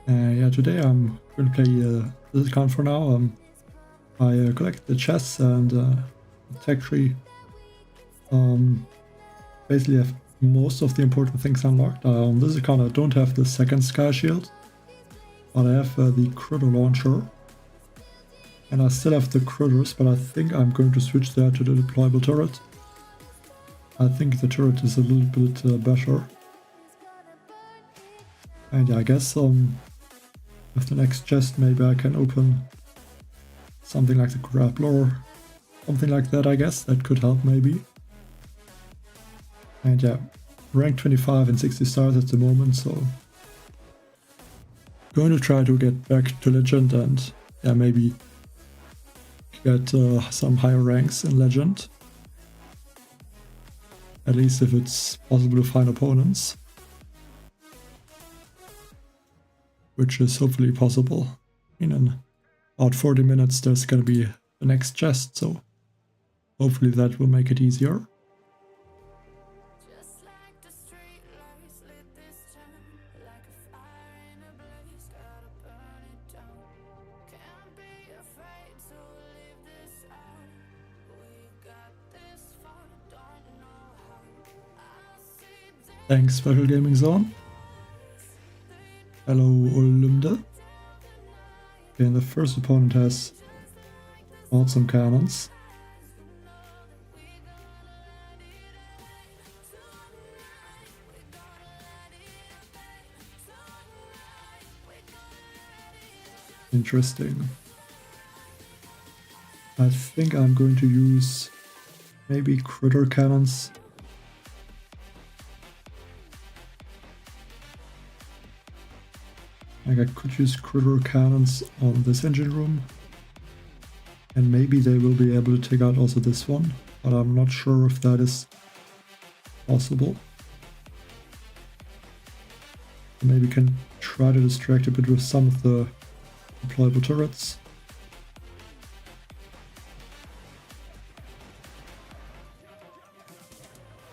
Yeah, today I'm going to play this account for now. I collect the chests and tech tree. Basically have most of the important things unlocked. On this account I don't have the second sky shield, but I have the critter launcher. And I still have the critters, but I think I'm going to switch that to the deployable turret. I think the turret is a little bit better. And yeah, I guess with the next chest maybe I can open something like the grappler, something like that. I guess that could help maybe. And yeah, rank 25 and 60 stars at the moment, so going to try to get back to legend and yeah, maybe get some higher ranks in legend. At least if it's possible to find opponents, which is hopefully possible. In about 40 minutes there's gonna be the next chest, so hopefully that will make it easier. Thanks, Special Gaming Zone. Hello, Olymde. Okay, and the first opponent has awesome cannons. Interesting. I think I'm going to use maybe critter cannons. Like I could use critter cannons on this engine room. And maybe they will be able to take out also this one, but I'm not sure if that is possible. Maybe can try to distract a bit with some of the deployable turrets.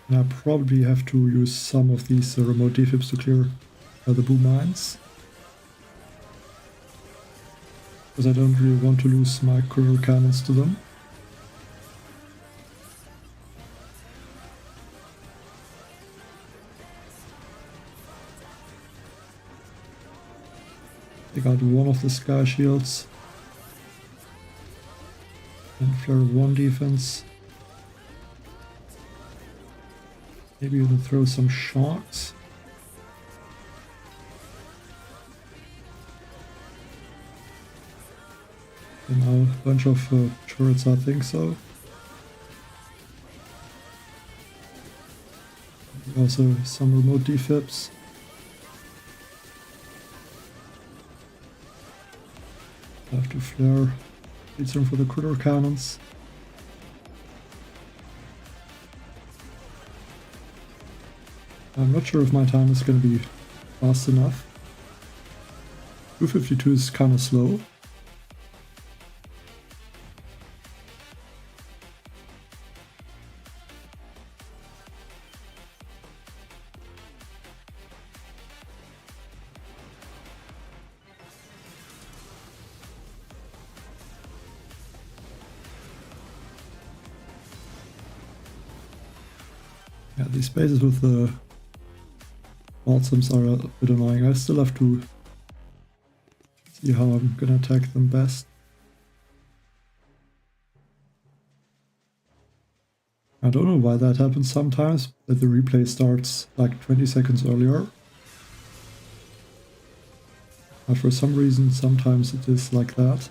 And I probably have to use some of these remote defibs to clear the boom mines. Because I don't really want to lose my critter cannons to them. I got one of the sky shields. And flare 1 defense. Maybe even throw some sharks. And now a bunch of turrets, I think so. Also some remote defibs. I have to flare. Need some for the critter cannons. I'm not sure if my time is going to be fast enough. 252 is kind of slow. Yeah, these bases with the Warships are a bit annoying. I still have to see how I'm gonna attack them best. I don't know why that happens sometimes, that the replay starts like 20 seconds earlier. But for some reason sometimes it is like that.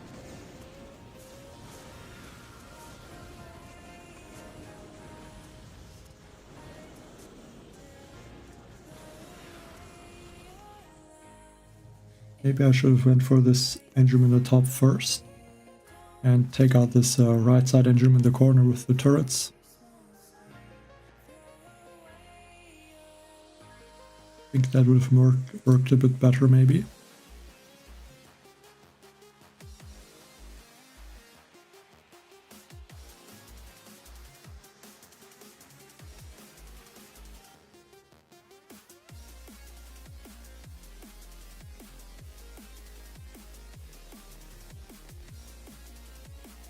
Maybe I should have went for this engine in the top first and take out this right side engine in the corner with the turrets. I think that would have worked a bit better maybe.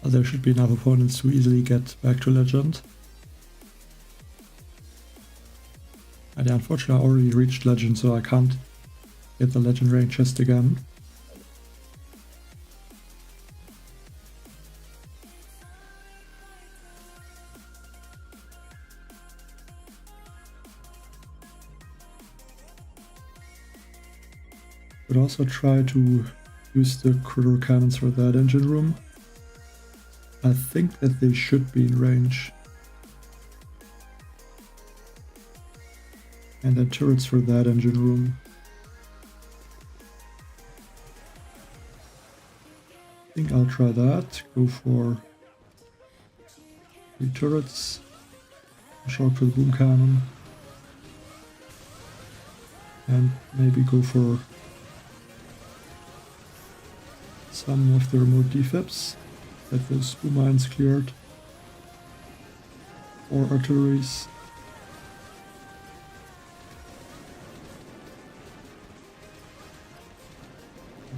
There should be enough opponents to easily get back to Legend. And yeah, unfortunately I already reached Legend, so I can't get the Legend rank chest again. But also try to use the critter cannons for that engine room. I think that they should be in range. And then turrets for that engine room. I think I'll try that. Go for 3 turrets. Short for the boom cannon. And maybe go for some of the remote defibs. Get those boom mines cleared. Or artilleries.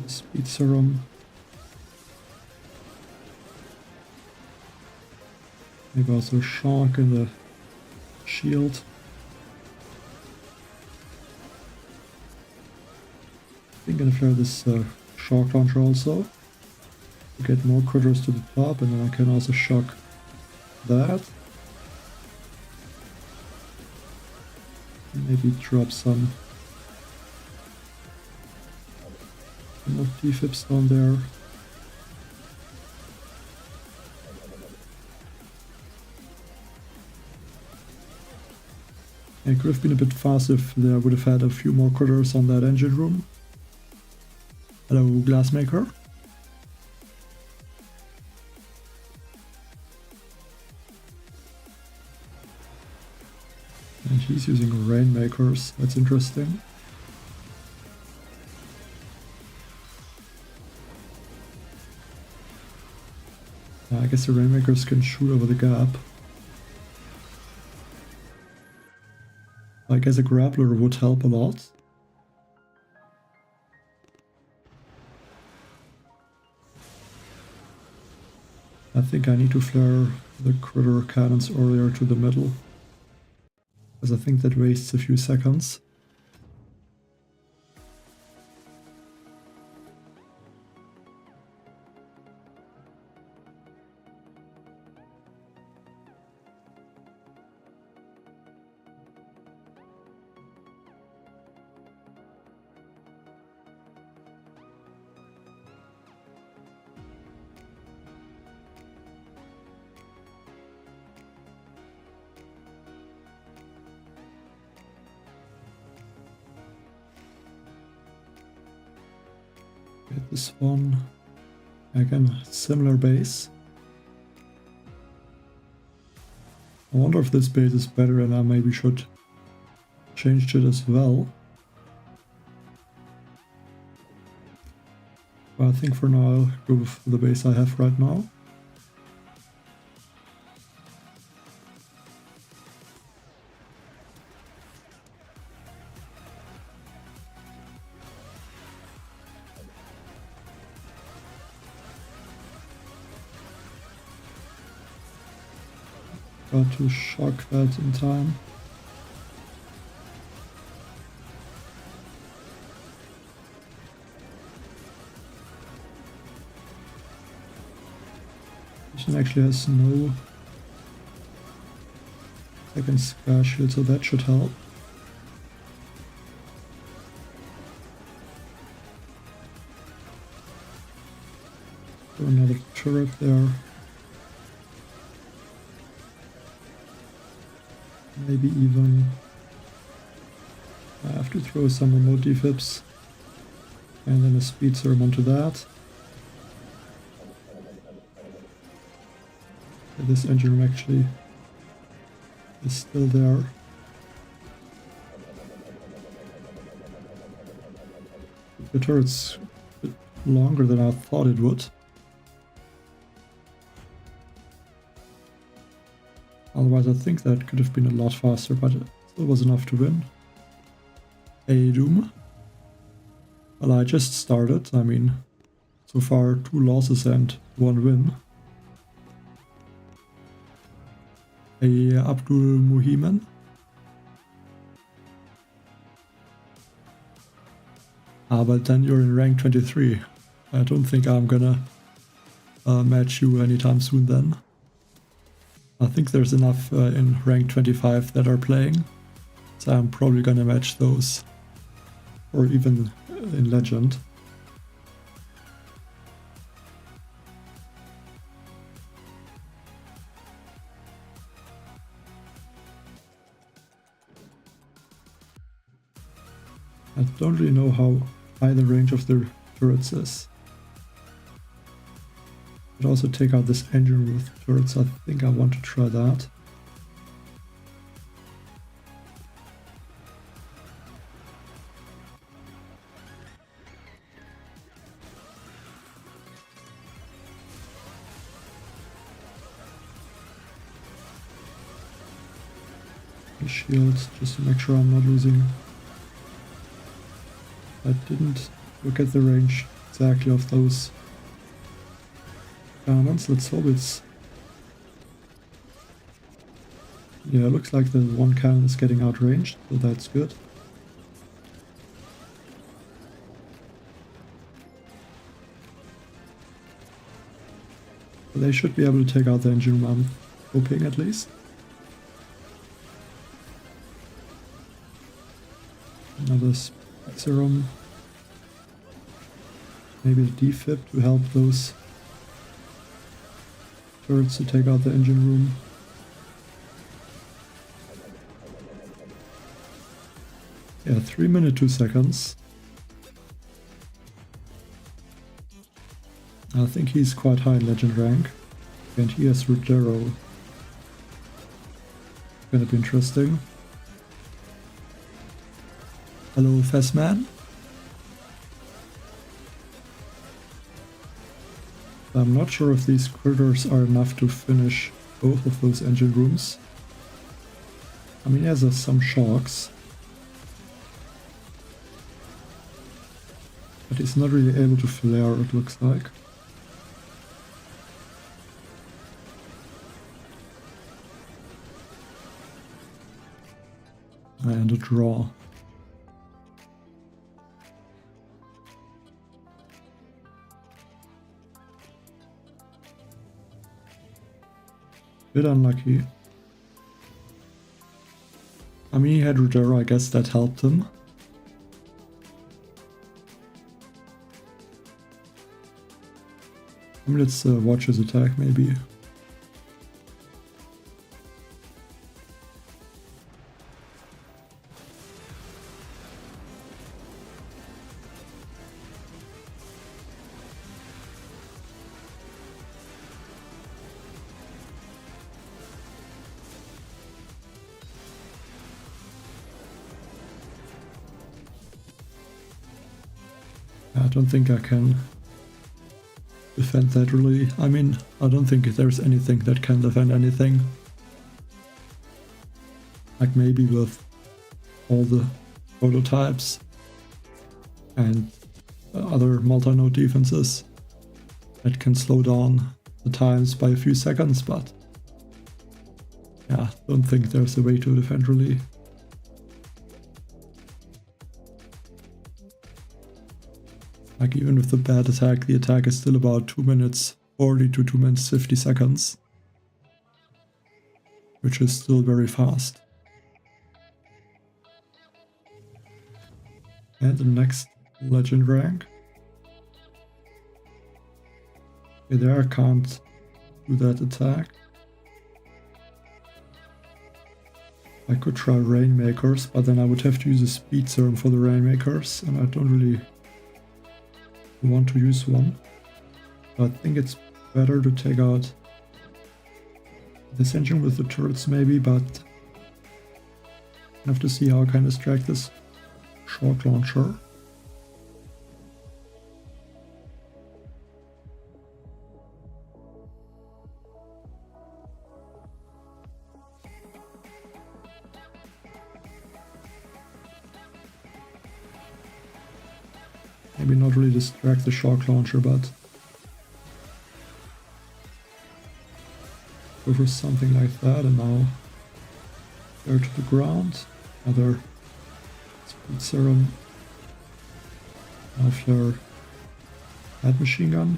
Speed serum. Maybe also shock in the shield. I think I'm gonna flare this shock launcher also to get more critters to the top, and then I can also shock that. Maybe drop some more defibs down there. It could have been a bit fast if there would have had a few more critters on that engine room. Hello, Glassmaker. And he's using Rainmakers, that's interesting. I guess the Rainmakers can shoot over the gap. I guess a grappler would help a lot. I think I need to flare the critter cannons earlier to the middle, because I think that wastes a few seconds. Get this one. Again, similar base. I wonder if this base is better and I maybe should change it as well. But I think for now I'll go with the base I have right now. Got to shock that in time. This one actually has no second scar shield, so that should help. Throw another turret there. Maybe even I have to throw some remote defibs and then a speed serum onto that. This engine room actually is still there. The turret's a bit longer than I thought it would. Otherwise I think that could have been a lot faster, but it still was enough to win. A Doom. Well, I just started. I mean, so far 2 losses and 1 win. a Abdul Muhiman. But then you're in rank 23. I don't think I'm gonna match you anytime soon then. I think there's enough in rank 25 that are playing, so I'm probably gonna match those, or even in Legend. I don't really know how high the range of the turrets is. I'd also take out this engine with turrets. I think I want to try that. Shields, just to make sure I'm not losing. I didn't look at the range exactly of those cannons. Let's hope it's... Yeah, it looks like the one cannon is getting outranged, so that's good. But they should be able to take out the engine room, I'm hoping at least. Another serum. Maybe a defib to help those turrets to take out the engine room. Yeah, 3 minutes 2 seconds. I think he's quite high in legend rank. And he has Ruggiero. Gonna be interesting. Hello, Fessman. I'm not sure if these critters are enough to finish both of those engine rooms. I mean, he has some shocks. But he's not really able to flare, it looks like. And a draw. Bit unlucky. I mean, he had Ruggiero, I guess that helped him. I mean, let's watch his attack maybe. I don't think I can defend that really. I mean, I don't think there's anything that can defend anything. Like maybe with all the prototypes and other multi-node defenses that can slow down the times by a few seconds, but yeah, don't think there's a way to defend really. Like even with the bad attack, the attack is still about 2 minutes 40 to 2 minutes 50 seconds. Which is still very fast. And the next legend rank. Okay, there I can't do that attack. I could try Rainmakers, but then I would have to use a speed serum for the Rainmakers, and I don't really want to use one. I think it's better to take out this engine with the turrets maybe, but I have to see how I can distract this shock launcher. Maybe not really distract the shock launcher, but go for something like that, and now flare to the ground. Another speed serum. Now flare head machine gun.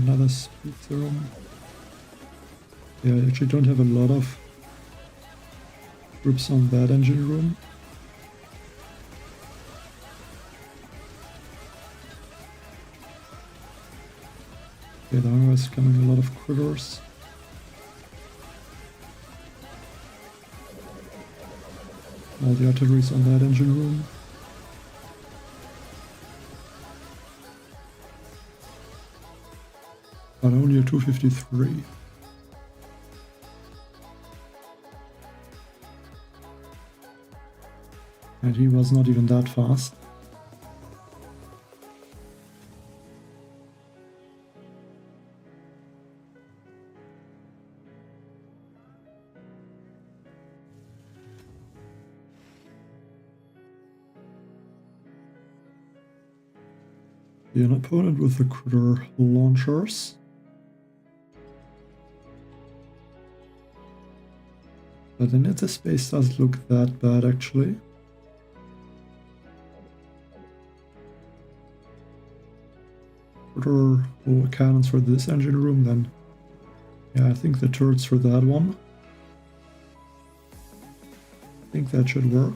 Another speed serum. Yeah, I actually don't have a lot of troops on that engine room. Okay, now is coming a lot of critters. All the artillery's on that engine room. But only a 253. And he was not even that fast. An opponent with the critter launchers. But the net space doesn't look that bad actually. Critter cannons for this engine room, then yeah, I think the turrets for that one. I think that should work.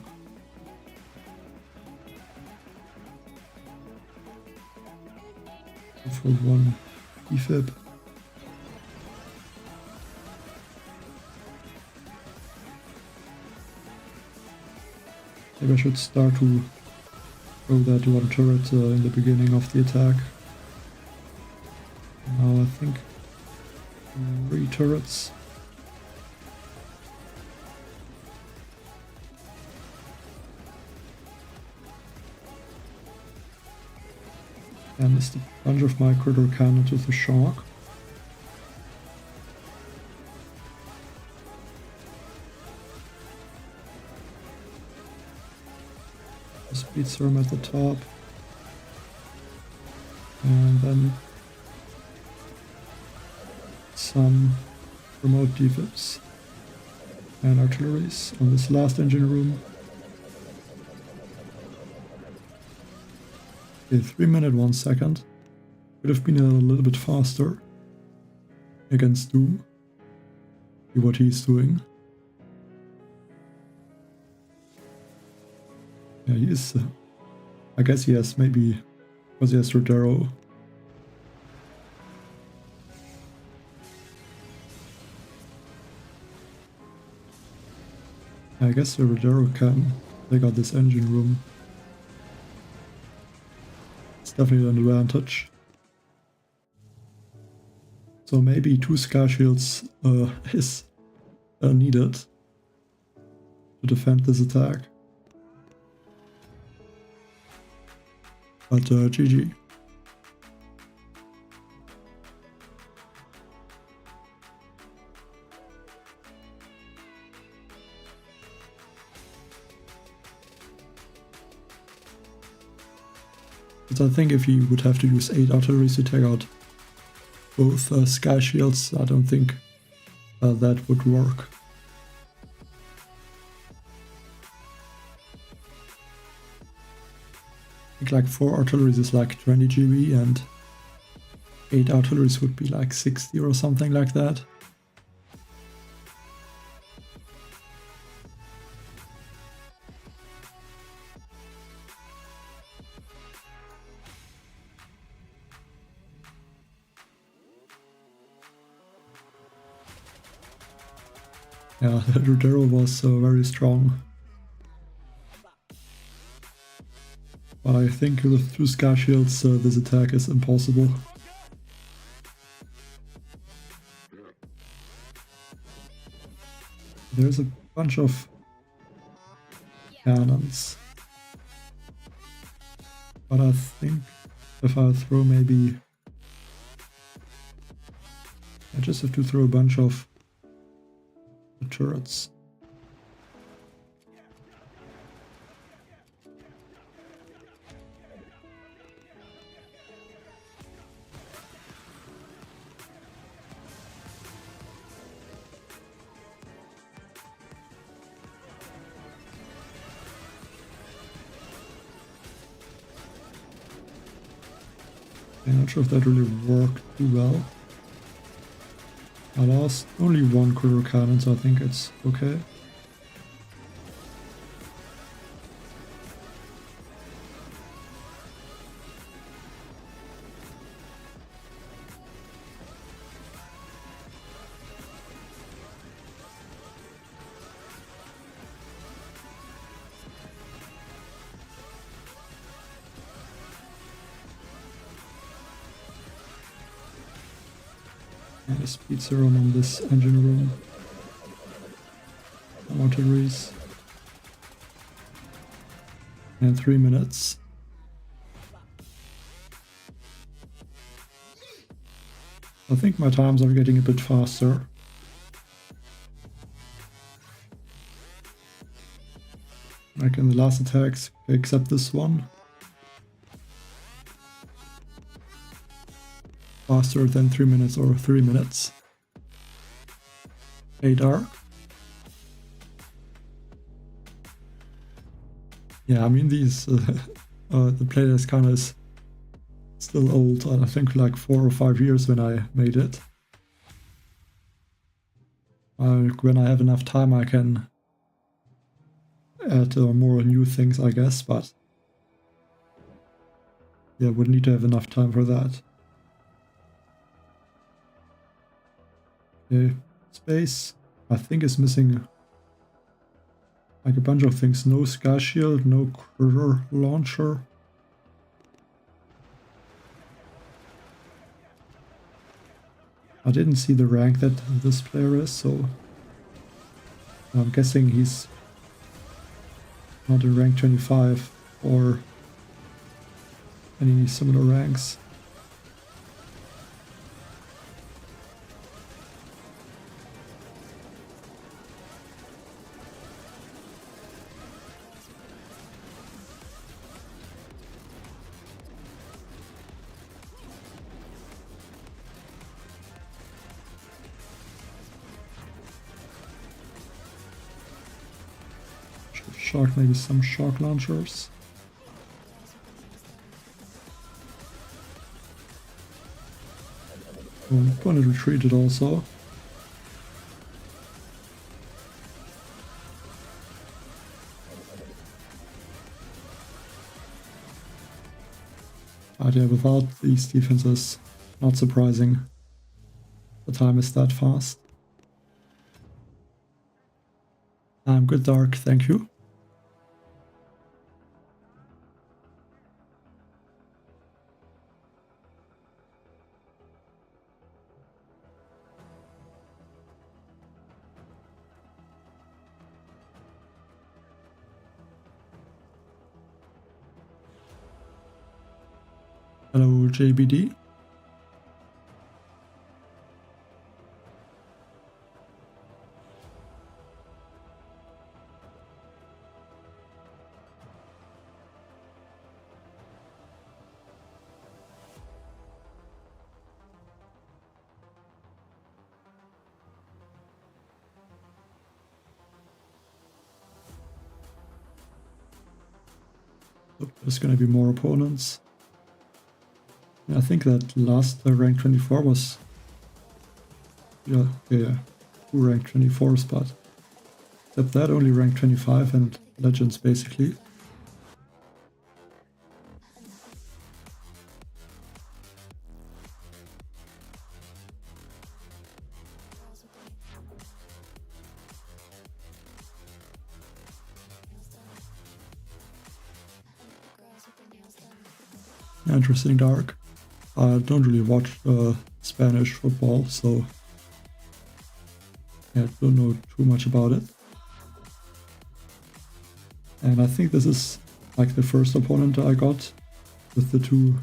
For one defib. Maybe I should start to throw that one turret in the beginning of the attack. Now I think 3 turrets. And missed a bunch of my critter cannons with a shock. Speed serum at the top. And then some remote defibs and artilleries on this last engine room. Okay, 3 minutes 1 second. Could have been a little bit faster against Doom. See what he's doing. Yeah, he is. I guess he has maybe because he has Rodero. I guess the Rodero can take out this engine room. Definitely an advantage. So maybe 2 Sky Shields is needed to defend this attack. But GG. But I think if he would have to use 8 artilleries to take out both Sky Shields, I don't think that would work. I think like 4 artilleries is like 20 GB and 8 artilleries would be like 60 or something like that. Yeah, Rodero was very strong. But I think with 2 Sky Shields this attack is impossible. There's a bunch of cannons. But I think if I throw maybe I just have to throw a bunch of the turrets. I'm not sure if that really worked too well. I lost only one critter cannon, so I think it's okay. And a speed serum on this engine room. Artilleries. And 3 minutes. I think my times are getting a bit faster. Like in the last attacks, except this one. Faster than 3 minutes or 3 minutes. 8 arc. Yeah, I mean these, the playlist kind of is still old. I think like 4 or 5 years when I made it. When I have enough time I can add more new things, I guess, but yeah, would need to have enough time for that. Okay, space, I think is missing like a bunch of things. No sky shield, no critter launcher. I didn't see the rank that this player is, so I'm guessing he's not in rank 25 or any similar ranks. Shark, maybe some shark launchers. One it retreated also. But yeah, without these defenses, not surprising. The time is that fast. I'm good, Dark, thank you. Hello, JBD. So there's going to be more opponents. I think that last rank 24 was, yeah, 2 rank 24s, but except that only rank 25 and legends basically. Interesting, Dark. I don't really watch Spanish football, so yeah, I don't know too much about it. And I think this is like the first opponent I got with the 2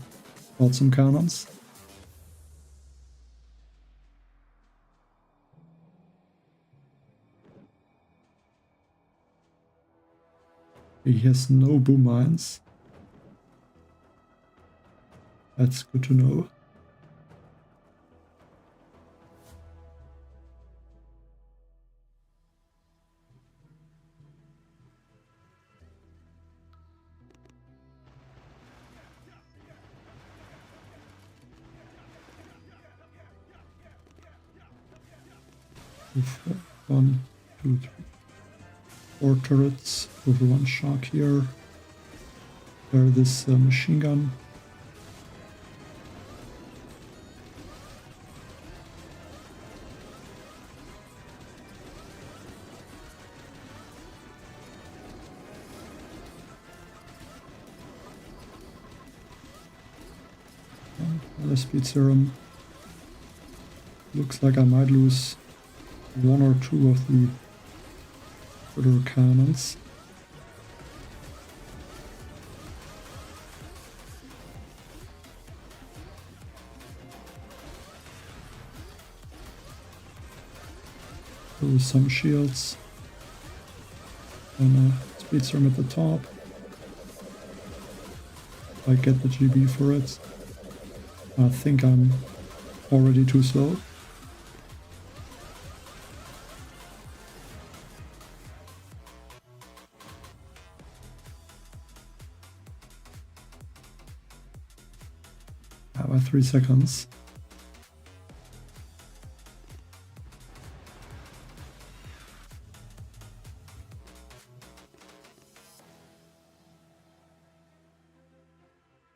awesome cannons. He has no boom mines. That's good to know. With 1, 2, 3, 4 turrets with 1 shark here. There this machine gun. Another speed serum. Looks like I might lose 1 or 2 of the critter cannons. Throw some shields. And a speed serum at the top. I get the GB for it. I think I'm already too slow. By 3 seconds.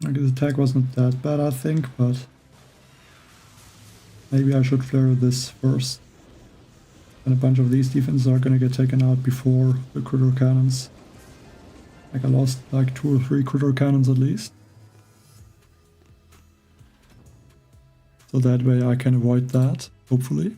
Okay, the attack wasn't that bad, I think, but maybe I should flare this first. And a bunch of these defenses are gonna get taken out before the critter cannons. Like I lost like 2 or 3 critter cannons at least. So that way I can avoid that, hopefully.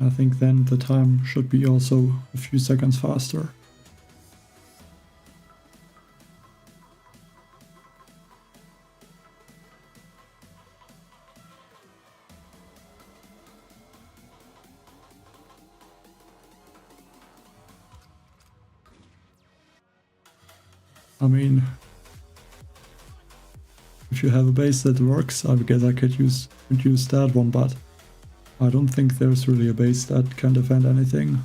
I think then the time should be also a few seconds faster. I mean, if you have a base that works, I guess I could use that one, but I don't think there's really a base that can defend anything.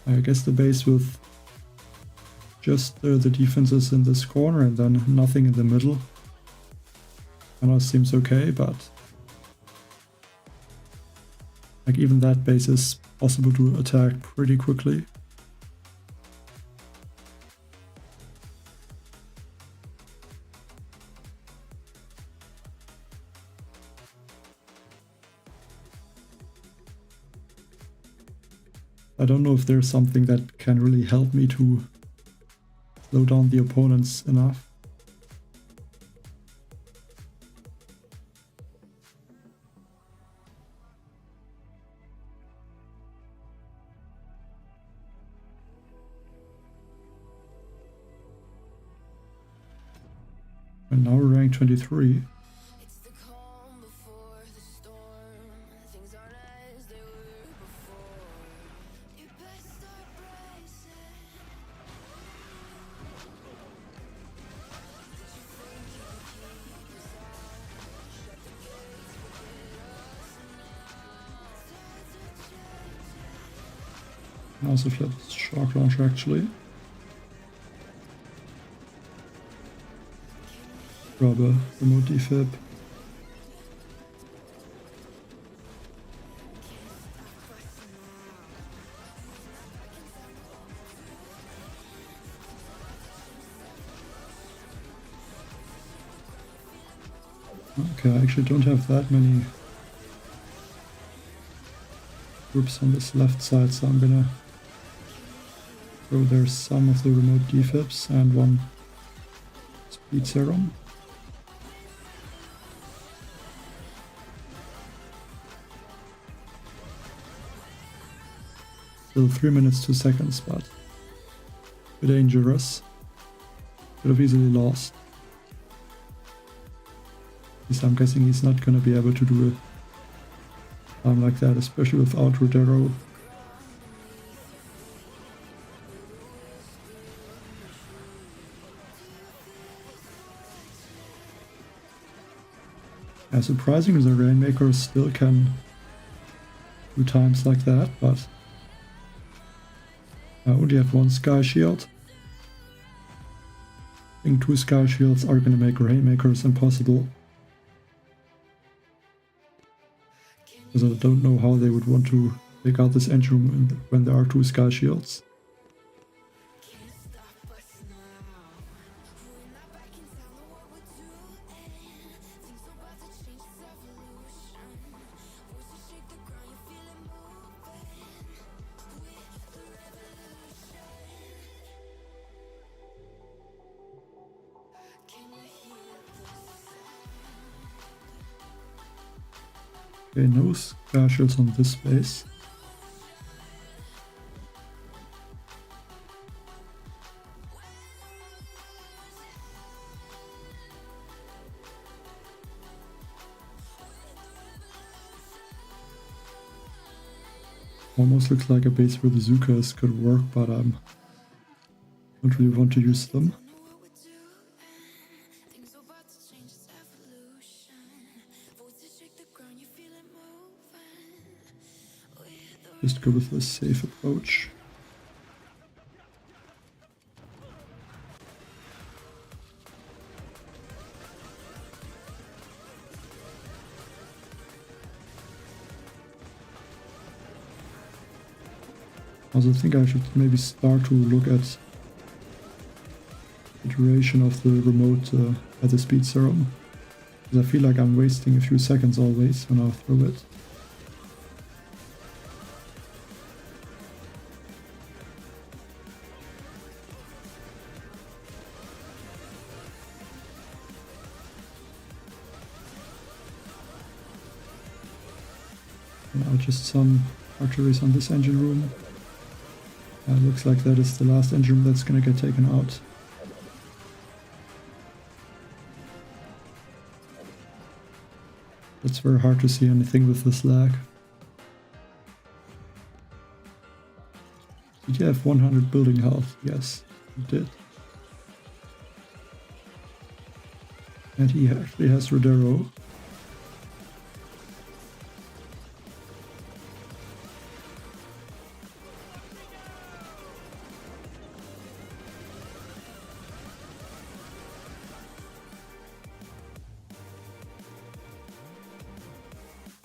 I guess the base with just the defenses in this corner and then nothing in the middle kind of seems okay, but like even that base is possible to attack pretty quickly. I don't know if there's something that can really help me to slow down the opponents enough. And now we're rank 23. I also fled shark launcher actually. Grab a remote defib. Okay, I actually don't have that many groups on this left side, so I'm gonna throw there some of the remote defibs and 1 speed serum. Still 3 minutes 2 seconds, but a bit dangerous. Could have easily lost. At least I'm guessing he's not gonna be able to do a time like that, especially without Rodero. Yeah, surprisingly, the Rainmaker still can do times like that, but I only have one Sky Shield. I think 2 Sky Shields are gonna make Rainmakers impossible. Because I don't know how they would want to take out this engine room when there are 2 Sky Shields. Okay, no Sky Shields on this base. Almost looks like a base where the Zukas could work, but don't really want to use them. Just go with a safe approach. Also, I think I should maybe start to look at the duration of the remote at the speed serum, because I feel like I'm wasting a few seconds always when I throw it. Now just some artilleries on this engine room. Looks like that is the last engine room that's gonna get taken out. It's very hard to see anything with this lag. Did you have 100 building health? Yes, you did. And he actually has Rodero.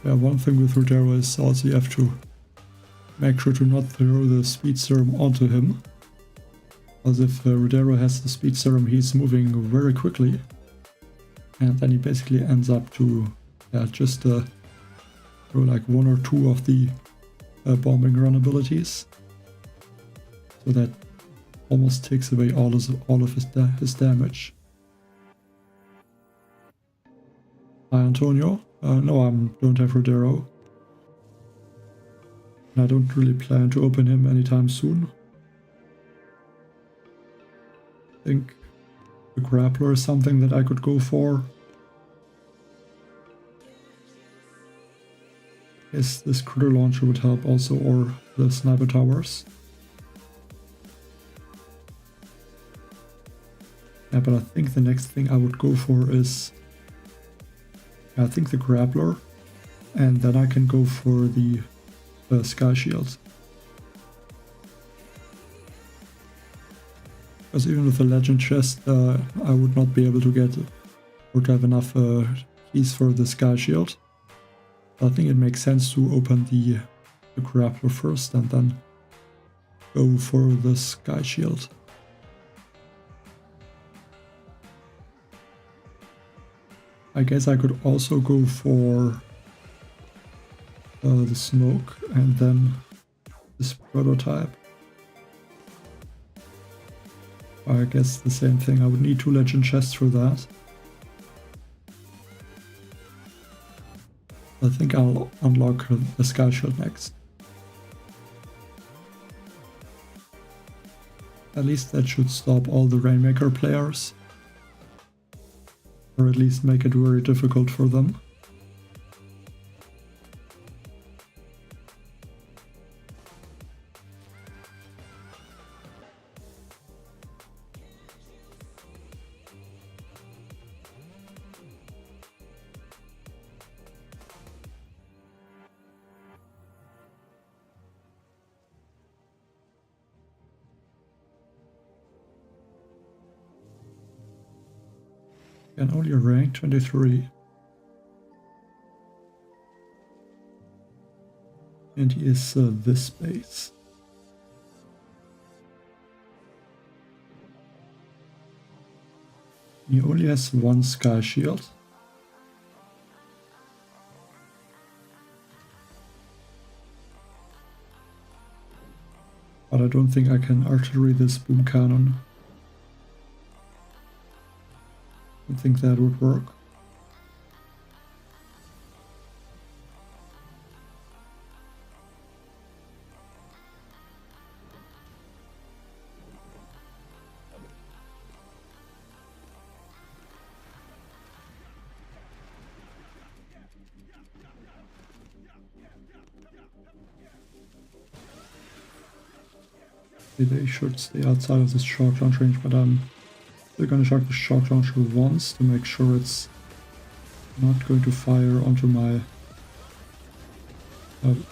Yeah, one thing with Rodero is also you have to make sure to not throw the speed serum onto him. Because if Rodero has the speed serum, he's moving very quickly. And then he basically ends up to just throw like 1 or 2 of the bombing run abilities. So that almost takes away all of his damage. Hi Antonio. No, I don't have Rodero. And I don't really plan to open him anytime soon. I think the grappler is something that I could go for. Yes, this critter launcher would help also, or the sniper towers. Yeah, but I think the next thing I would go for is I think the grappler, and then I can go for the Sky Shield. Because even with the Legend chest, I would not be able to get or to have enough keys for the Sky Shield. I think it makes sense to open the grappler first and then go for the Sky Shield. I guess I could also go for the smoke and then this prototype. I guess the same thing, I would need 2 legend chests for that. I think I'll unlock the Sky Shield next. At least that should stop all the Rainmaker players. Or at least make it very difficult for them. And only rank 23. And he is this base. He only has one sky shield. But I don't think I can artillery this boom cannon. I think that would work. They should stay outside of this shock launch range, but I'm still gonna shock the shock launcher once to make sure it's not going to fire onto my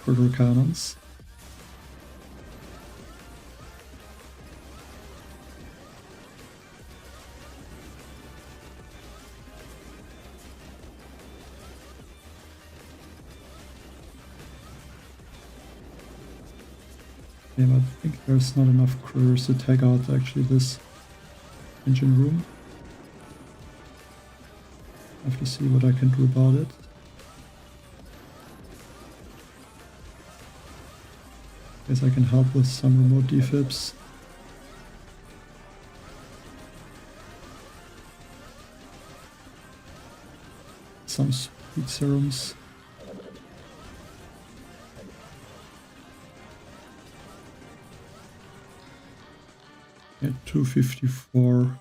critter cannons. Yeah, I think there's not enough critters to take out actually this engine room. I have to see what I can do about it. Guess I can help with some remote defibs. Some speed serums. At 254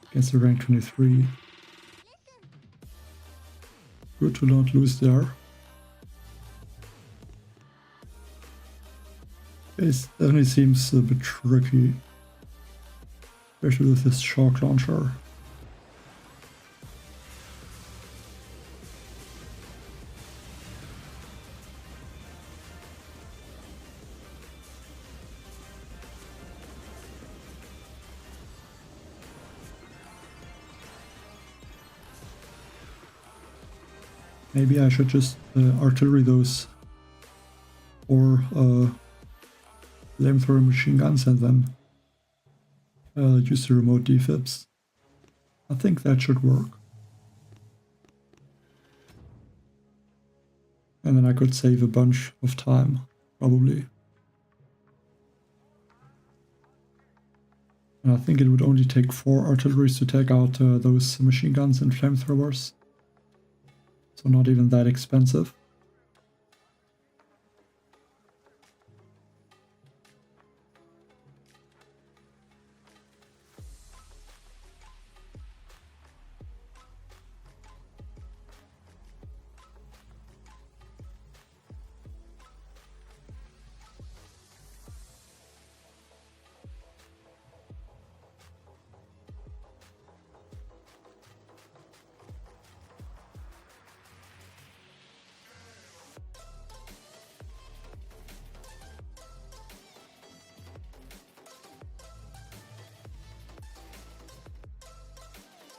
against the rank 23. Good to not lose there. It definitely seems a bit tricky, especially with this shock launcher. Maybe I should just artillery those or flamethrower machine guns and then use the remote defibs. I think that should work. And then I could save a bunch of time, probably. And I think it would only take 4 artilleries to take out those machine guns and flamethrowers. So not even that expensive.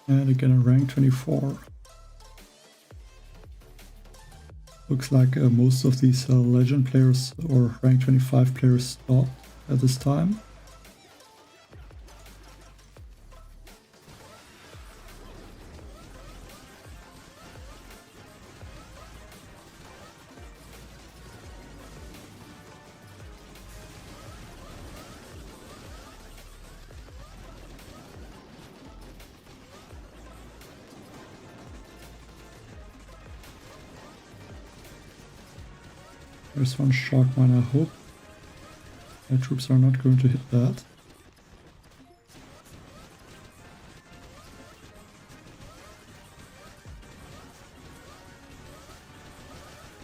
And again a rank 24. Looks like most of these legend players or rank 25 players stopped at this time. There's one shock mine, I hope. My troops are not going to hit that.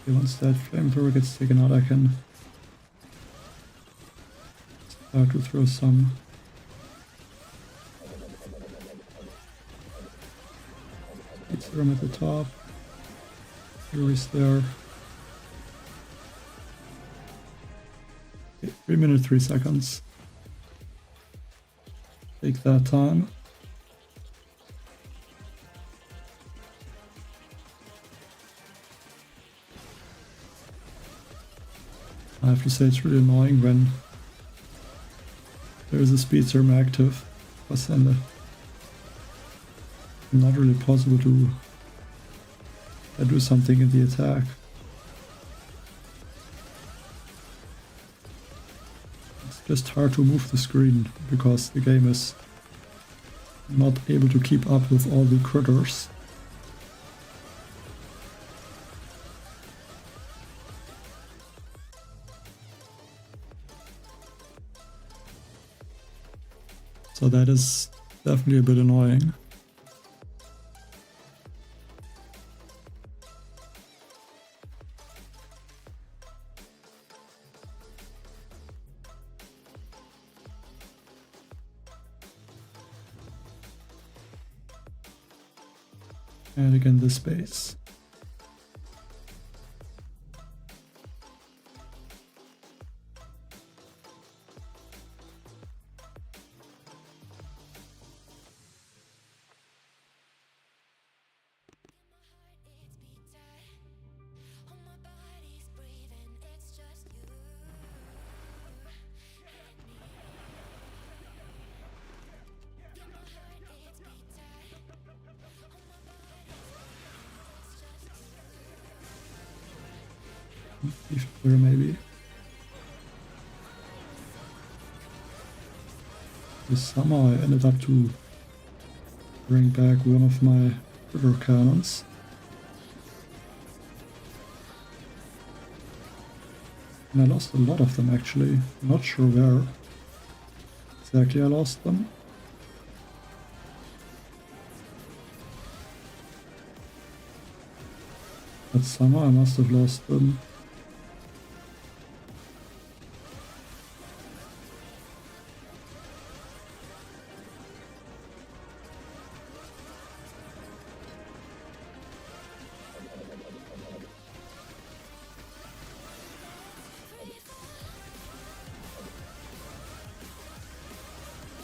Okay, once that flamethrower gets taken out, I can start to throw some heat serum at the top. Fury's there. Okay, 3 minutes 3 seconds. Take that time. I have to say it's really annoying when there is a speed serum active, because then not really possible to do something in the attack. It's just hard to move the screen because the game is not able to keep up with all the critters. So that is definitely a bit annoying. And again this base. Here maybe. This summer I ended up to bring back one of my river cannons. And I lost a lot of them actually. I'm not sure where exactly I lost them. That summer I must have lost them.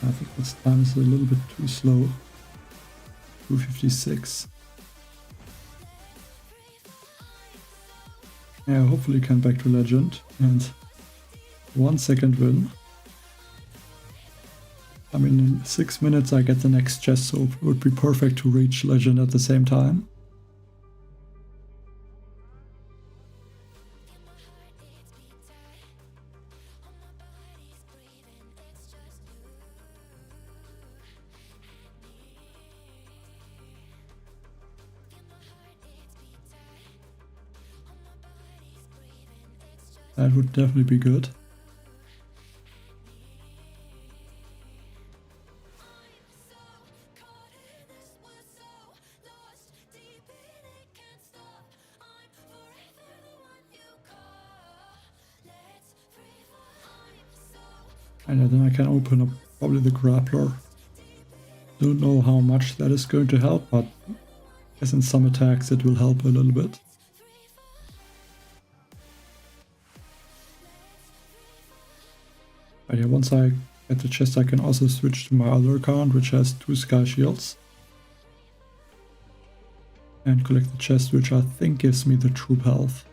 I think this time is a little bit too slow. 256. Yeah, hopefully can back to legend and 1 second win. I mean, in 6 minutes I get the next chest, so it would be perfect to reach legend at the same time. That would definitely be good. And then I can open up probably the grappler. Don't know how much that is going to help, but as in some attacks it will help a little bit. But yeah, once I get the chest I can also switch to my other account, which has 2 sky shields. And collect the chest, which I think gives me the troop health.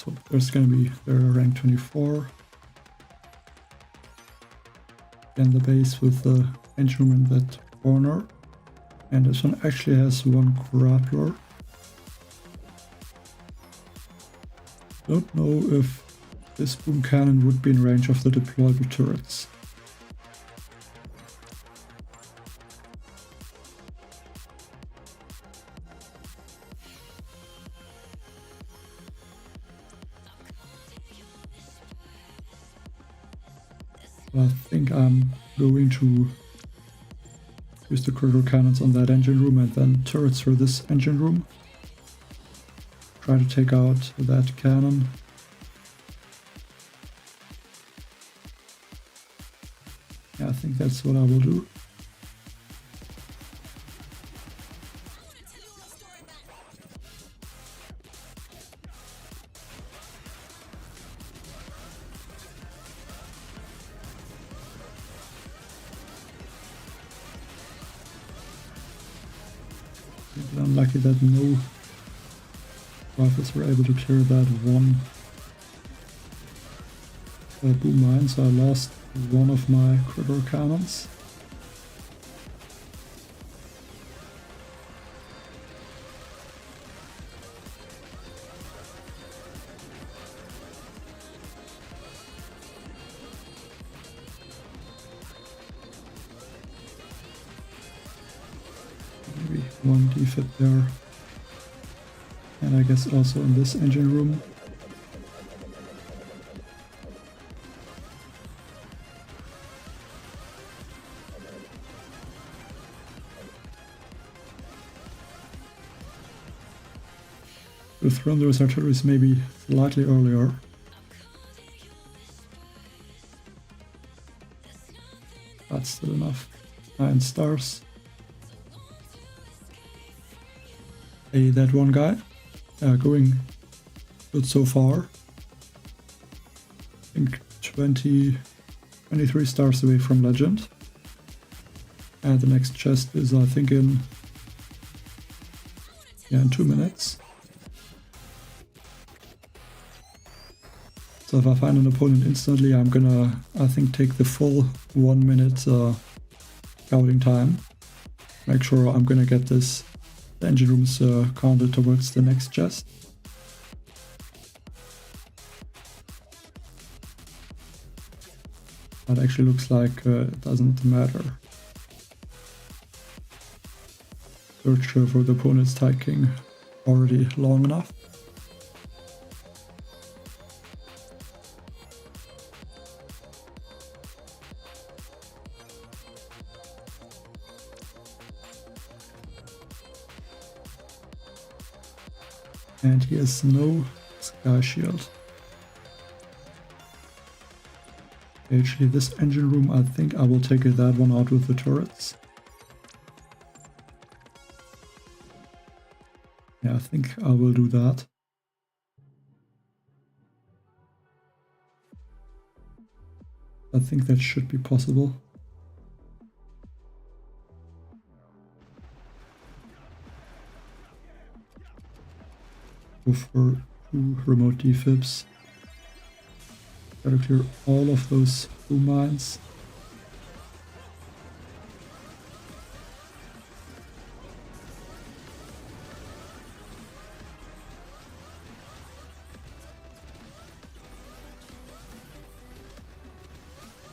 So there's gonna be their rank 24. Then the base with the engine room in that corner. And this one actually has one grappler. Don't know if this boom cannon would be in range of the deployable turrets. I think I'm going to use the critical cannons on that engine room and then turrets for this engine room. Try to take out that cannon. Yeah, I think that's what I will do. Unlucky that no rifles were able to clear that one boom mine, so I lost one of my critical cannons. Maybe one defib there. And I guess also in this engine room. We've thrown those artilleries maybe slightly earlier. That's still enough. 9 stars. Hey, that one guy. Going good so far. I think 23 stars away from legend. And the next chest is I think in 2 minutes. So if I find an opponent instantly, I'm gonna, I think, take the full 1 minute scouting time. Make sure I'm gonna get this the engine rooms counted towards the next chest. That actually looks like it doesn't matter. Search for the opponent's taking already long enough. And he has no sky shield. Actually, this engine room, I think I will take that one out with the turrets. Yeah, I think I will do that. I think that should be possible. Go for 2 remote defibs. Try to clear all of those boom mines.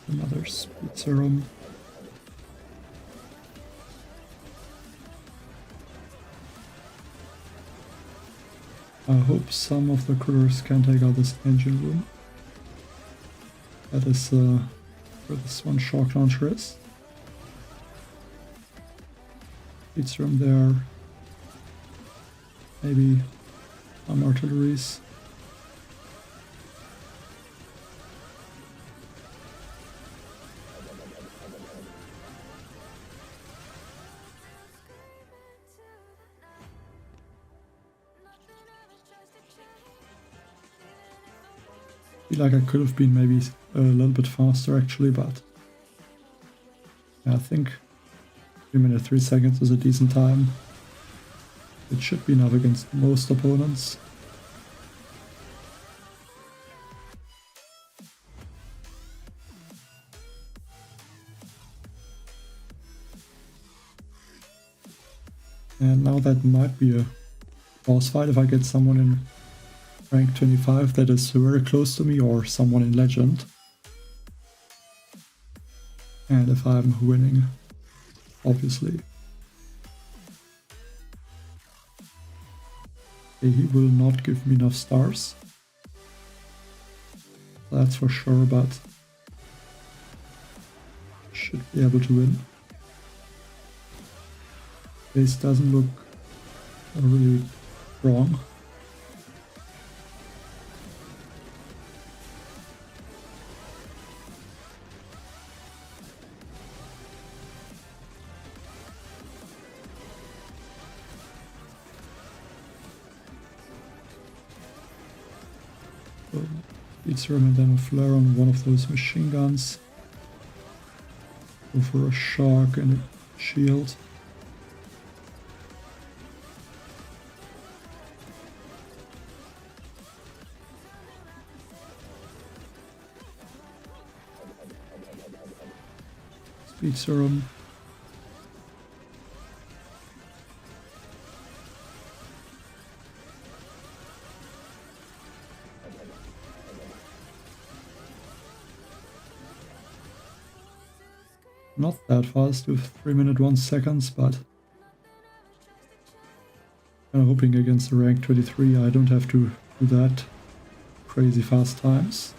Another speed serum. I hope some of the critters can take out this engine room. That is where this one shock launcher is. Speed serum there. Maybe some artilleries. I feel like I could have been maybe a little bit faster actually, but yeah, I think 3 minutes 3 seconds is a decent time. It should be enough against most opponents. And now that might be a boss fight if I get someone in rank 25 that is very close to me, or someone in legend. And if I'm winning, obviously. Okay, he will not give me enough stars. That's for sure, but should be able to win. Base doesn't look really wrong. So, beats him and then a flare on one of those machine guns. Go for a shark and a shield. Speed serum. Not that fast with 3 minutes 1 seconds, but I'm hoping against the rank 23 I don't have to do that crazy fast times.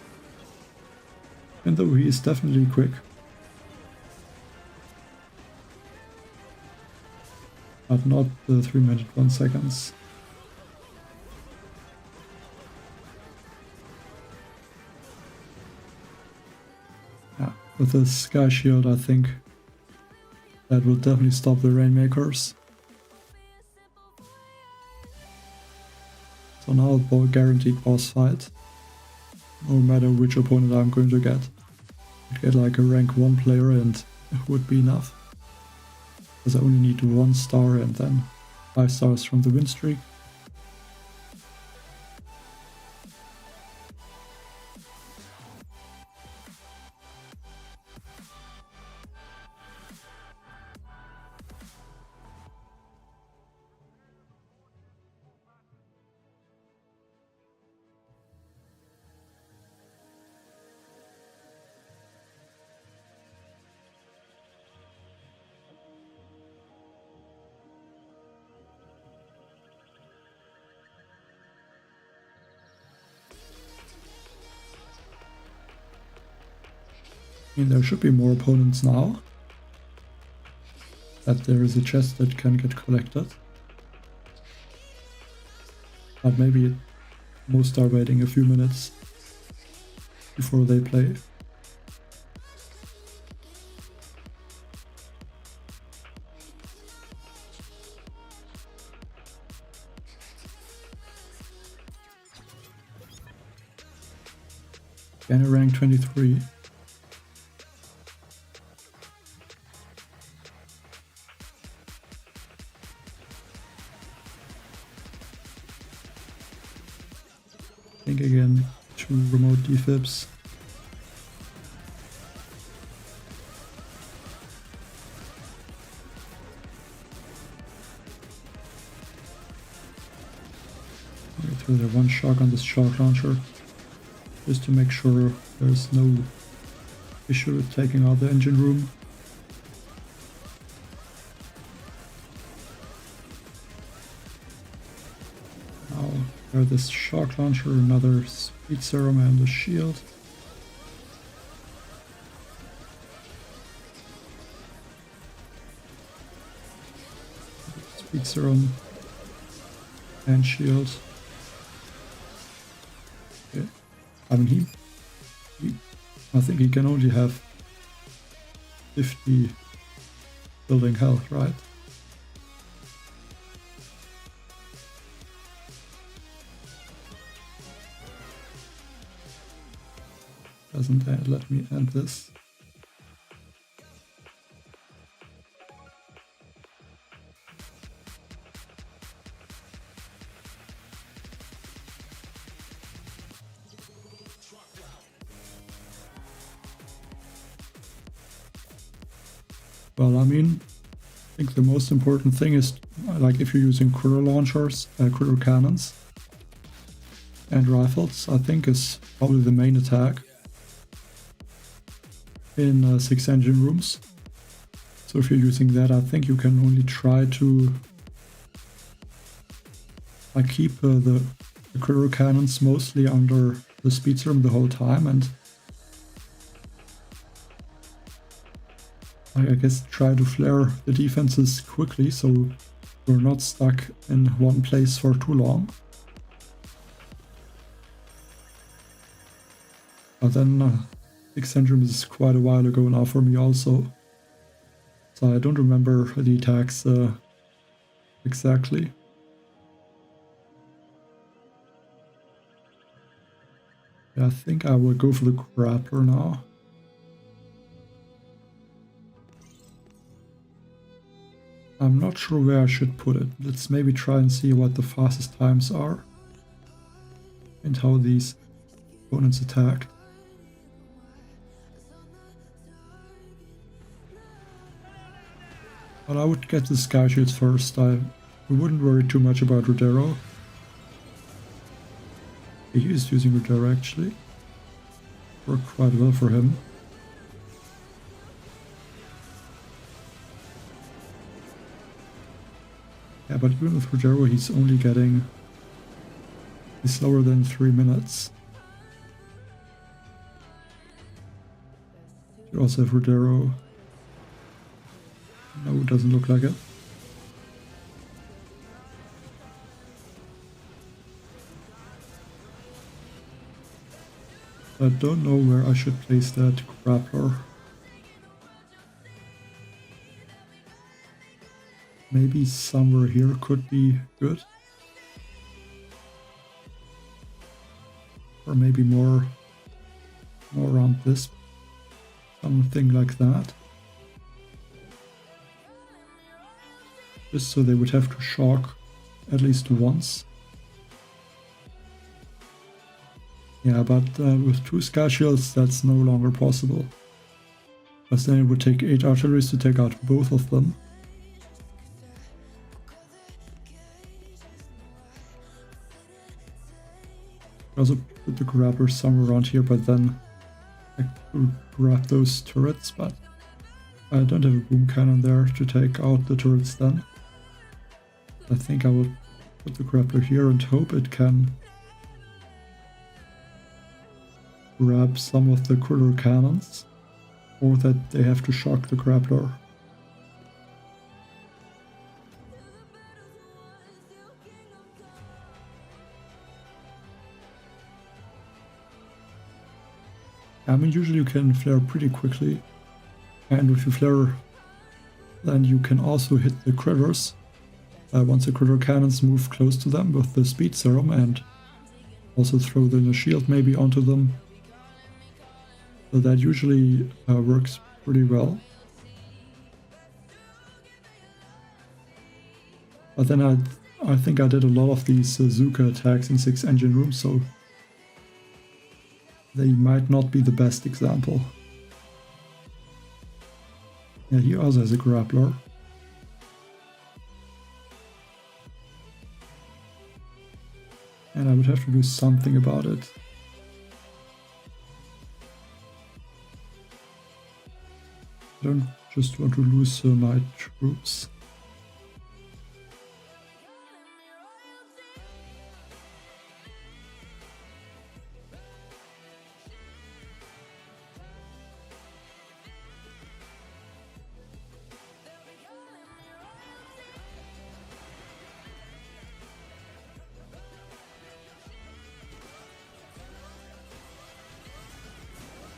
And though he is definitely quick. But not the 3 minutes 1 seconds. Yeah, with the Sky Shield I think that will definitely stop the Rainmakers. So now a guaranteed boss fight. No matter which opponent I'm going to get. I'd get like a rank 1 player and it would be enough. Because I only need 1 star and then 5 stars from the win streak. I mean, there should be more opponents now. That there is a chest that can get collected. But maybe most are waiting a few minutes before they play. Again a rank 23. I think again 2 remote defibs. Throw the 1 shock on this shock launcher just to make sure there's no issue with taking out the engine room. Now there's this shock launcher, another speed serum and a shield. Speed serum and shield. Okay. I mean, I think he can only have 50 building health, right? Doesn't let me end this. Well, I mean, I think the most important thing is like if you're using critter launchers, critter cannons, and rifles, I think is probably the main attack in 6 engine rooms. So if you're using that, I think you can only try to keep the critter cannons mostly under the speed serum the whole time, and I guess try to flare the defenses quickly so you're not stuck in one place for too long. But then 6 engine is quite a while ago now for me also, so I don't remember the attacks exactly. Yeah, I think I will go for the grappler now. I'm not sure where I should put it. Let's maybe try and see what the fastest times are and how these opponents attack. But I would get the Sky Shields first. I wouldn't worry too much about Rodero. He is using Rodero actually. Worked quite well for him. Yeah, but even with Rodero, he's only getting... he's slower than 3 minutes. You also have Rodero. No, it doesn't look like it. I don't know where I should place that grappler. Maybe somewhere here could be good. Or maybe more around this. Something like that. Just so they would have to shock at least once. Yeah, but with 2 Sky Shields that's no longer possible. Because then it would take 8 artilleries to take out both of them. I also put the grabber somewhere around here, but then I could grab those turrets, but I don't have a boom cannon there to take out the turrets then. I think I will put the grappler here and hope it can grab some of the critter cannons, or that they have to shock the grappler. I mean, usually you can flare pretty quickly, and if you flare, then you can also hit the critters once the critter cannons move close to them with the speed serum, and also throw the shield maybe onto them. So that usually works pretty well. But then I think I did a lot of these Zuka attacks in 6 engine rooms, so they might not be the best example. Yeah, he also has a grappler. And I would have to do something about it. I don't just want to lose my troops.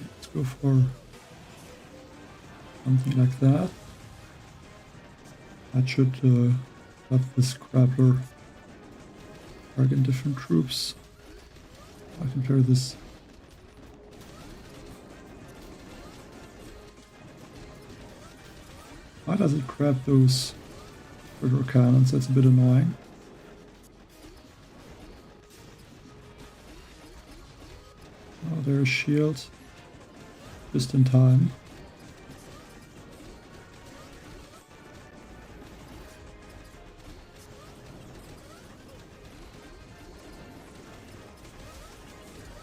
Let's go for something like that. That should let this grappler target different troops. I can clear this. Why does it grab those critter cannons? That's a bit annoying. Oh, there's a shield. Just in time.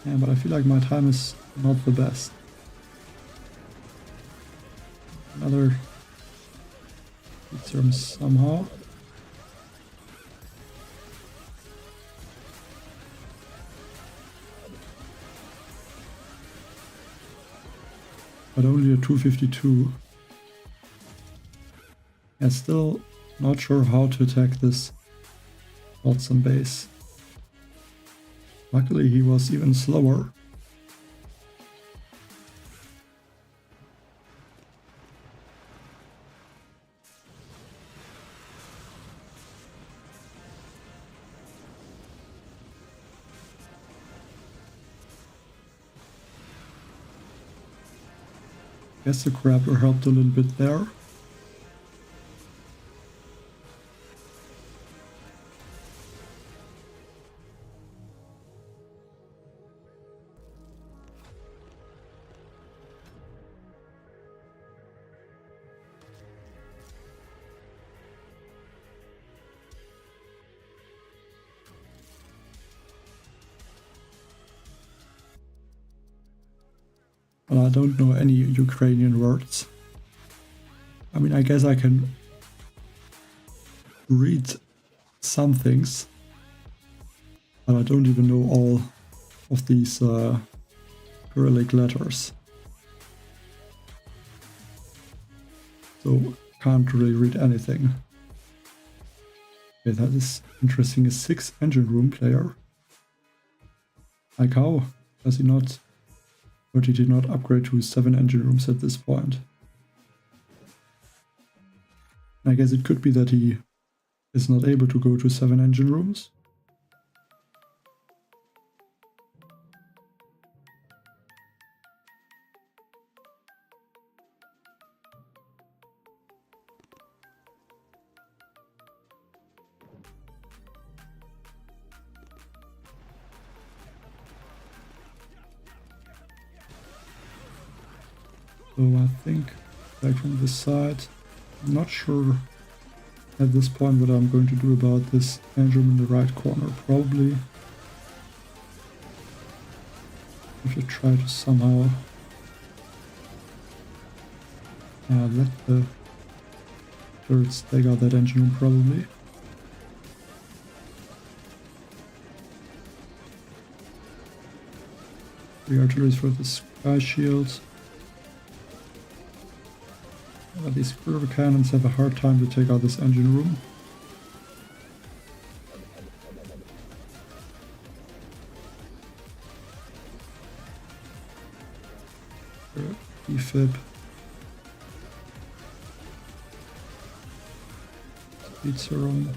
Yeah, but I feel like my time is not the best. Another serum somehow. But only a 252. Yeah, still not sure how to attack this Watson base. Luckily he was even slower. Guess the grappler helped a little bit there. But I don't know any Ukrainian words. I mean, I guess I can read some things, but I don't even know all of these Cyrillic letters. So can't really read anything. Okay, that is interesting. A 6 engine room player. Like how does he not, but he did not upgrade to 7 engine rooms at this point? I guess it could be that he is not able to go to 7 engine rooms. So I think back from this side, I'm not sure at this point what I'm going to do about this engine in the right corner. Probably I should try to somehow let the turrets take out that engine room probably. The artillery for the sky shield. These river cannons have a hard time to take out this engine room. Defib. Speed serum.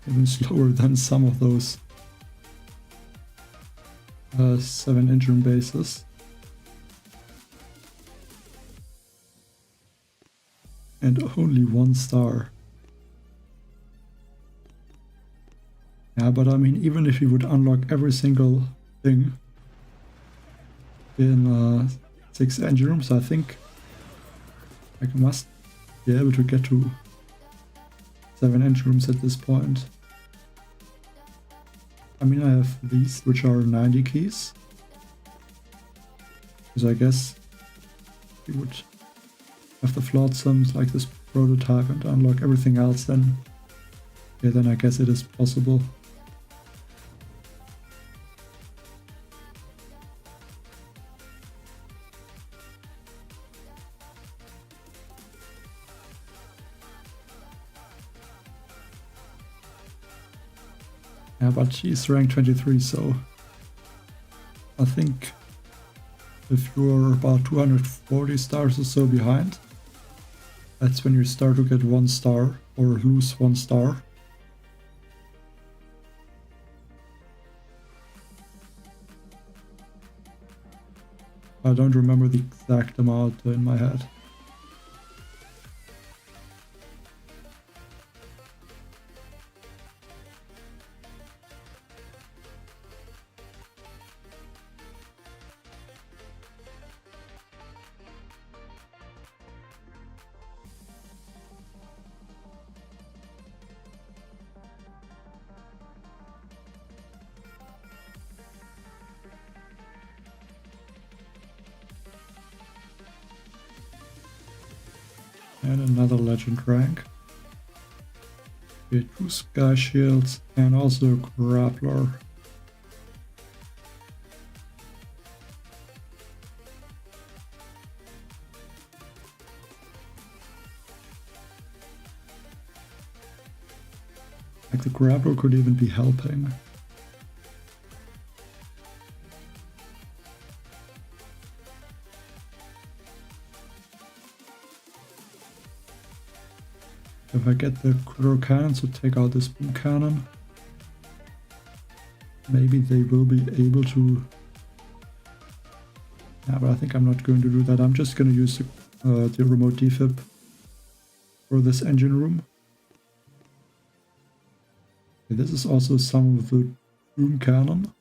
Even slower than some of those 7 engine bases. And only 1 star. Yeah, but I mean, even if you would unlock every single thing in 6 engine rooms, I think I must be able to get to 7 engine rooms at this point. I mean, I have these, which are 90 keys. Because I guess you would have the flotsams like this prototype and unlock everything else, then yeah, then I guess it is possible. Yeah, but she's rank 23, so I think if you're about 240 stars or so behind, that's when you start to get 1 star or lose 1 star. I don't remember the exact amount in my head. And another legend rank. Okay, 2 sky shields and also a grappler. Like the grappler could even be helping. If I get the critter cannon to take out this boom cannon, maybe they will be able to. Yeah, but I think I'm not going to do that. I'm just going to use the remote defib for this engine room. Okay, this is also some of the boom cannon.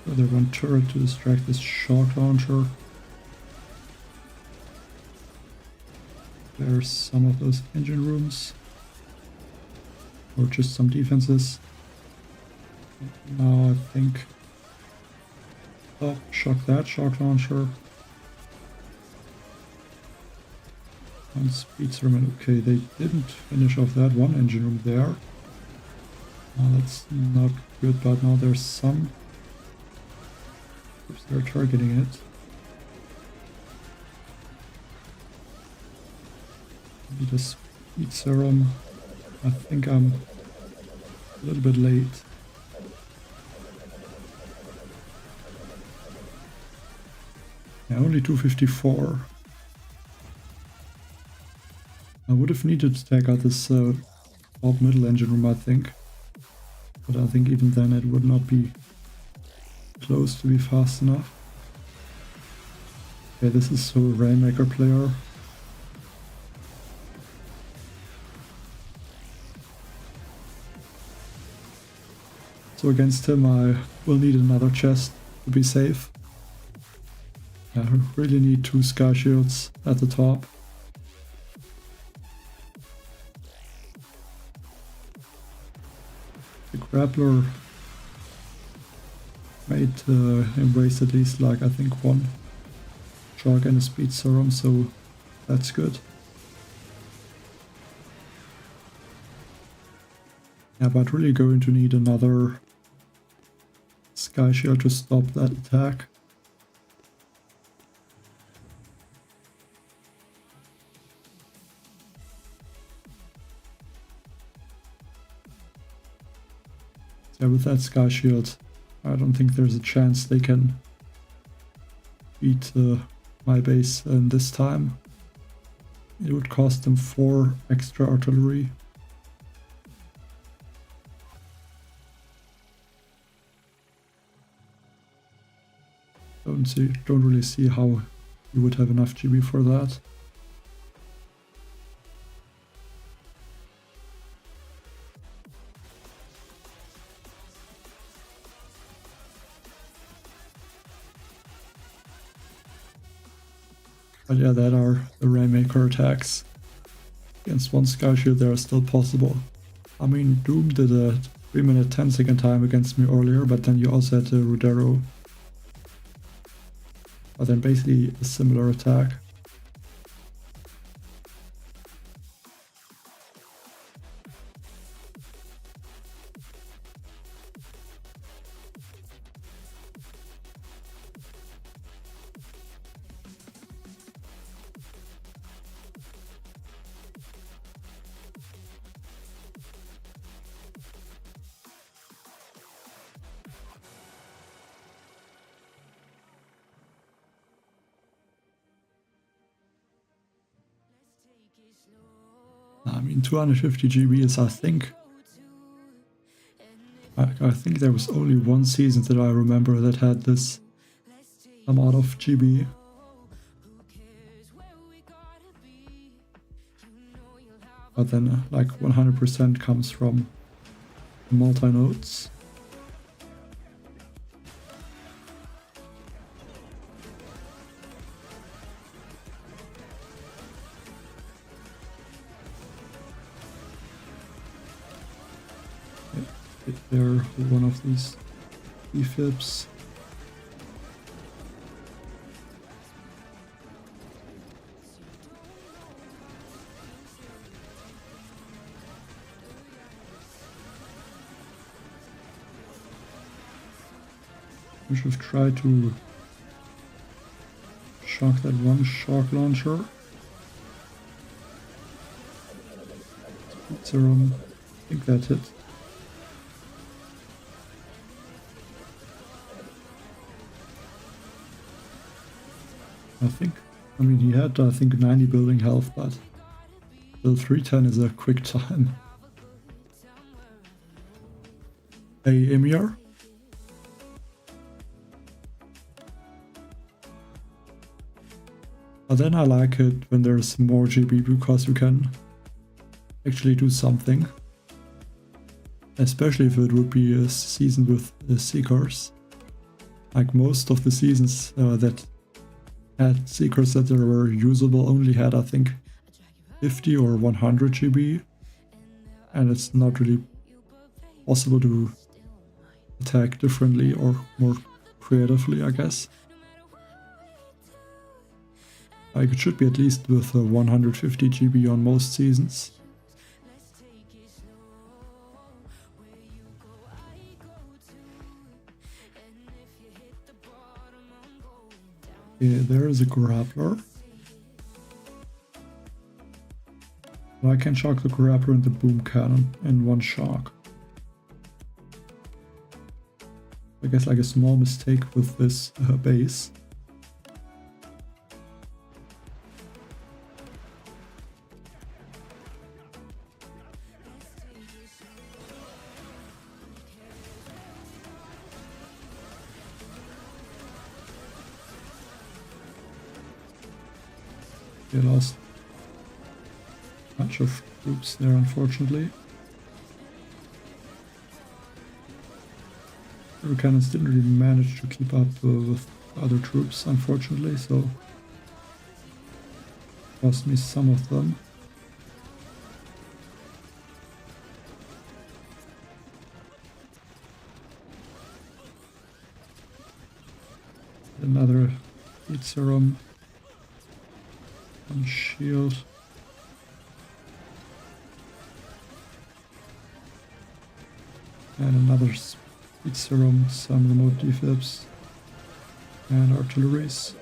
Further one turret to distract this shock launcher. There's some of those engine rooms. Or just some defenses. Now I think... Oh, shock that shock launcher. And Speedsterman. Okay, they didn't finish off that one engine room there. That's not good, but now there's some... Oops, they're targeting it. Need a speed serum. I think I'm a little bit late. Yeah, only 254. I would have needed to take out this top middle engine room, I think. But I think even then it would not be close to be fast enough. Okay, this is a Rainmaker player. So against him I will need another chest to be safe. I really need 2 sky shields at the top. The grappler made him waste at least like I think 1 shock and a speed serum, so that's good. Yeah, but really going to need another sky shield to stop that attack. Yeah, with that sky shield, I don't think there's a chance they can beat my base in this time. It would cost them 4 extra artillery. Don't really see how you would have enough GB for that. But yeah, that are the Rainmaker attacks. Against 1 sky shield they are still possible. I mean, Doom did a 3-minute 10-second time against me earlier, but then you also had the Rudero. But then basically a similar attack. I mean, 250 GB is, I think there was only 1 season that I remember that had this amount of GB. But then like 100% comes from multi-nodes. Get there one of these defibs. We should try to shock that one shock launcher. Speed serum. I think that hit. I mean, he had, I think, 90 building health, but still 310 is a quick time. Hey, Emir. But then I like it when there's more GB because you can actually do something. Especially if it would be a season with Seekers. Like most of the seasons that had Seekers that were usable only had, I think, 50 or 100 GB. And it's not really possible to attack differently or more creatively, I guess. Like it should be at least with 150 GB on most seasons. Okay, there is a grappler. I can shock the grappler and the boom cannon in one shock. I guess like a small mistake with this base. They lost a bunch of troops there, unfortunately. The cannons didn't really manage to keep up with other troops, unfortunately, so lost me some of them. Another heat serum. One shield. And another speed serum, some remote defibs, and artilleries.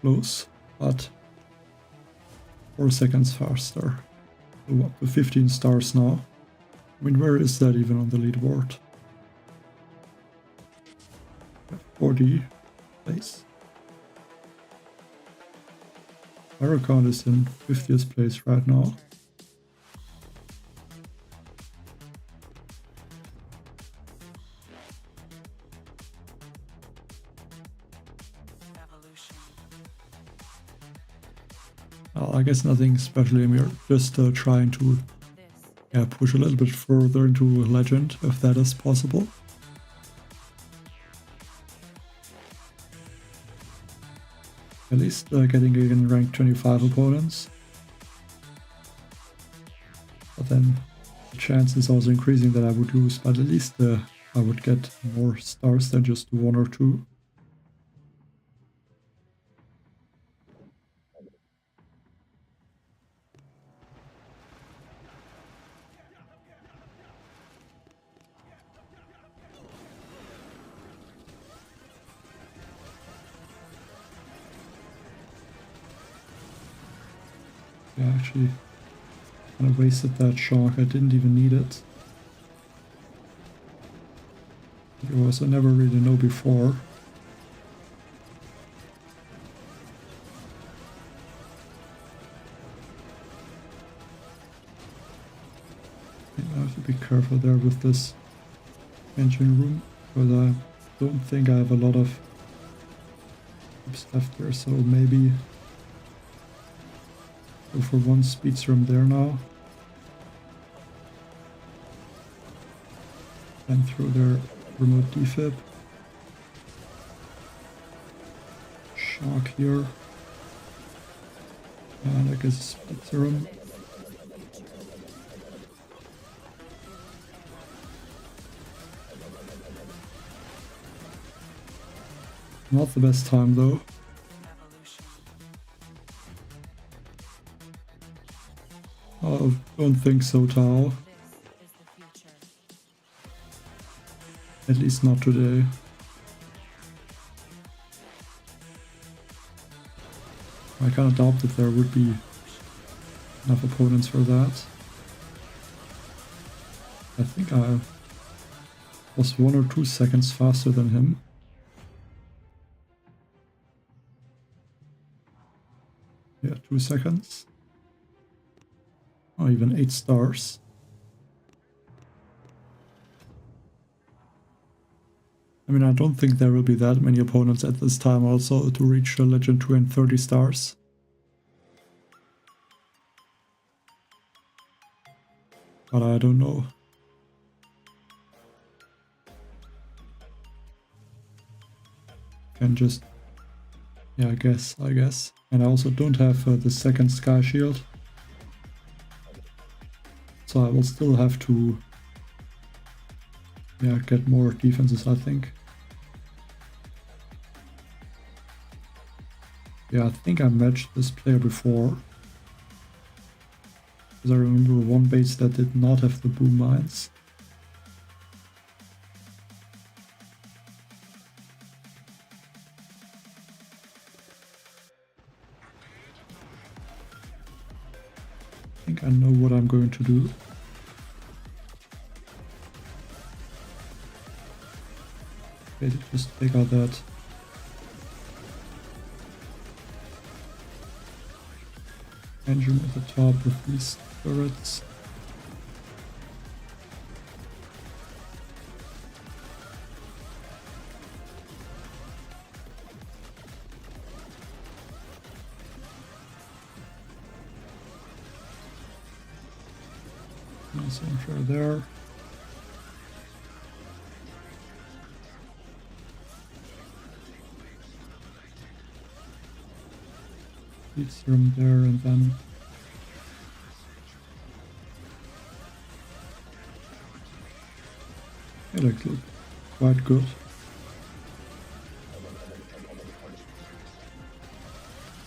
Close, but 4 seconds faster. So up to 15 stars now. I mean, where is that even on the leaderboard? 40 place. Hurricane is in 50th place right now. I guess nothing special here, just trying to push a little bit further into Legend, if that is possible. At least getting in rank 25 opponents. But then the chance is also increasing that I would lose, but at least I would get more stars than just 1 or 2. Yeah, actually kind of wasted that shock. I didn't even need it. It was I never really know before. I have to be careful there with this engine room, because I don't think I have a lot of troops left there, so maybe go for 1 speed serum there now. And through their remote defib. Shark here. And I guess Split Serum. Not the best time though. I don't think so, Tao. At least not today. I kind of doubt that there would be enough opponents for that. I think I was 1 or 2 seconds faster than him. Yeah, 2 seconds. Oh, even 8 stars. I mean, I don't think there will be that many opponents at this time also to reach Legend 2 and 30 stars. But I don't know. Can just... yeah, I guess. And I also don't have the second Sky Shield. So I will still have to... yeah, get more defenses, I think. Yeah, I think I matched this player before. Because I remember one base that did not have the boom mines. I think I know what I'm going to do. Okay, just take out that engine at the top with these turrets. Nice infra there. Heat serum there, and then it looks quite good.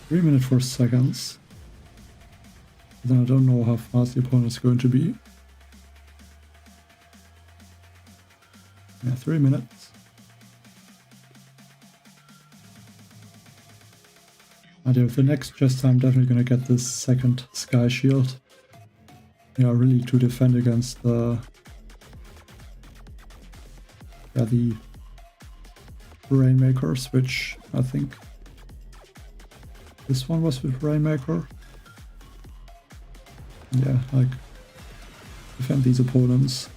Three minutes 4 seconds. Then I don't know how fast the opponent is going to be. Yeah, 3 minutes. And with the next chest, I'm definitely gonna get this second Sky Shield. Yeah, really to defend against the Rainmakers, which I think this one was with Rainmaker. Yeah, like defend these opponents.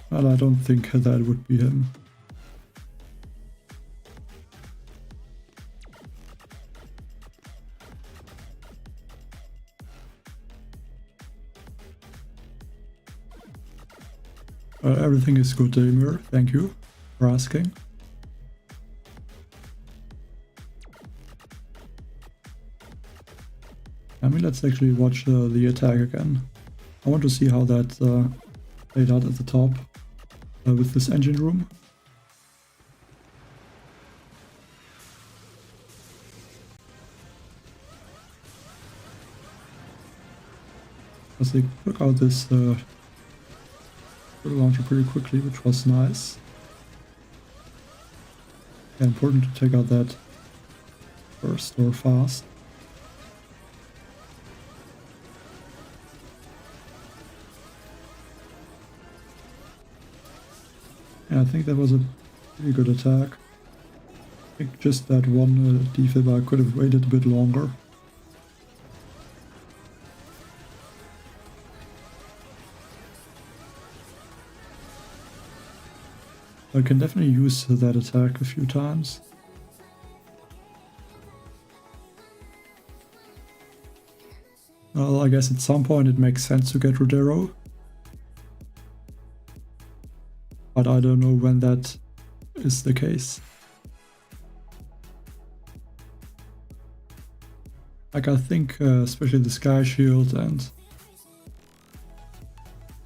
Well, I don't think that would be him. Everything is good, Damir. Thank you for asking. I mean, let's actually watch the attack again. I want to see how that played out at the top with this engine room. As they took out this launcher pretty quickly, which was nice. Yeah, important to take out that first or fast. Yeah, I think that was a pretty good attack. I think just that one defib I could have waited a bit longer. I can definitely use that attack a few times. Well, I guess at some point it makes sense to get Rodero. but I don't know when that is the case. Like, I think especially the Sky Shield, and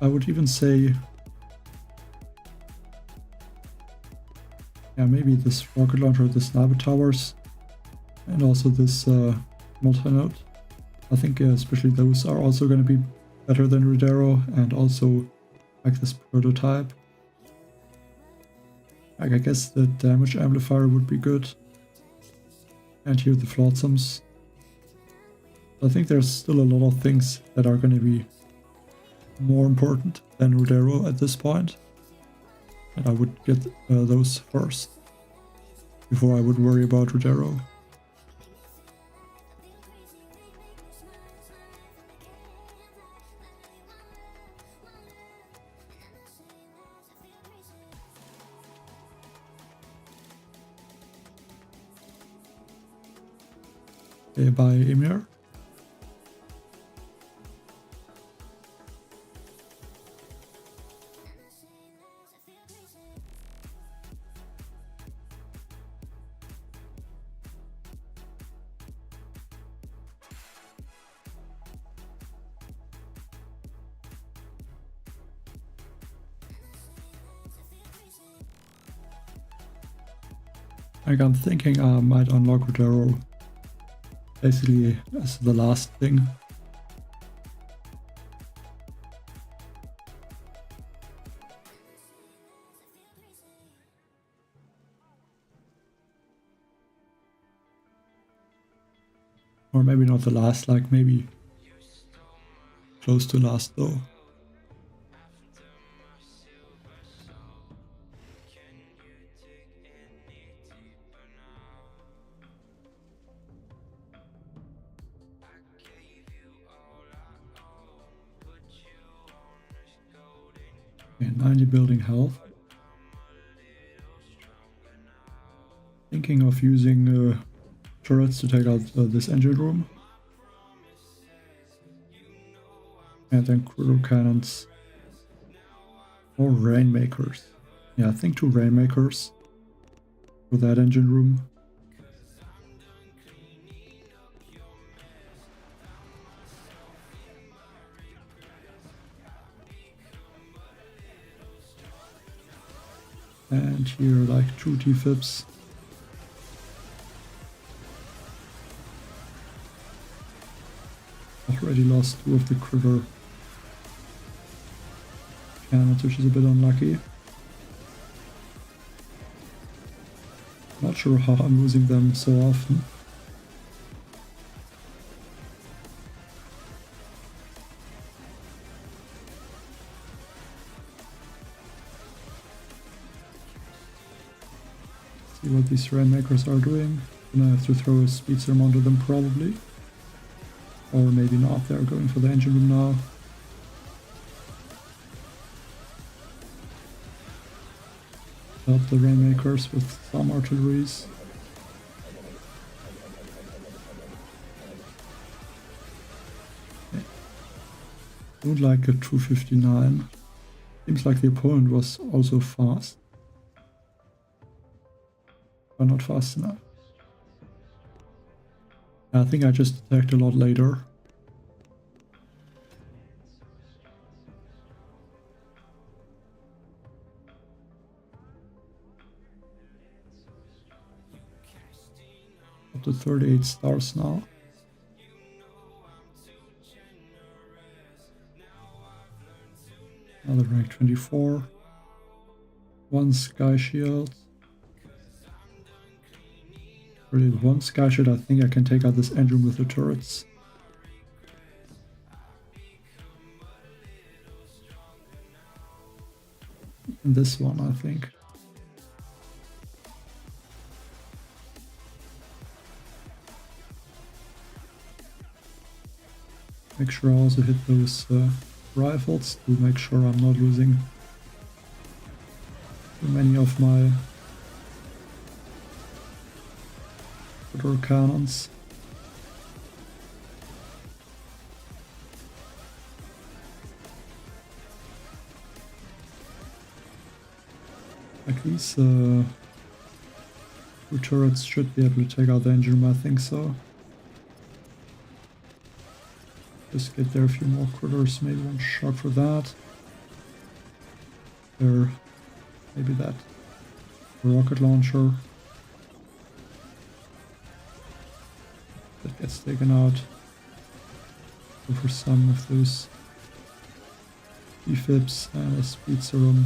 I would even say, yeah, maybe this rocket launcher, the sniper towers, and also this multi-node. I think especially those are also going to be better than Rodero, and also like this prototype. Like, I guess the damage amplifier would be good. And here the flotsams. I think there's still a lot of things that are going to be more important than Rodero at this point. And I would get those first before I would worry about Rodero. Okay, by Emir. Like, I'm thinking I might unlock Rodero basically as the last thing. Or maybe not the last, like maybe close to last though. Okay, 90 building health. Thinking of using turrets to take out this engine room. And then cruiser cannons. Or rainmakers. Yeah, I think 2 rainmakers for that engine room. And here like 2 T-Fips. Already lost 2 of the critter cannons, which is a bit unlucky. Not sure how I'm losing them so often. See what these rainmakers are doing. Gonna have to throw a speed serum onto them probably. Or maybe not, they're going for the engine room now. Help the rainmakers with some artilleries. Okay. Don't like a 259. Seems like the opponent was also fast. But not fast enough. I think I just attacked a lot later. Up to 38 stars now. Another rank 24. 1 sky shield. Really, 1 sky shield, I think I can take out this engine with the turrets. And this one, I think. Make sure I also hit those rifles to make sure I'm not losing too many of my water cannons. Like these two turrets should be able to take out the engine room, I think so. Just get there a few more critters, maybe one shot for that. There, maybe that rocket launcher that gets taken out. Go for some of those defibs and a speed serum.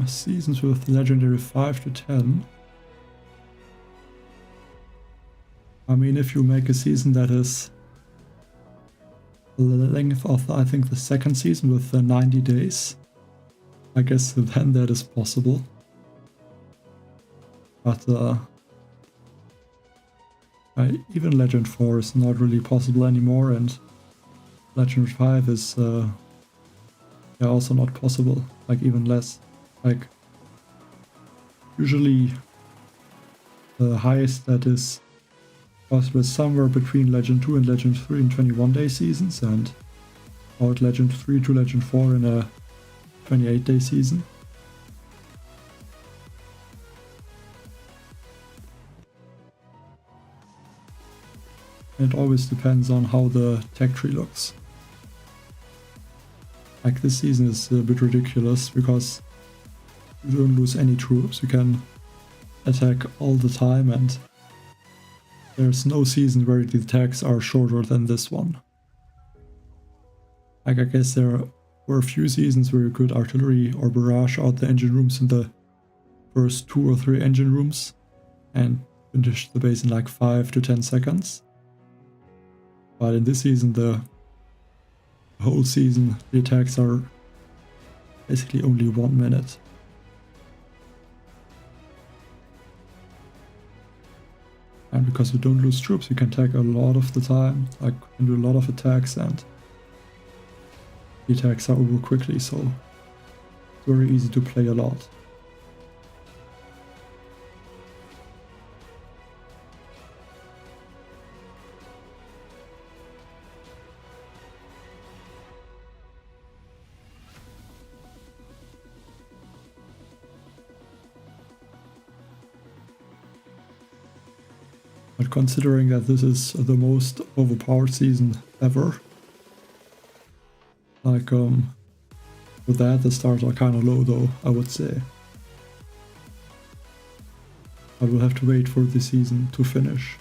Seasons with legendary 5 to 10. I mean, if you make a season that is the length of, I think, the second season with 90 days, I guess then that is possible. But even Legend 4 is not really possible anymore, and Legend 5 is also not possible, like even less. Like usually the highest that is possible is somewhere between Legend 2 and Legend 3 in 21-day seasons, and about Legend 3 to Legend 4 in a 28-day season. And it always depends on how the tech tree looks. Like this season is a bit ridiculous because you don't lose any troops, you can attack all the time, and there's no season where the attacks are shorter than this one. Like I guess there were a few seasons where you could artillery or barrage out the engine rooms in the first 2 or 3 engine rooms and finish the base in like 5 to 10 seconds. But in this season, the whole season, the attacks are basically only 1 minute. And because you don't lose troops, you can attack a lot of the time, like you can do a lot of attacks, and the attacks are over quickly, so it's very easy to play a lot. But considering that this is the most overpowered season ever, like with that the stars are kind of low though, I would say. I will have to wait for the season to finish.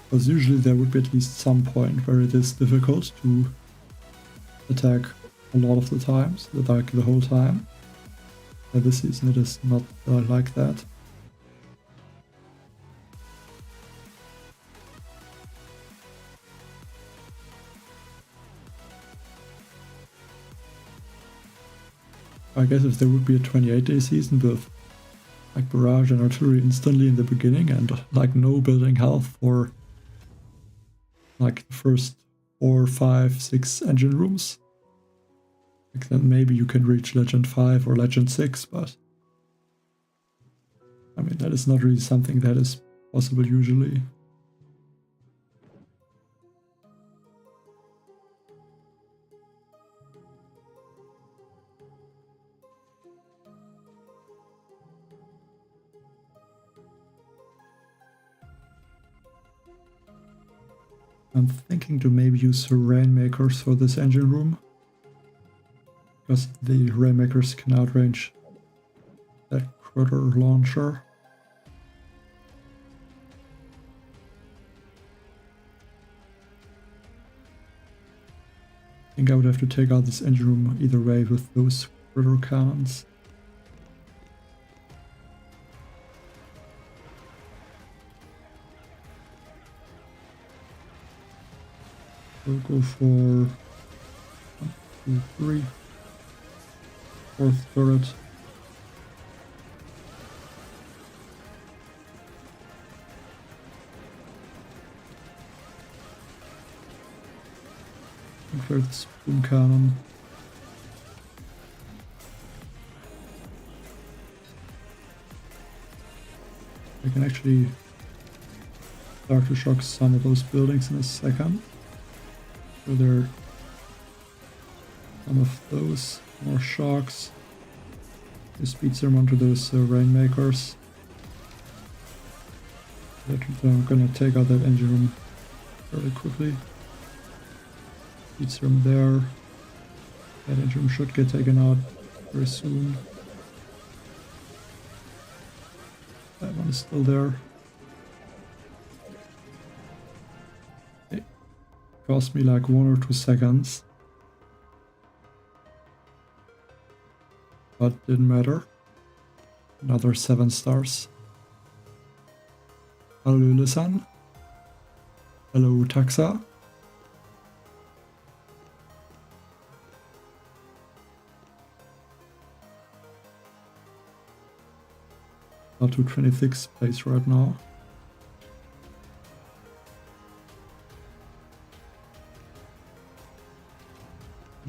Because usually there would be at least some point where it is difficult to attack a lot of the times, like the whole time. But this season it is not like that. I guess if there would be a 28-day season with like barrage and artillery instantly in the beginning and like no building health for like the first 4, 5, 6 engine rooms, like then maybe you can reach Legend 5 or Legend 6, but I mean that is not really something that is possible usually. I'm thinking to maybe use Rainmakers for this engine room, because the Rainmakers can outrange that critter launcher. I think I would have to take out this engine room either way with those critter cannons. We'll go for 1, 2, 3. 4th turret. clear this boom cannon. I can actually start to shock some of those buildings in a second. So there are some of those more shocks. You speed them onto those rainmakers. I'm gonna take out that engine room fairly quickly. Speed serum there. That engine room should get taken out very soon. That one is still there. It cost me like 1 or 2 seconds. But didn't matter. Another 7 stars. Hello Lisan. Hello Taxa. Up to 26th place right now.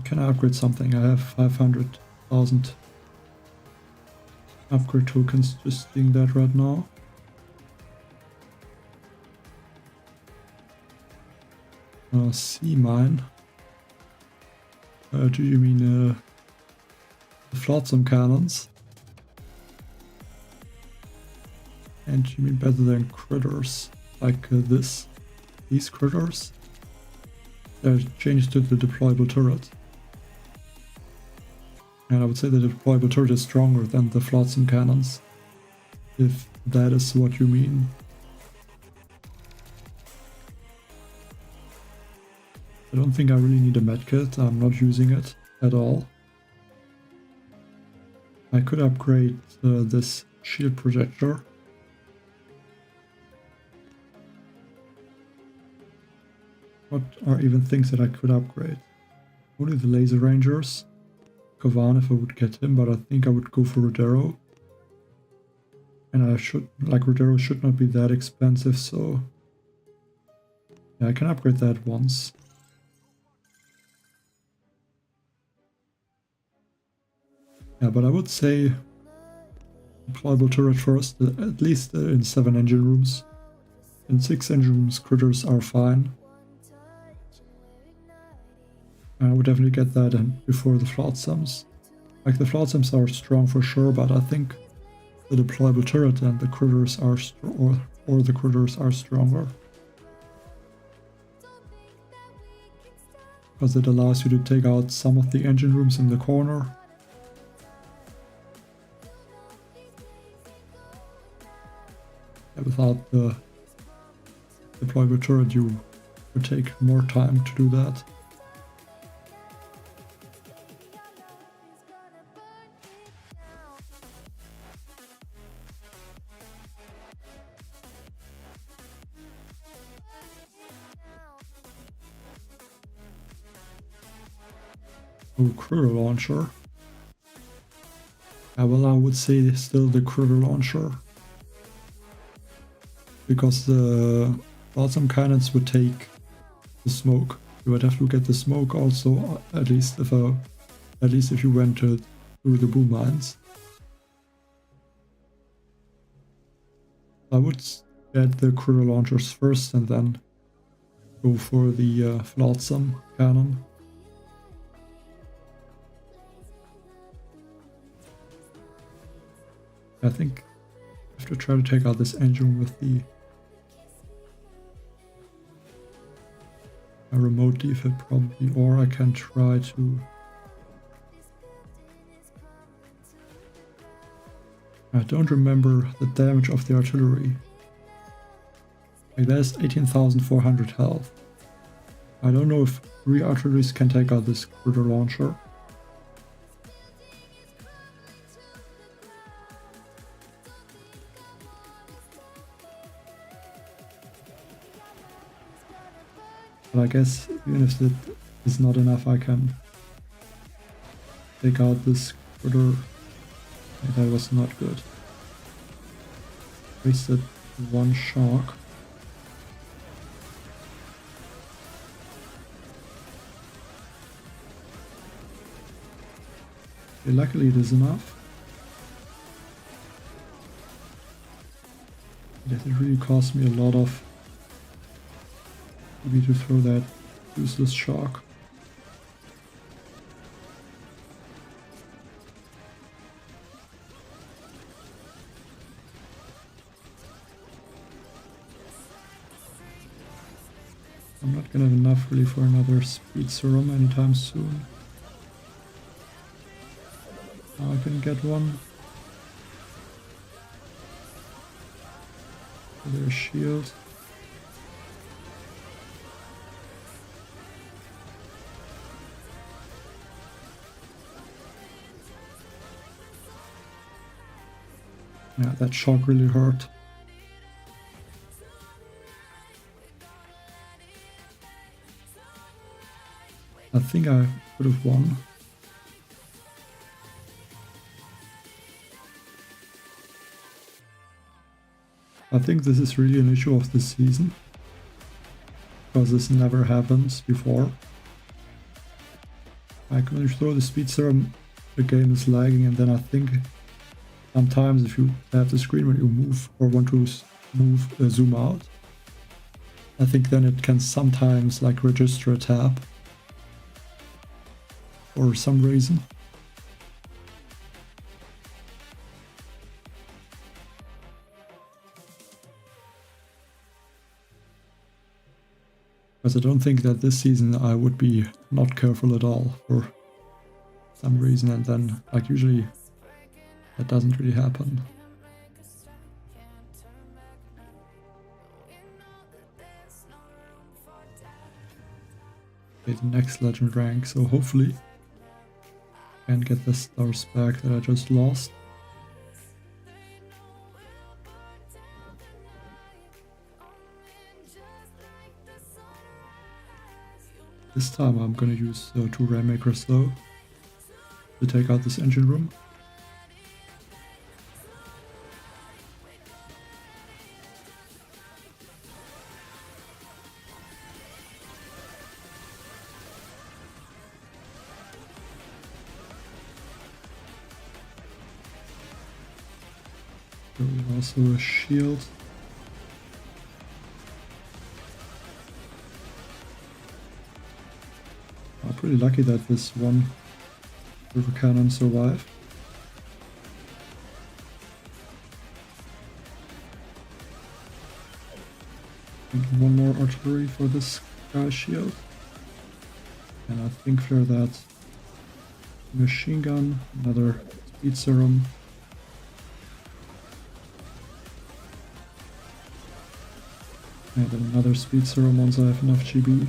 Can I upgrade something? I have 500,000 upgrade tokens just doing that right now. Sea mine. Do you mean the flotsam cannons? And you mean better than critters like this? These critters? They're changed to the deployable turret. And I would say the deployable turret is stronger than the flotsam cannons, if that is what you mean. I don't think I really need a medkit, I'm not using it at all. I could upgrade this shield projector. What are even things that I could upgrade? Only the laser rangers. Kovan if I would get him, but I think I would go for Rodero. And I should, like, Rodero should not be that expensive, so yeah, I can upgrade that once. Yeah, but I would say deployable turret first, at least in 7 engine rooms. In 6 engine rooms, critters are fine. I would definitely get that in before the flotsams. Like, the flotsams are strong for sure, but I think the deployable turret and the critters are or the critters are stronger. Because it allows you to take out some of the engine rooms in the corner. And without the deployable turret, you would take more time to do that. Oh, critter launcher. Well, I would say still the critter launcher. Because the flotsam cannons would take the smoke. You would have to get the smoke also, at least if you went through the boom mines. I would get the critter launchers first and then go for the flotsam cannon. I think I have to try to take out this engine with the remote defib probably, or I can try to... I don't remember the damage of the artillery. Like, there's 18,400 health. I don't know if 3 artilleries can take out this critter launcher. But I guess even if that is not enough, I can take out this critter. That was not good. Wasted 1 shock. Okay, luckily it is enough. Yes, it really cost me a lot of maybe to throw that useless shark. I'm not gonna have enough really for another speed serum anytime soon. Now I can get one. There's shield. Yeah, that shock really hurt. I think I would have won. I think this is really an issue of this season, because this never happens before. Like when you throw the speed serum, the game is lagging, and then I think sometimes if you have the screen when you move or want to move, zoom out, I think then it can sometimes like register a tab for some reason. Because I don't think that this season I would be not careful at all for some reason, and then like usually that doesn't really happen. Okay, the next legend rank, so hopefully I can get the stars back that I just lost. This time I'm gonna use 2 Rainmakers though to take out this engine room. Also a shield. I'm pretty lucky that this one river cannon survived. And one more artillery for this guy's shield. And I think for that machine gun, another speed serum. And then another speed serum once I have enough GB.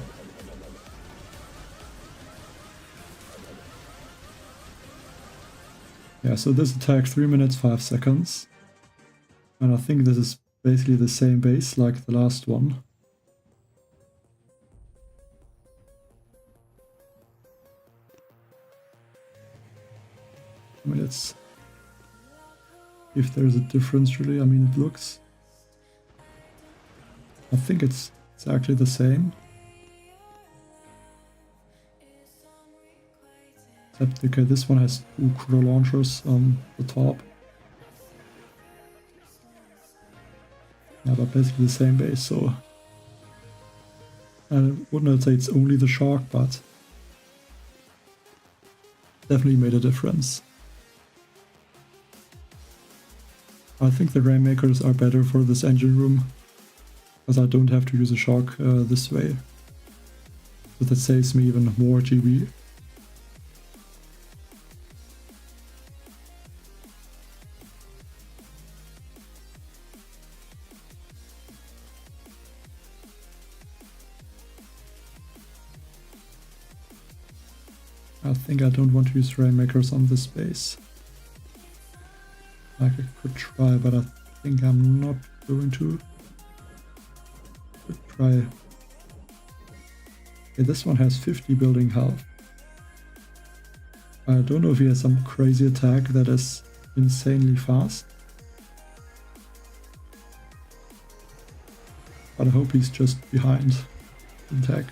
Yeah, so this attack 3 minutes 5 seconds. And I think this is basically the same base like the last one. I mean, it's... if there's a difference really, I mean it looks... I think it's actually the same. Except, okay, this one has 2 cruiser launchers on the top. Yeah, but basically the same base, so... I wouldn't say it's only the shark, but... definitely made a difference. I think the Rainmakers are better for this engine room, because I don't have to use a shark this way. So that saves me even more GB. I think I don't want to use Rainmakers on this base. Like I could try, but I think I'm not going to. Could try. Okay, this one has 50 building health. I don't know if he has some crazy attack that is insanely fast. But I hope he's just behind in tech.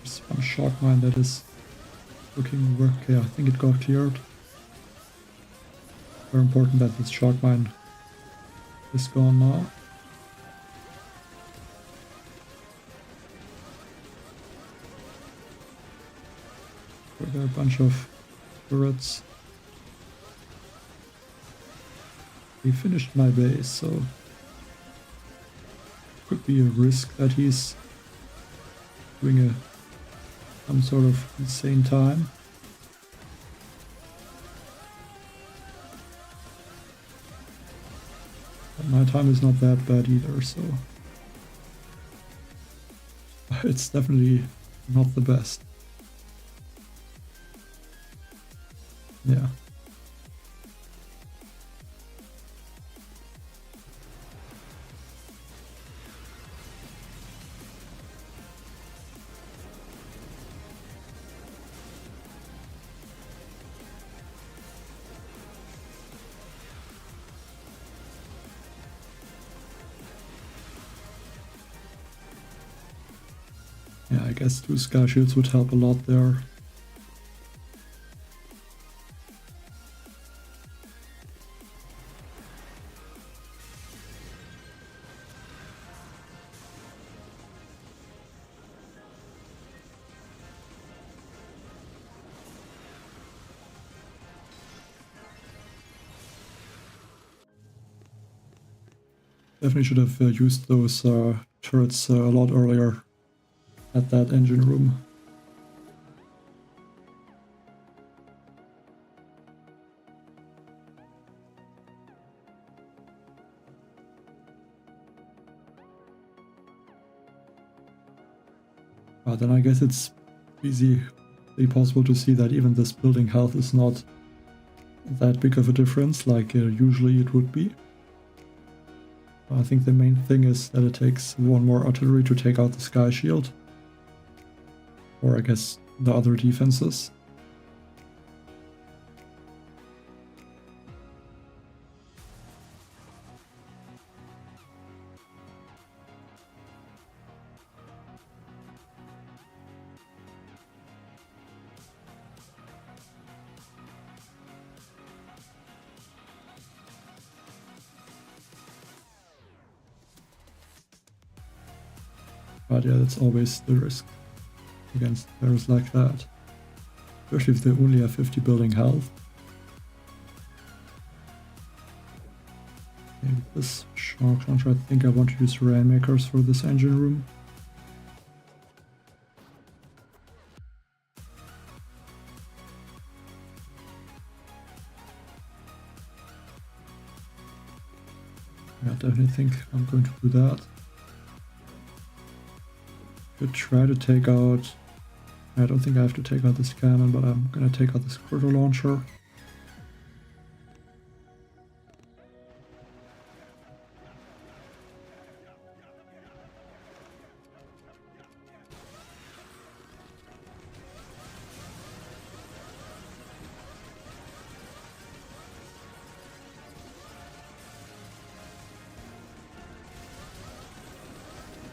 Just one shock mine that is looking okay. I think it got cleared. Very important that this shock mine is gone now. There are a bunch of turrets. He finished my base, so could be a risk that he's doing some sort of insane time. But my time is not that bad either, so it's definitely not the best. Yeah. Yeah, I guess 2 sky shields would help a lot there. Definitely should have used those turrets a lot earlier at that engine room. But then I guess it's easily possible to see that even this building health is not that big of a difference like usually it would be. I think the main thing is that it takes 1 more artillery to take out the sky shield. Or I guess the other defenses. But yeah, that's always the risk against players like that. Especially if they only have 50 building health. Okay, this shock launcher, I think I want to use rainmakers for this engine room. Yeah, I definitely think I'm going to do that. Could try to take out... I don't think I have to take out this cannon, but I'm gonna take out this critter launcher.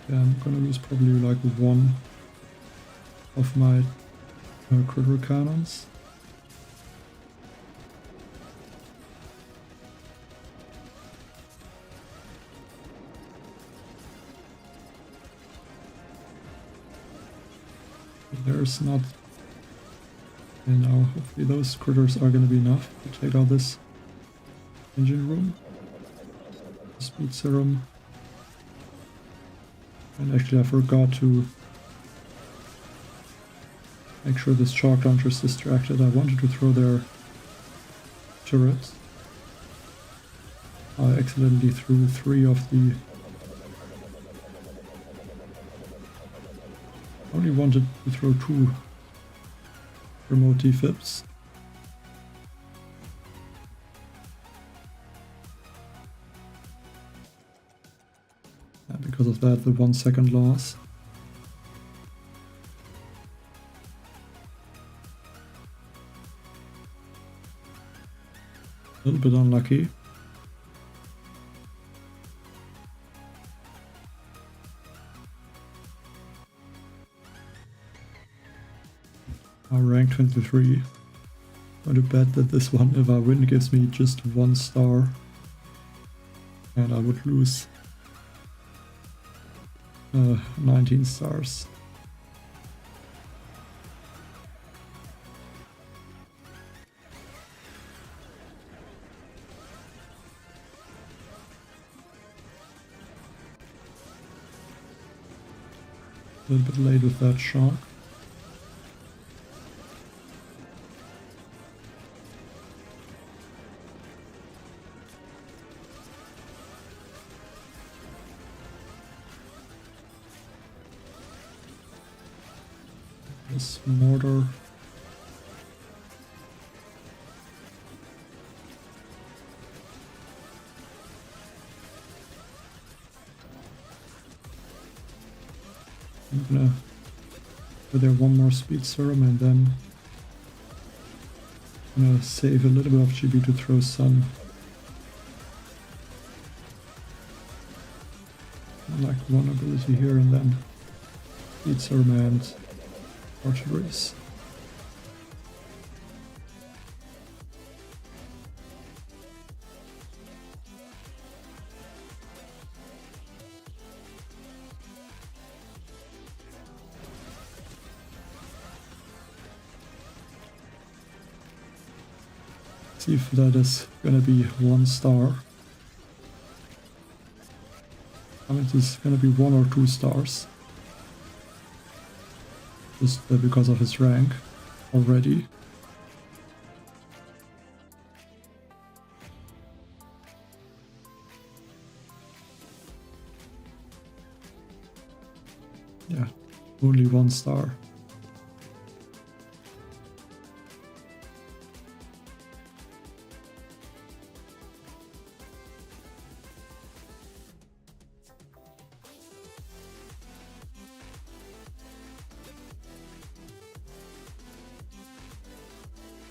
Yeah, I'm gonna lose probably like 1 of my critter cannons. There's not... And now hopefully those critters are gonna be enough to take out this engine room. Speed serum. And actually I forgot to make sure this shock launcher is distracted. I wanted to throw their turrets. I accidentally threw 3 of the... I only wanted to throw 2 remote defibs. And because of that, the 1 second loss. A little bit unlucky. Rank 23. I'm going to bet that this one, if I win, gives me just 1 star. And I would lose 19 stars. A little bit late with that shark. This mortar. I'm gonna put there one more speed serum and then I'm gonna save a little bit of GB to throw sun. Like one ability here and then speed serum and archeries. See if that is gonna be 1 star. I mean, this is gonna be 1 or 2 stars. Just because of his rank already. Yeah, only 1 star.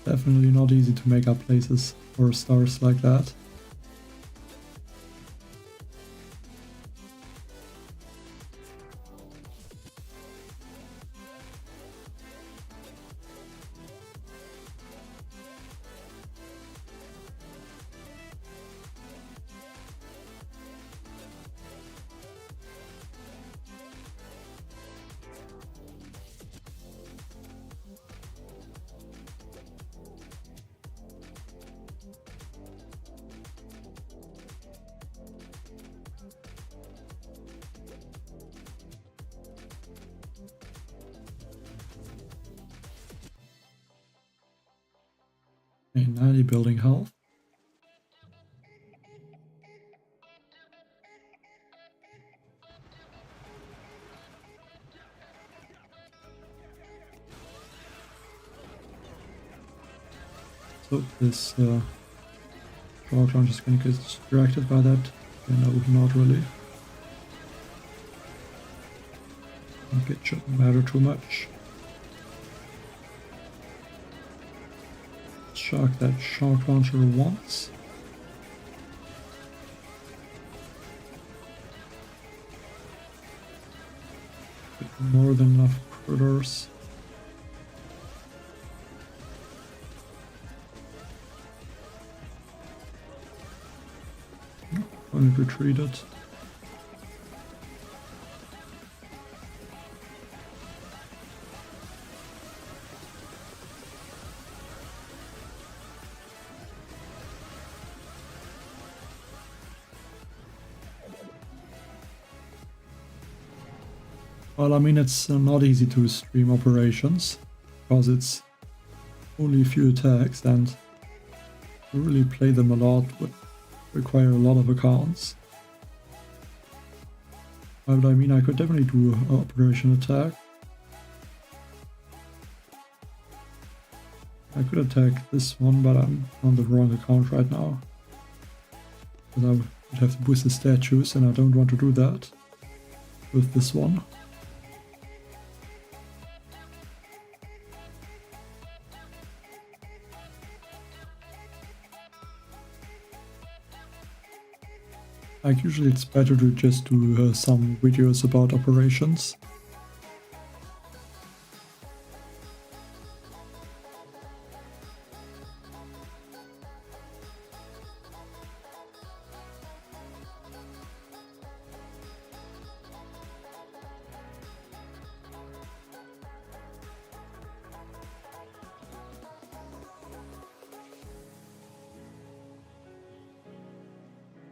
Definitely not easy to make up places or stars like that. Okay, 90 building health. So this power launch is going to get distracted by that. No, not really. I think it shouldn't matter too much. Shock that shock launcher once. More than enough critters. When it retreated. Well, I mean, it's not easy to stream operations because it's only a few attacks, and to really play them a lot would require a lot of accounts. But I mean, I could definitely do an operation attack. I could attack this one, but I'm on the wrong account right now. Because I would have to boost the statues, and I don't want to do that with this one. Like, usually it's better to just do some videos about operations.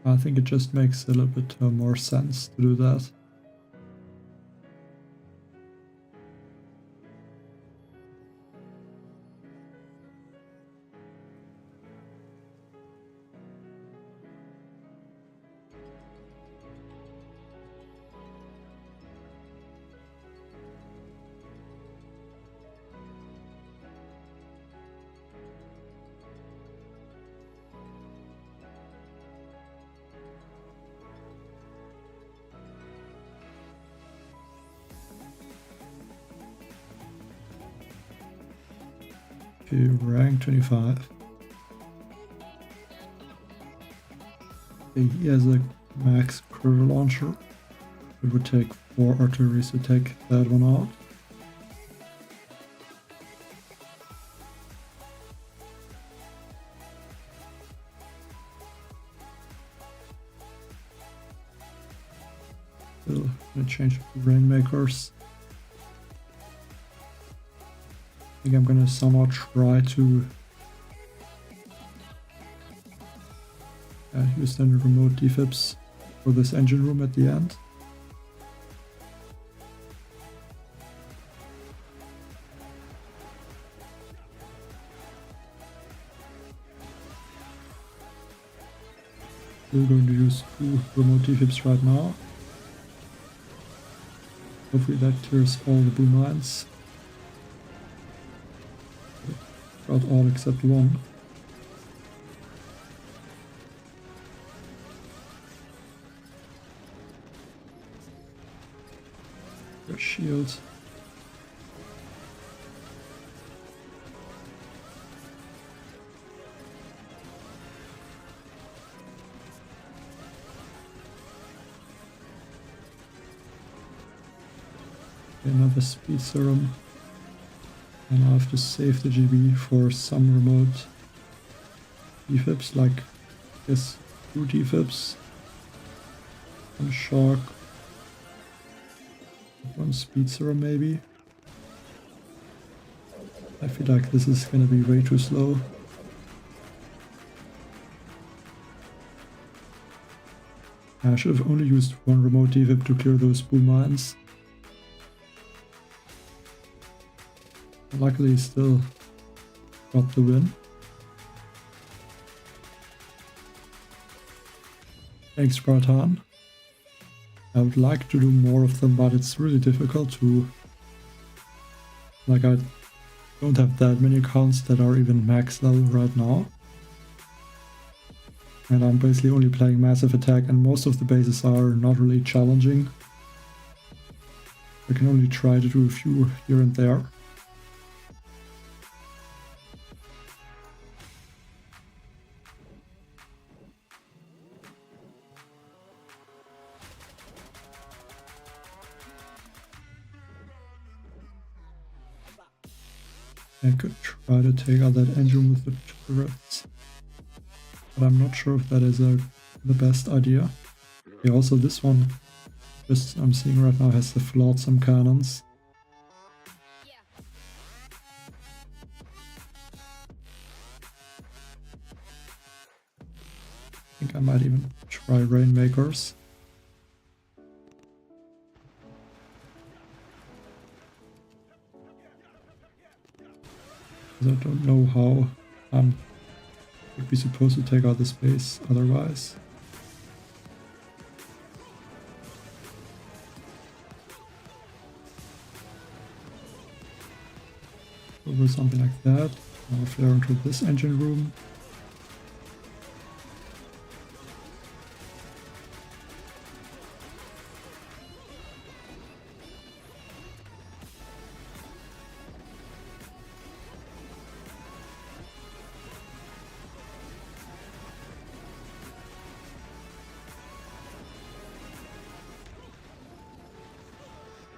I think it just makes a little bit more sense to do that. Okay, rank 25. Okay, he has a max critter launcher. It would take 4 artilleries to take that one out. Still gonna change the rainmakers. I think I'm gonna somehow try to use the remote defibs for this engine room at the end. We're going to use 2 remote defibs right now. Hopefully that clears all the blue mines. Got all except one. Their shield. Another speed serum. And I have to save the GB for some remote defibs, like this 2 defibs, 1 shock, 1 speed serum maybe. I feel like this is gonna be way too slow. I should have only used 1 remote defib to clear those blue mines. Luckily still got the win. Thanks, Spartan. I would like to do more of them, but it's really difficult to... Like, I don't have that many accounts that are even max level right now. And I'm basically only playing massive attack, and most of the bases are not really challenging. I can only try to do a few here and there. I could try to take out that engine with the turrets, but I'm not sure if that is the best idea. Yeah, also this one, just I'm seeing right now, has the flotsam cannons. I think I might even try rainmakers. I don't know how would be supposed to take out this base otherwise. Over something like that. Now flare into this engine room.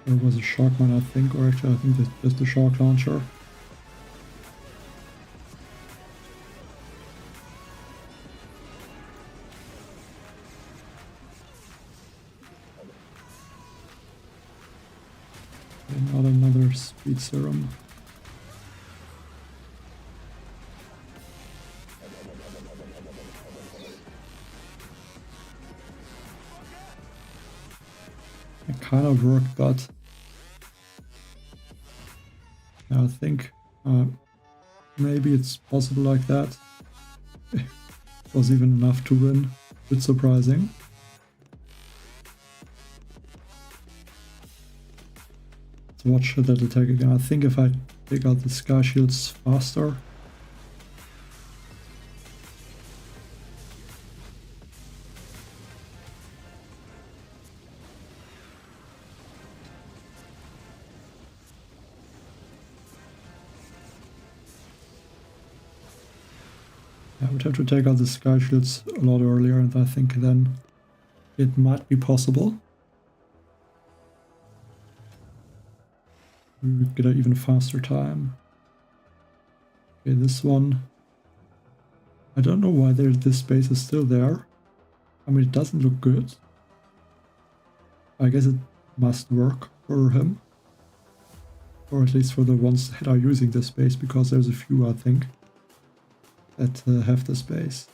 There was a shock mine, I think, or actually I think that's the shock launcher. And not another speed serum. kind of worked, but I think maybe it's possible like that. Was even enough to win. Bit surprising. Let's watch that attack again. I think if I take out the sky shields faster. I would have to take out the sky shields a lot earlier, and I think then it might be possible. We would get an even faster time. Okay, this one. I don't know why this base is still there. I mean, it doesn't look good. I guess it must work for him. Or at least for the ones that are using this base, because there's a few, I think, that have the space.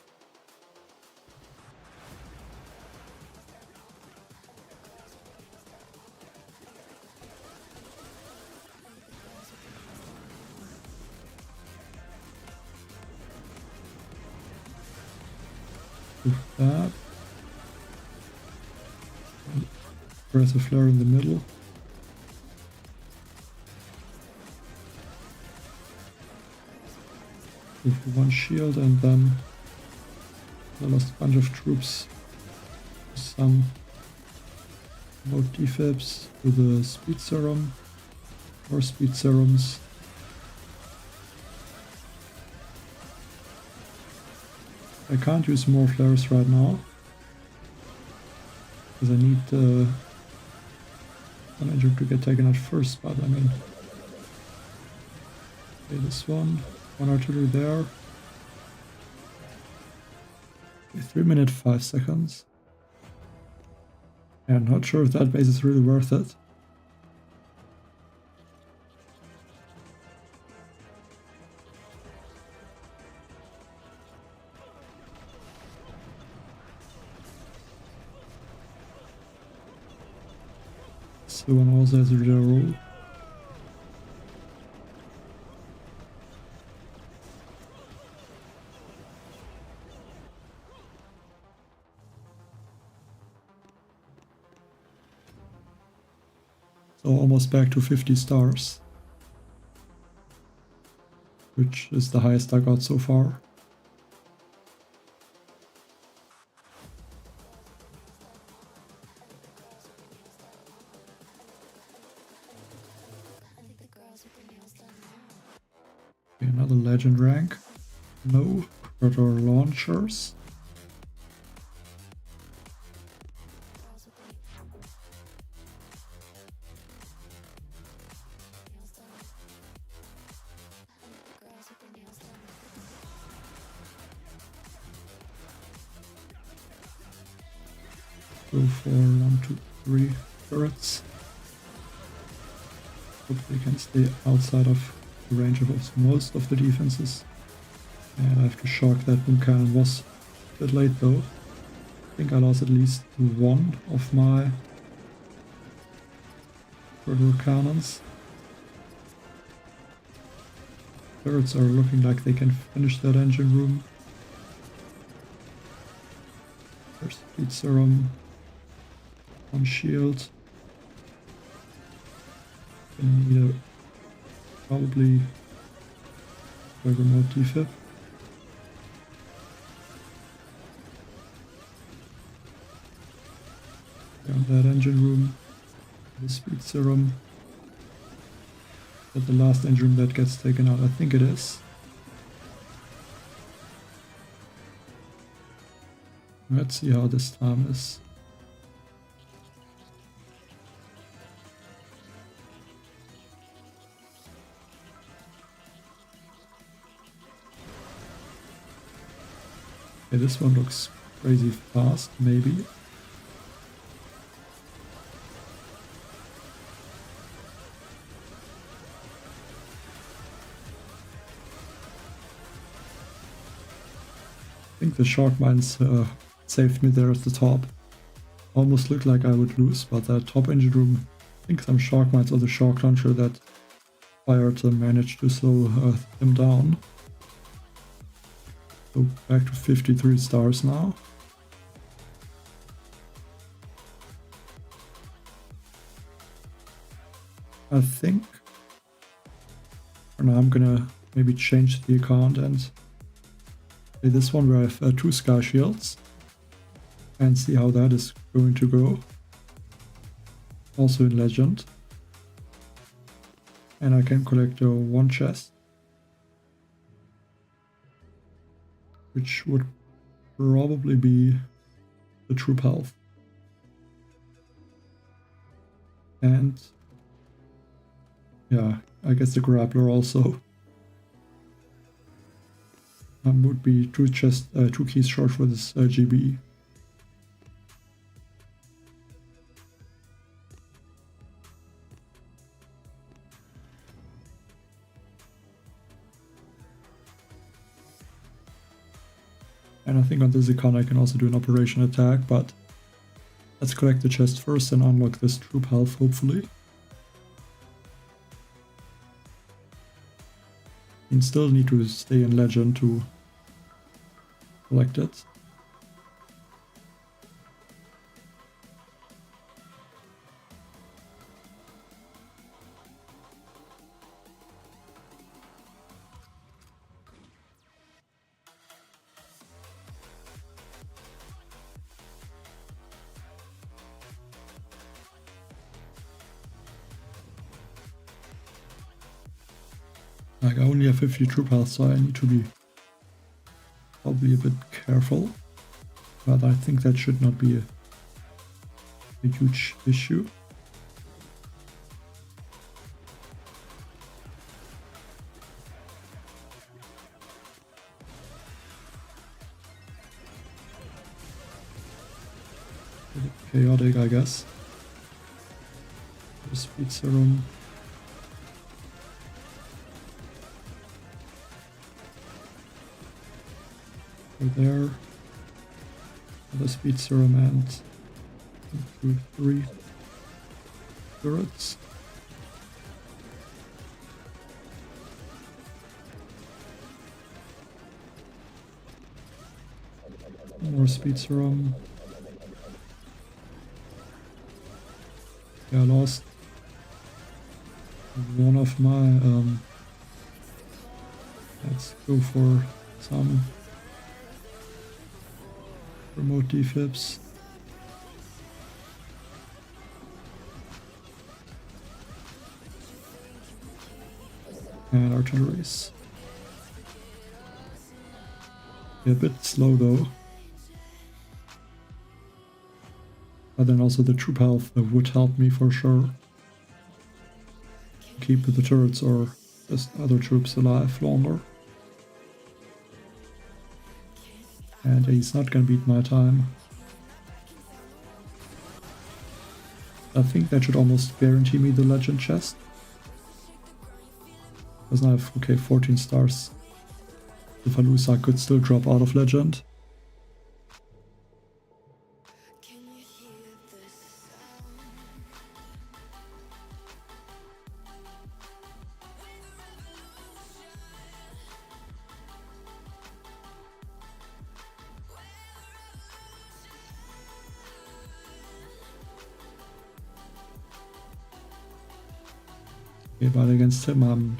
With that. Press a flare in the middle. With one shield, and then I lost a bunch of troops. Some more defibs with a speed serum. More speed serums. I can't use more flares right now. Because I need one engine to get taken out first, but I mean... Okay, this one artillery there. Okay, 3 minutes 5 seconds. Yeah, I'm not sure if that base is really worth it. So one also has a reroll. So almost back to 50 stars, which is the highest I got so far. Okay, another legend rank. No predator launchers. Go for 1, 2, 3 turrets. Hope they can stay outside of the range of most of the defenses. And I have to shock that boom cannon was a bit late though. I think I lost at least one of my further cannons. Turrets are looking like they can finish that engine room. There's speed serum. One shield. Gonna need a probably a remote defib. Down that engine room. The speed serum. Is that the last engine room that gets taken out? I think it is. Let's see how this time is. Okay, this one looks crazy fast, maybe. I think the shark mines saved me there at the top. Almost looked like I would lose, but that top engine room, I think some shock mines or the shock launcher that fired managed to slow him down. So back to 53 stars now. I think for now I'm gonna maybe change the account and play this one where I have 2 sky shields and see how that is going to go. Also in Legend. And I can collect 1 chest, which would probably be the troop health. And yeah, I guess the grappler also. Would be 2 keys short for this GB. And I think on this account I can also do an operation attack, but let's collect the chest first and unlock this troop health, hopefully. You still need to stay in Legend to collect it. Like, I only have 50 troop health, so I need to be probably a bit careful. But I think that should not be a huge issue. A bit chaotic, I guess. The speed serum. There, the speed serum and improve 3 turrets. More speed serum. Yeah, I lost one of my. Let's go for some remote defibs. And artilleries. Yeah, a bit slow though. But then also the troop health would help me for sure. Keep the turrets or just other troops alive longer. And he's not gonna beat my time. I think that should almost guarantee me the legend chest. Because now I have, okay, 14 stars. If I lose, I could still drop out of legend. But against him,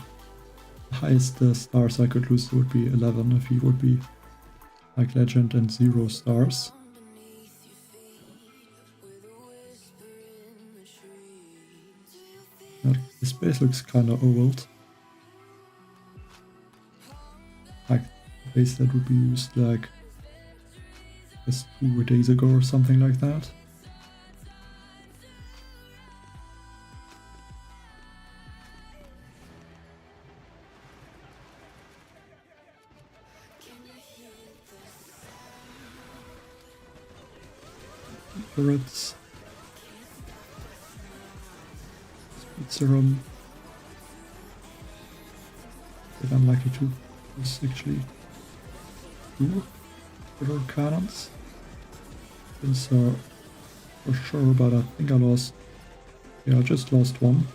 the highest stars I could lose would be 11 if he would be like legend and 0 stars. This base looks kinda old. Like the base that would be used like just 2 days ago or something like that. Turrets. Speed serum. But unlucky to use actually 2 turret cannons. Since for sure, but I think I lost. Yeah, I just lost one.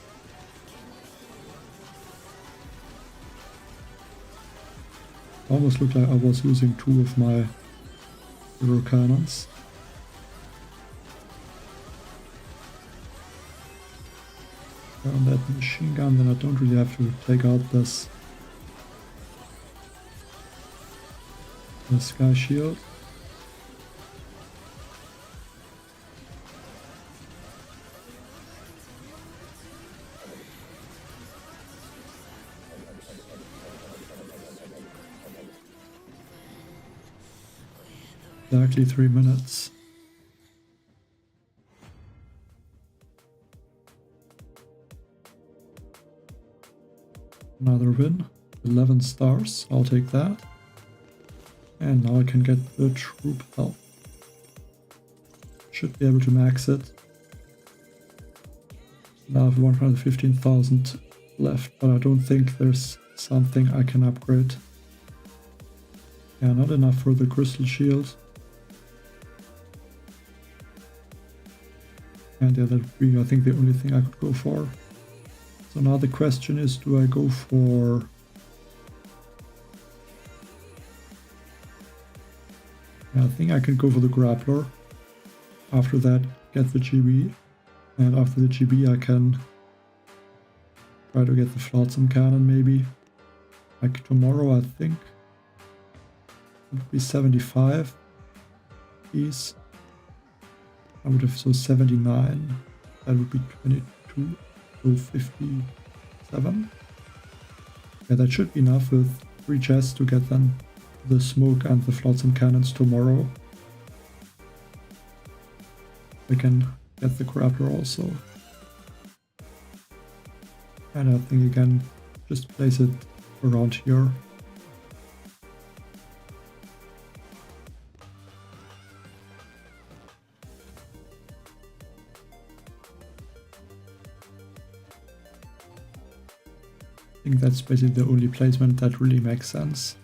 Almost looked like I was losing two of my hero cannons. On that machine gun, then I don't really have to take out this sky shield. Exactly 3 minutes. Another win. 11 stars. I'll take that. And now I can get the troop help. Should be able to max it. Now I have 115,000 left, but I don't think there's something I can upgrade. Yeah, not enough for the crystal shield. And yeah, that would be, I think, the only thing I could go for. So now the question is, do I go for... Yeah, I think I can go for the grappler. After that, get the GB. And after the GB, I can try to get the flotsam cannon, maybe. Like tomorrow, I think. It would be 75 piece. I would have so 79. That would be 22. So 57. Yeah, that should be enough with 3 chests to get then the smoke and the flotsam cannons tomorrow. We can get the grappler also. And I think again, just place it around here. I think that's basically the only placement that really makes sense.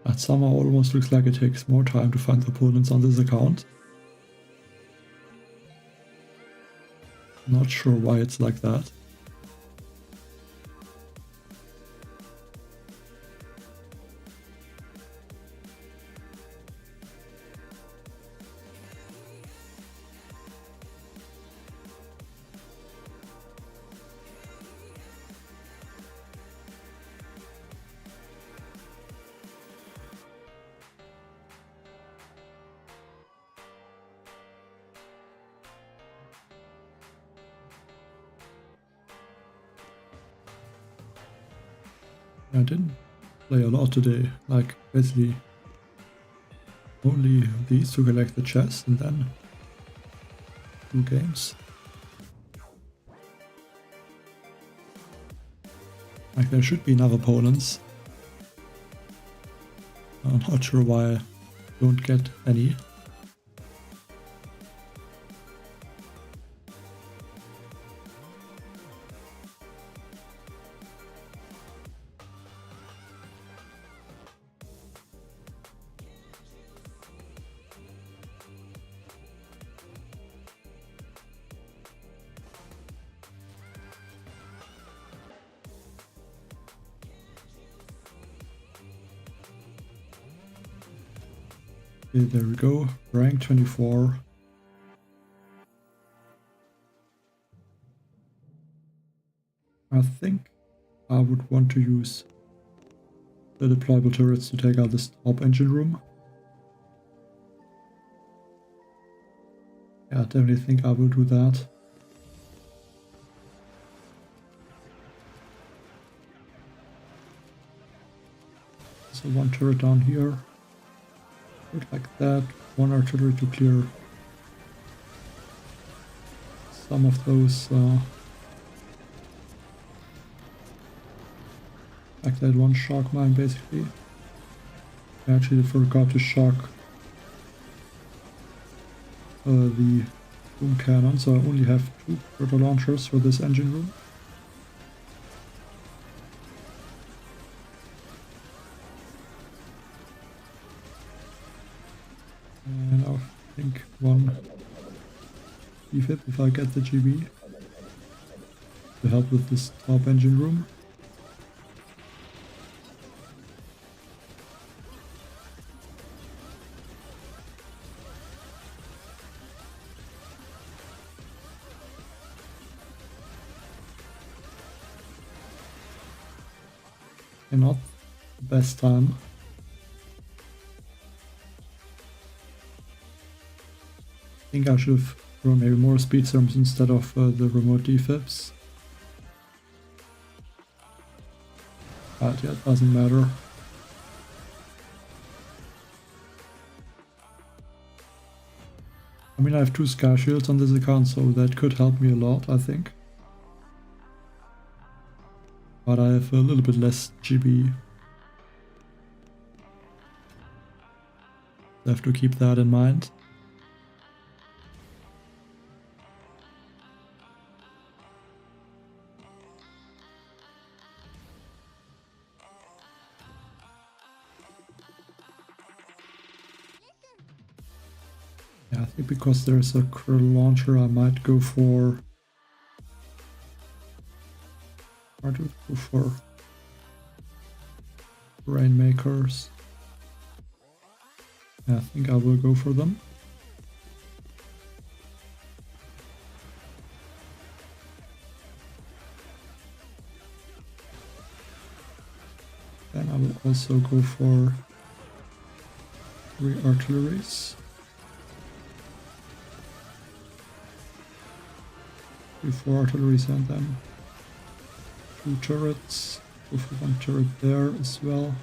But somehow almost looks like it takes more time to find opponents on this account. Not sure why it's like that. I didn't play a lot today, like basically only these to collect the chest and then 2 games. Like there should be enough opponents. I'm not sure why I don't get any. Okay, there we go, rank 24. I think I would want to use the deployable turrets to take out this top engine room. Yeah, I definitely think I will do that. So 1 turret down here. Like that, 1 artillery to clear some of those Like that one shock mine basically. I actually forgot to shock the boom cannon, so I only have 2 proto launchers for this engine room. And I think 1 defib if I get the GB to help with this top engine room. And not the best time. I think I should have thrown maybe more speed serums instead of the remote defibs. But yeah, it doesn't matter. I mean, I have 2 sky shields on this account, so that could help me a lot, I think. But I have a little bit less GB. I have to keep that in mind. Yeah, I think because there's a curl launcher, I might go for... Or do go for rainmakers. Yeah, I think I will go for them. Then I will also go for 3 artilleries. 4 artilleries and then 2 turrets. Go for 1 turret there as well.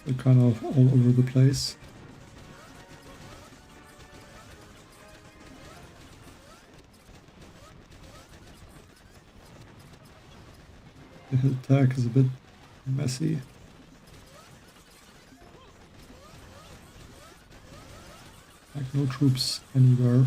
They're kind of all over the place. The attack is a bit messy. Like no troops anywhere.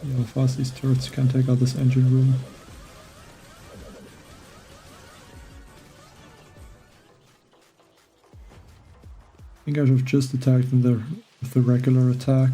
Yeah, how fast these turrets can take out this engine room. I think I should have just attacked them there with the regular attack.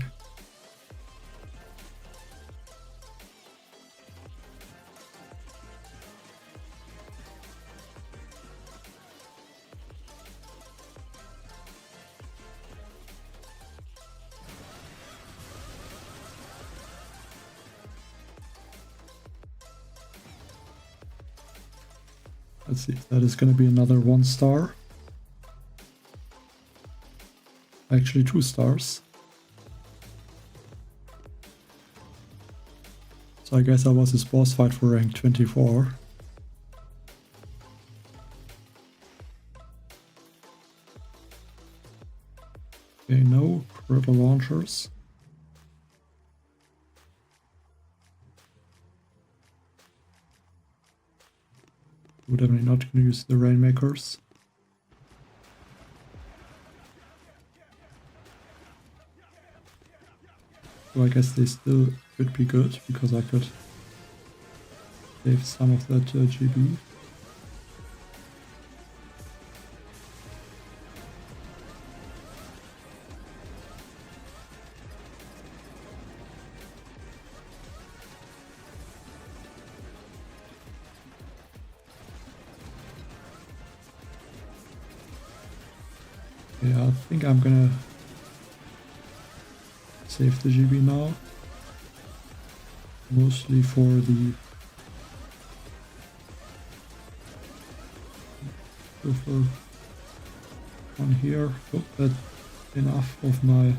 Let's see, that is going to be another 1 star. Actually 2 stars. So I guess that was his boss fight for rank 24. Okay, no proto launchers. We're definitely not going to use the rainmakers. So I guess they still could be good because I could save some of that GB. Yeah, I think I'm gonna save the GB now. Mostly for the... Go for one here. Hope that enough of my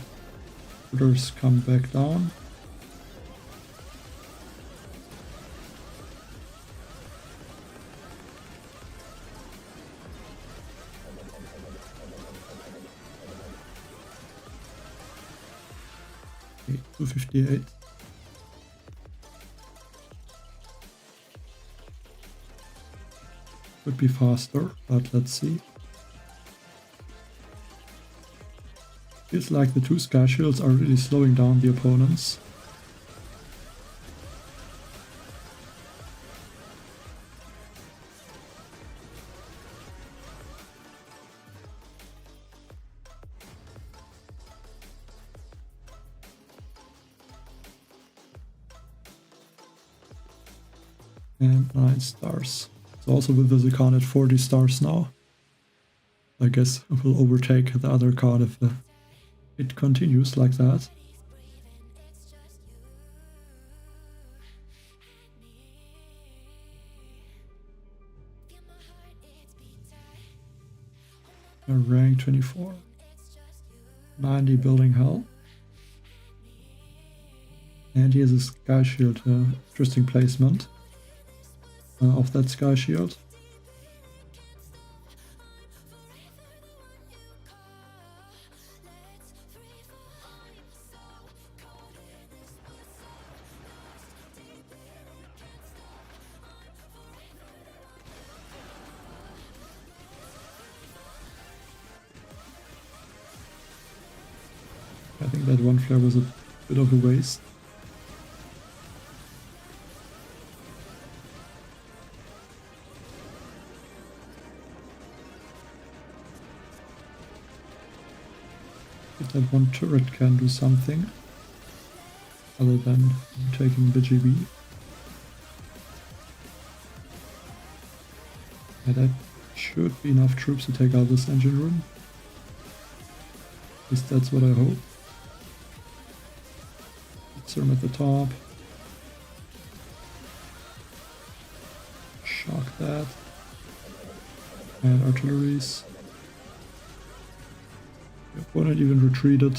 orders come back down. Okay, 258. Could be faster, but let's see. Feels like the two sky shields are really slowing down the opponents. And 9 stars. So also with the Zykan at 40 stars now. I guess it will overtake the other card if it continues like that. Rank 24. 90 building hell. And here's a sky shield. Interesting placement of that sky shield. I think that one flare was a bit of a waste. If that one turret can do something other than taking the GB. Yeah, that should be enough troops to take out this engine room. At least that's what I hope. Serum at the top. Shock that. And artilleries. The opponent even retreated.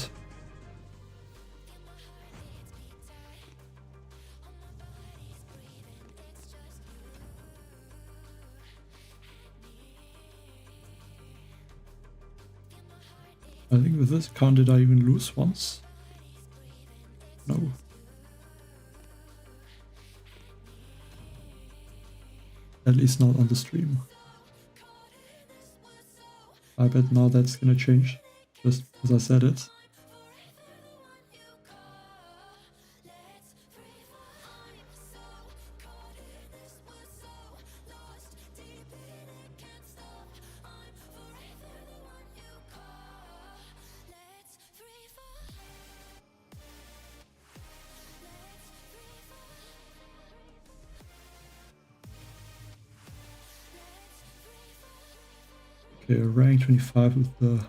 I think with this count did I even lose once? No. At least not on the stream. I bet now that's gonna change, just as I said it. Okay, rank 25 with the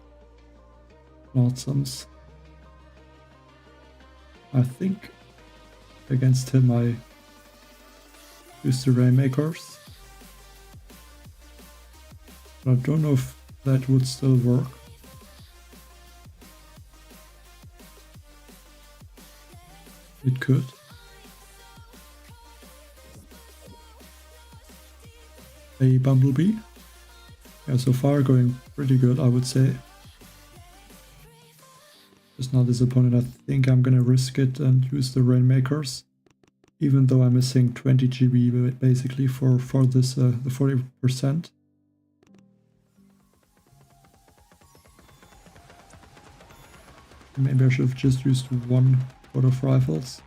Nordsums. I think against him I used the Rainmakers. But I don't know if that would still work. It could. A Bumblebee. Yeah, so far going pretty good, I would say. Just now this opponent, I think I'm gonna risk it and use the Rainmakers. Even though I'm missing 20 GB basically for this the 40%. Maybe I should have just used one pot of rifles.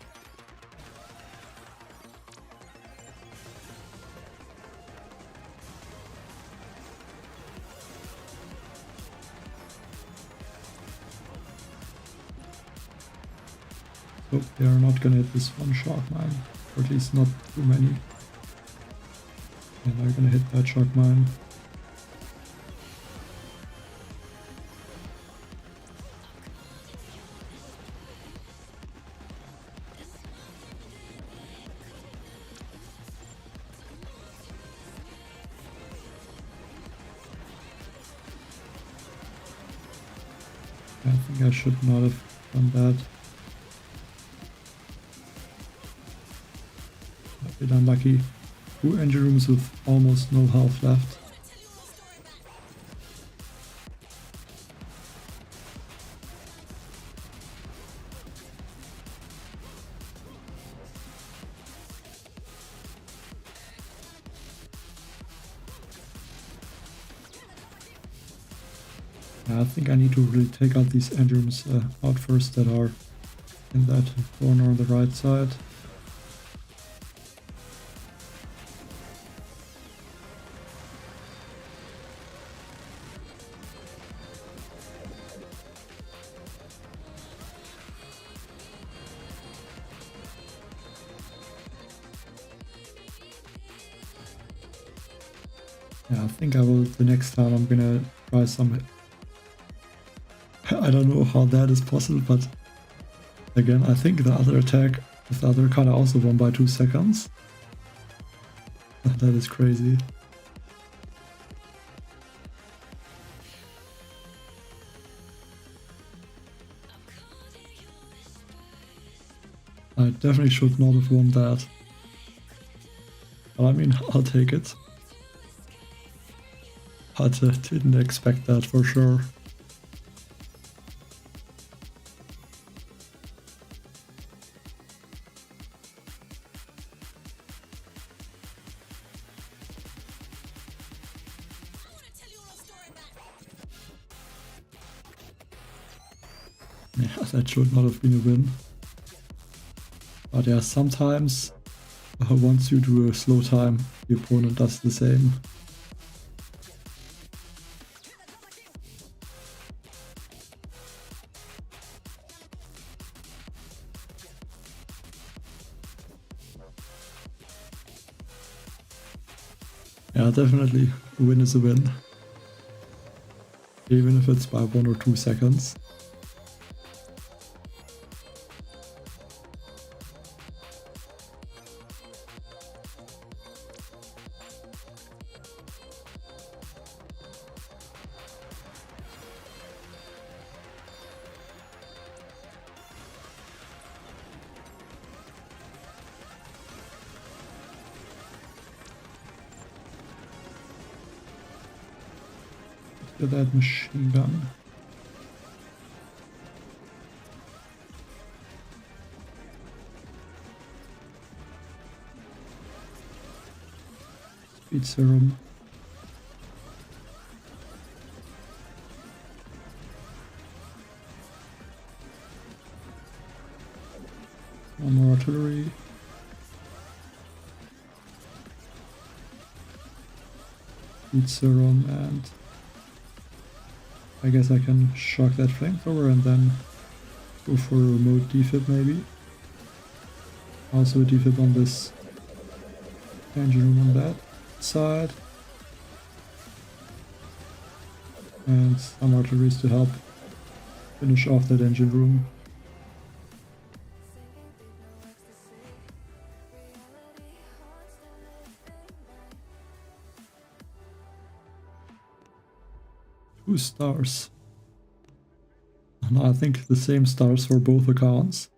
Hope they are not gonna hit this one shock mine, or at least not too many. And they're gonna hit that shock mine. I think I should not have done that. A bit unlucky. 2 engine rooms with almost no health left. I think I need to really take out these engines out first that are in that corner on the right side. Yeah, I think I will, the next time I'm gonna try some, I don't know how that is possible, but again, I think the other attack with the other card also won by 2 seconds. That is crazy. I definitely should not have won that. But I mean, I'll take it. But didn't expect that for sure. Yeah, that should not have been a win. But yeah, sometimes once you do a slow time, the opponent does the same. Yeah, definitely, a win is a win. Even if it's by 1 or 2 seconds. Look at that machine gun. Speed serum. One more artillery. Speed serum, and I guess I can shock that flamethrower and then go for a remote defib maybe. Also a defib on this engine room on that side. And some artilleries to help finish off that engine room. Two stars. And I think the same stars for both accounts.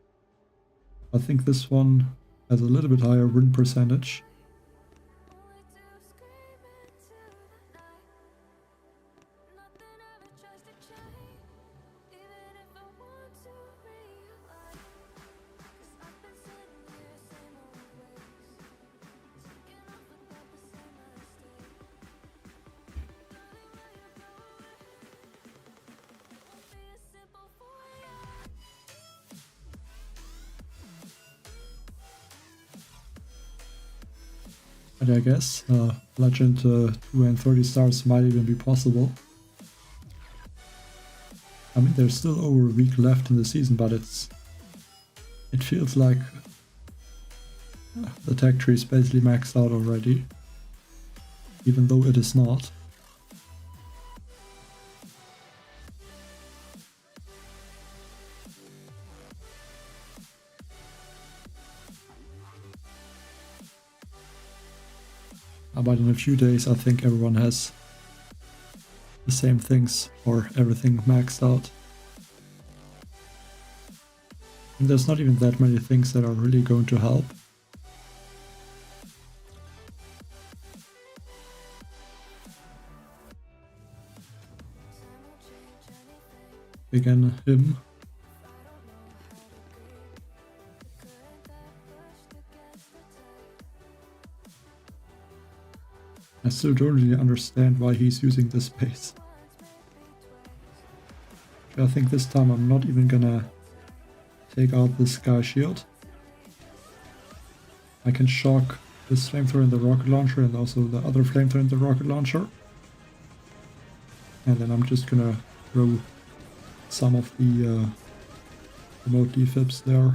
I think this one has a little bit higher win percentage. But I guess Legend 2 and 30 stars might even be possible. I mean, there's still over a week left in the season, but it feels like the tech tree is basically maxed out already, even though it is not. But in a few days I think everyone has the same things or everything maxed out. And there's not even that many things that are really going to help. Again, him. I still don't really understand why he's using this space. I think this time I'm not even gonna take out this sky shield. I can shock this flamethrower in the rocket launcher and also the other flamethrower in the rocket launcher. And then I'm just gonna throw some of the remote defibs there.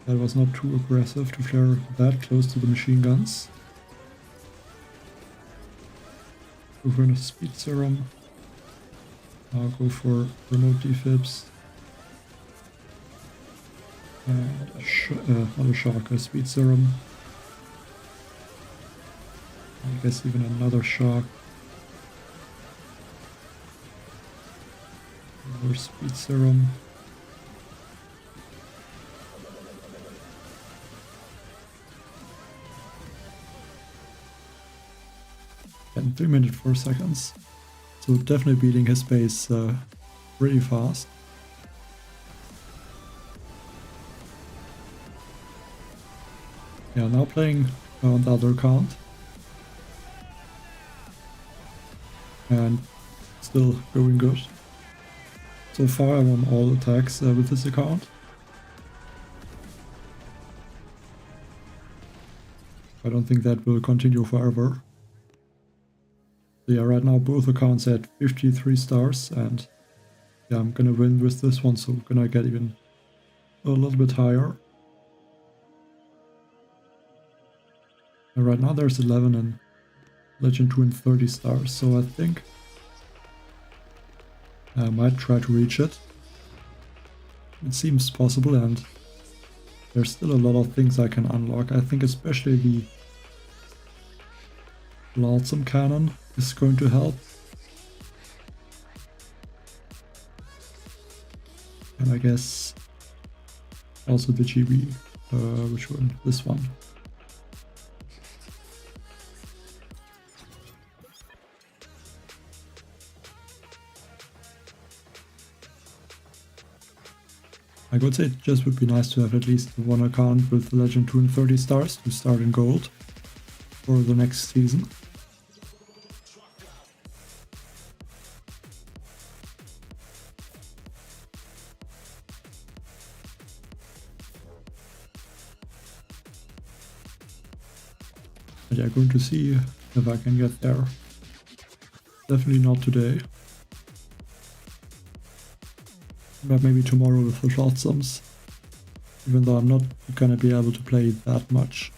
That was not too aggressive to flare that close to the machine guns. Go for a speed serum. I'll go for remote defibs. And not a shock, a speed serum. I guess even another shock. Another speed serum. And 3 minutes 4 seconds. So definitely beating his pace pretty fast. Yeah, now playing on the other account. And still going good. So far I won all attacks with this account. I don't think that will continue forever. So yeah, right now both accounts at 53 stars, and yeah, I'm gonna win with this one, so I'm gonna get even a little bit higher. And right now there's 11 and Legend 2 and 30 stars, so I think I might try to reach it. It seems possible, and there's still a lot of things I can unlock. I think especially the Lonesome Cannon is going to help. And I guess also the GB, which one? This one. I would say it just would be nice to have at least one account with Legend 2 and 30 stars to start in gold for the next season. But yeah, going to see if I can get there. Definitely not today. But maybe tomorrow with the short sums. Even though I'm not gonna be able to play that much.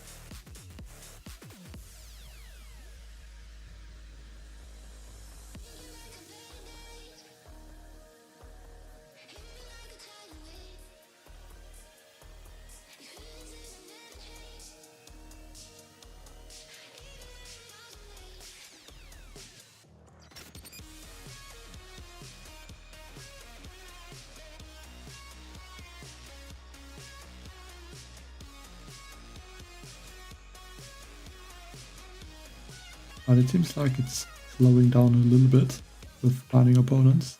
But it seems like it's slowing down a little bit with finding opponents.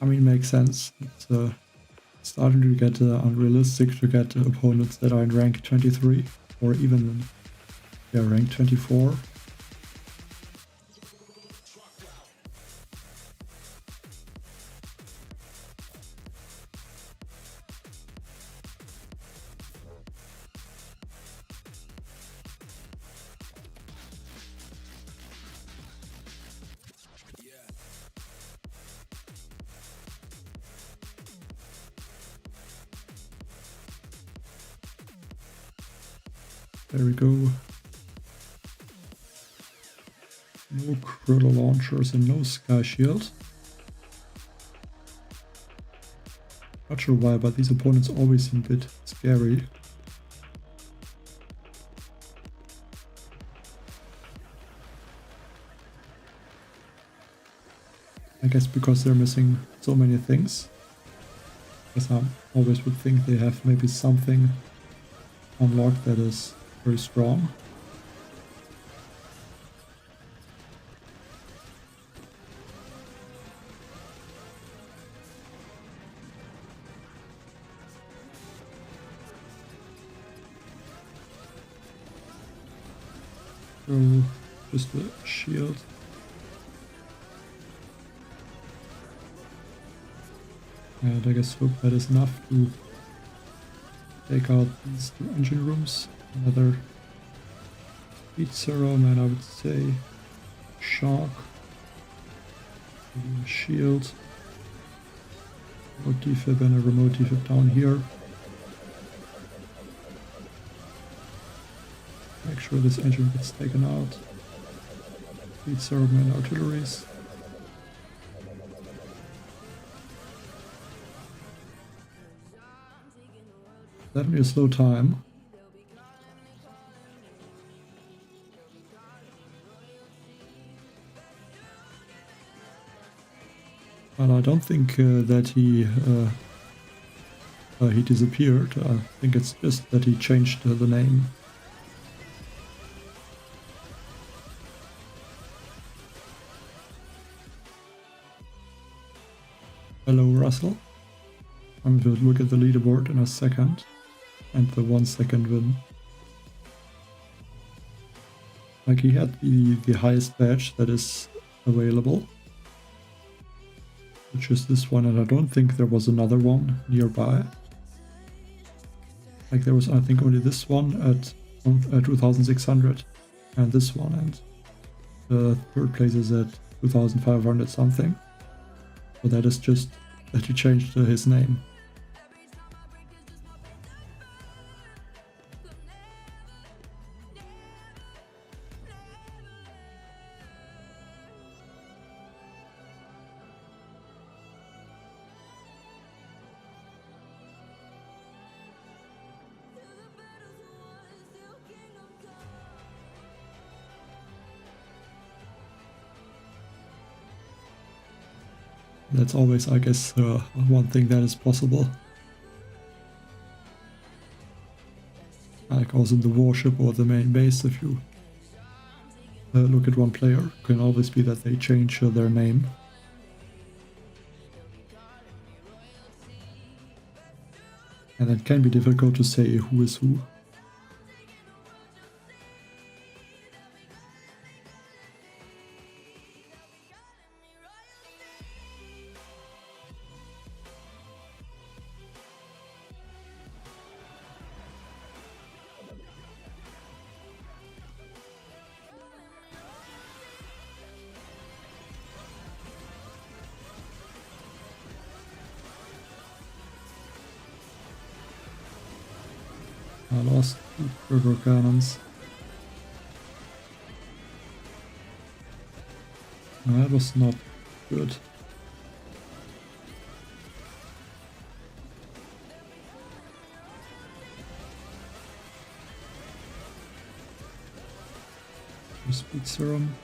I mean, makes sense. It's starting to get unrealistic to get opponents that are in rank 23 or even in rank 24. There we go. No critter launchers and no sky shield. Not sure why, but these opponents always seem a bit scary. I guess because they're missing so many things. I guess I always would think they have maybe something unlocked that is very strong. So Just a shield. And I guess hope that is enough to take out these two engine rooms. Another speed serum, and I would say shock. Maybe a shield. Remote defib and a remote defib down here. Make sure this engine gets taken out. Speed serum and artilleries. Definitely a slow time. But I don't think that he disappeared. I think it's just that he changed the name. Hello, Russell. I'm going to look at the leaderboard in a second. And the 1 second win. Like, he had the highest badge that is available, which is this one, and I don't think there was another one nearby. Like, there was, I think, only this one at 2600 and this one, and the third place is at 2500 something. So that is just that he changed his name. That's always, I guess, one thing that is possible. Like also in the warship or the main base, if you look at one player, it can always be that they change their name. And it can be difficult to say who is who. I lost 2 river cannons. That was not good. Speed serum.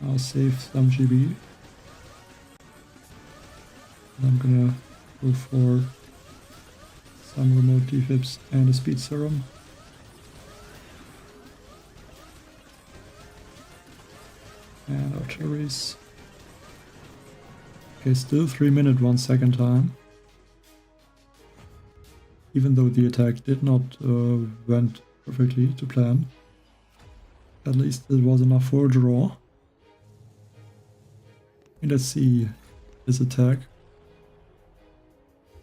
I'll save some GB. I'm gonna go for some remote defibs and a speed serum. And artilleries. Okay, still 3-minute 1 second time. Even though the attack did not went perfectly to plan. At least it was enough for a draw. And let's see his attack.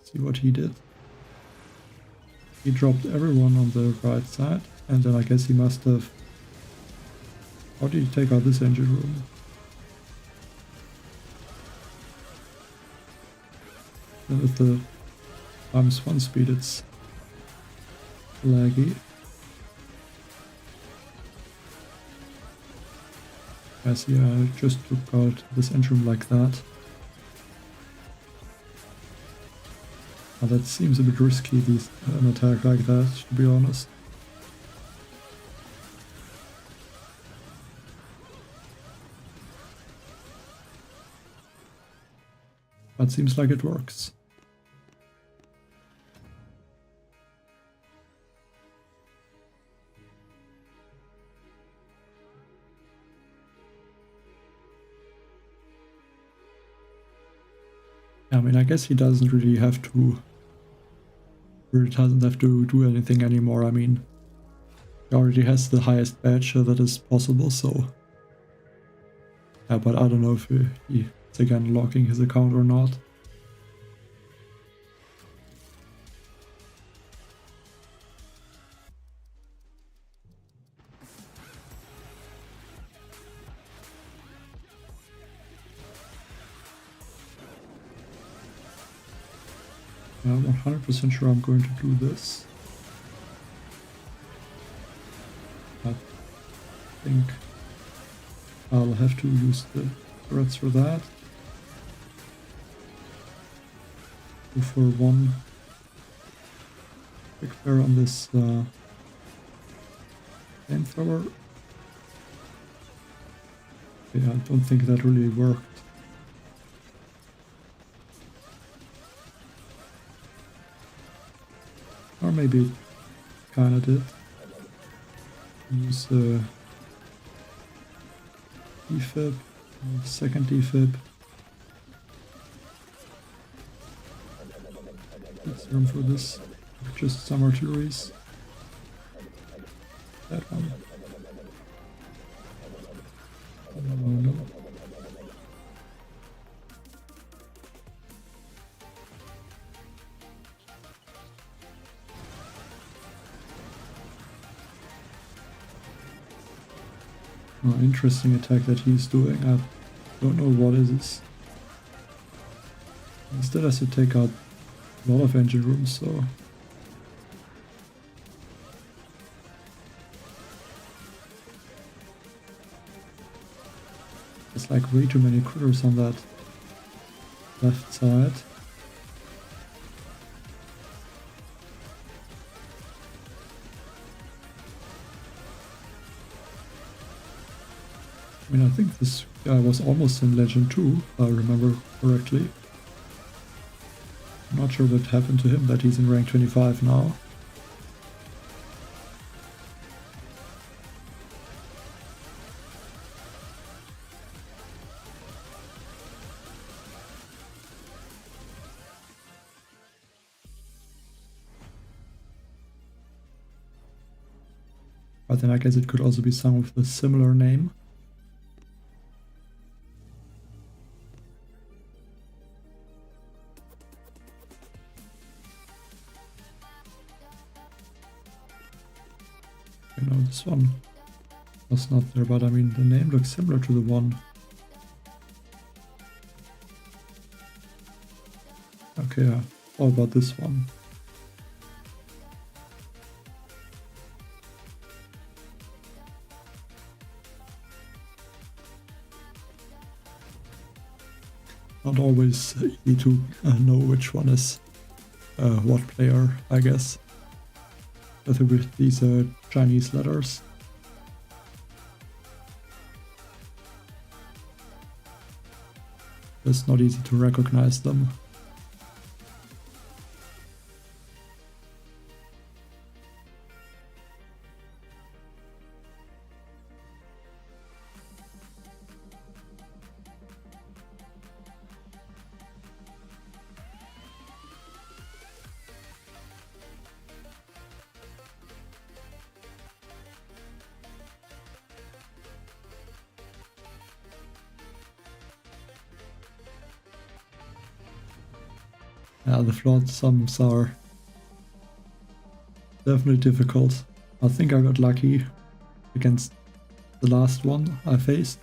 See what he did. He dropped everyone on the right side, and then I guess he must have... How did he take out this engine room? And with the -1 speed, it's laggy. I see, I just took out this engine room like that. That seems a bit risky, an attack like that, to be honest. But seems like it works. I mean, I guess he doesn't really have to He doesn't have to do anything anymore. I mean, he already has the highest badge that is possible, so... Yeah, but I don't know if he's again locking his account or not. I'm 100% sure I'm going to do this. I think I'll have to use the turrets for that. Go for one quick fire on this flamethrower. Yeah, I don't think that really worked. Or maybe it kinda did. Use defib, second defib. Let's run for this. Just some artilleries. That one. Oh no. Oh, interesting attack that he's doing. I don't know what it is. He still has to take out a lot of engine rooms, so... There's like way too many critters on that left side. I mean, I think this guy was almost in Legend 2, if I remember correctly. I'm not sure what happened to him, that he's in rank 25 now. But then I guess it could also be some with a similar name. You know, this one was not there, but I mean, the name looks similar to the one. Okay, yeah. How about this one? Not always easy to know which one is what player, I guess. With these Chinese letters. It's not easy to recognize them. Yeah, the flawed sums are definitely difficult. I think I got lucky against the last one I faced,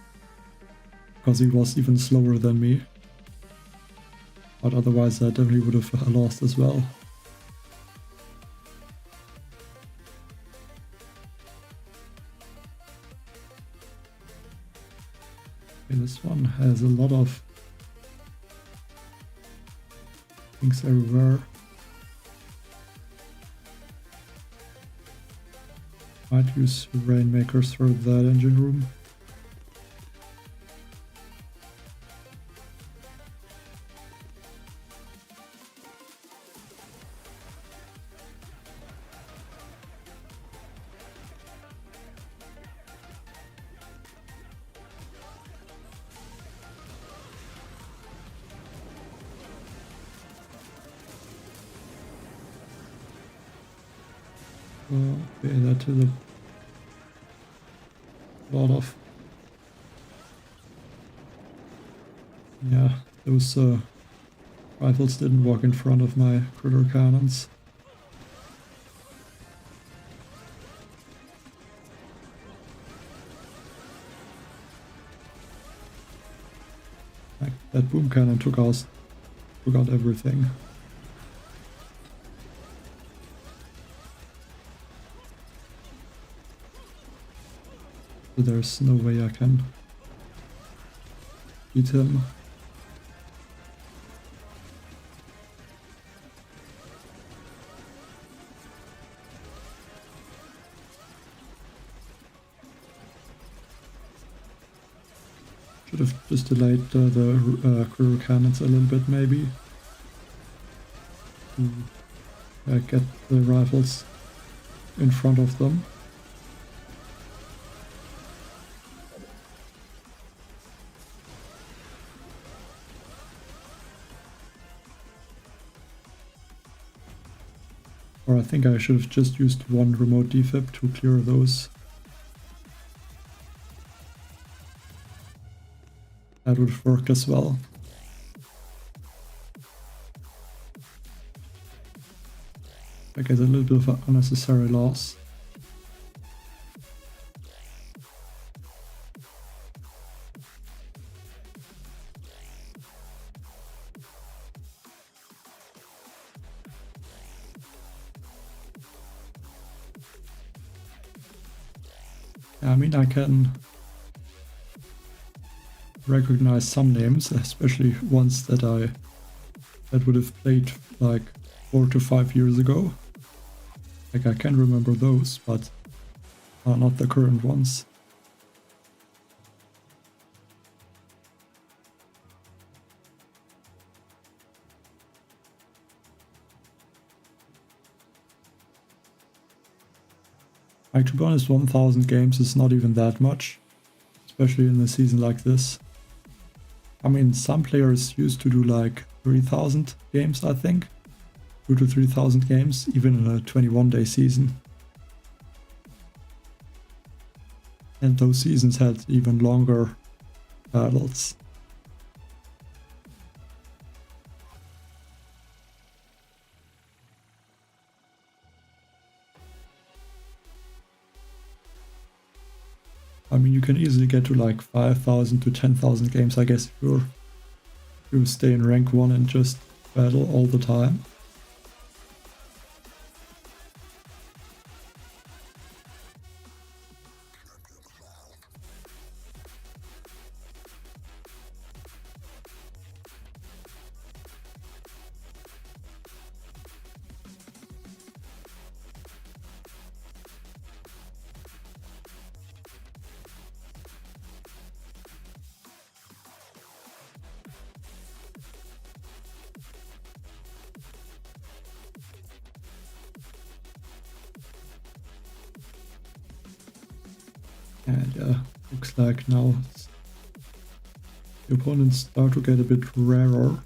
because he was even slower than me. But otherwise I definitely would have lost as well. Okay, this one has a lot of things everywhere. Might use rainmakers for that engine room. Okay, that did a lot of... Yeah, those rifles didn't walk in front of my critter cannons. Like, that boom cannon took out everything. So there's no way I can beat him. Should have just delayed the critter cannons a little bit, maybe. To get the rifles in front of them. Or I think I should have just used one remote defib to clear those. That would have worked as well. I get a little bit of an unnecessary loss. I mean, I can recognize some names, especially ones that would have played like 4 to 5 years ago. Like, I can remember those, but not the current ones. Like, to be honest, 1000 games is not even that much, especially in a season like this. I mean, some players used to do like 3000 games, I think. 2 to 3000 games, even in a 21-day season. And those seasons had even longer battles. I mean, you can easily get to like 5000 to 10,000 games, I guess, if you stay in rank 1 and just battle all the time. And looks like now the opponents start to get a bit rarer.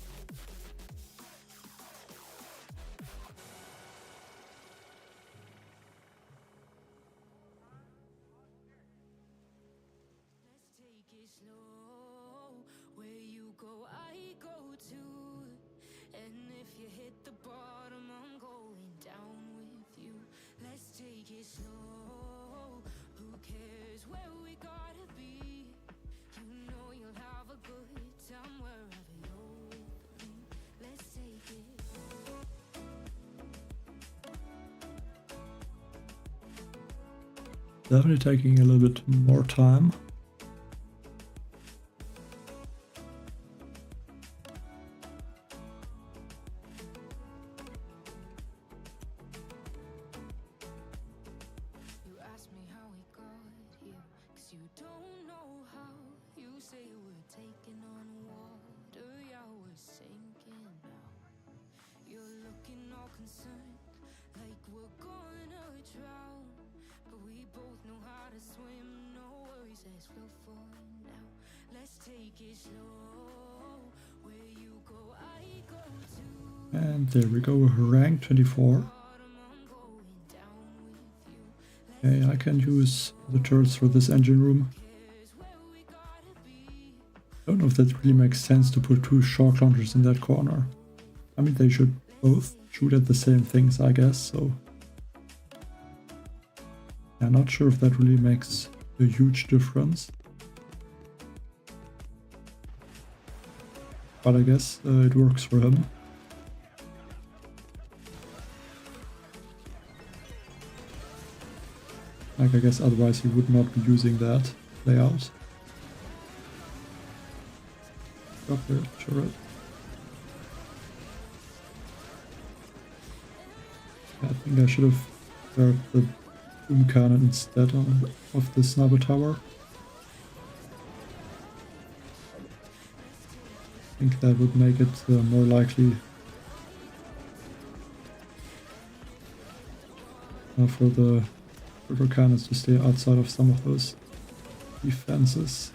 Definitely taking a little bit more time. And there we go, rank 24. Okay, I can use the turrets for this engine room. I don't know if that really makes sense to put two shock launchers in that corner. I mean, they should both shoot at the same things, I guess, so... I'm not sure if that really makes a huge difference. But I guess it works for him. Like, I guess otherwise he would not be using that layout. Drop the turret. I think I should have fired the boom cannon instead of the sniper tower. I think that would make it more likely for the river cannons to stay outside of some of those defenses.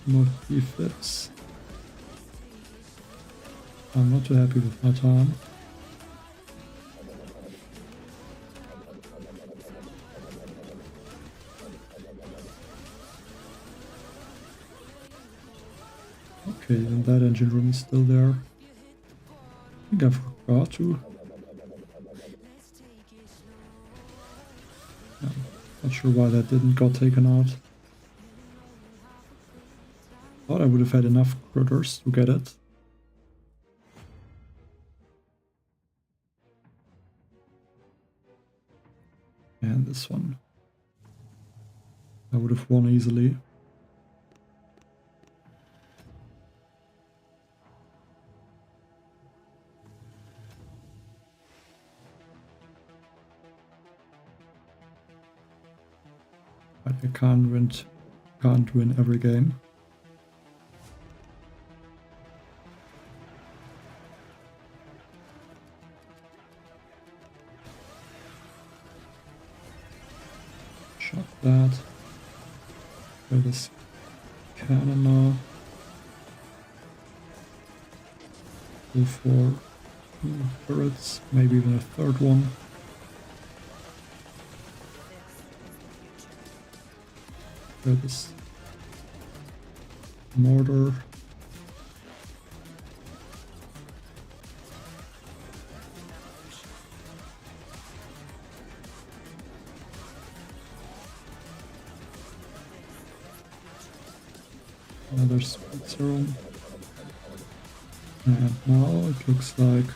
More defibs. I'm not too happy with my time. Okay, and that engine room is still there. I think I forgot to. Yeah, not sure why that didn't got taken out. Thought I would have had enough critters to get it. And this one. I would have won easily. But I can't win every game. Shot that. Where this cannon now. Go for two turrets, maybe even a third one. Where this mortar. Another spitzer room. And now it looks like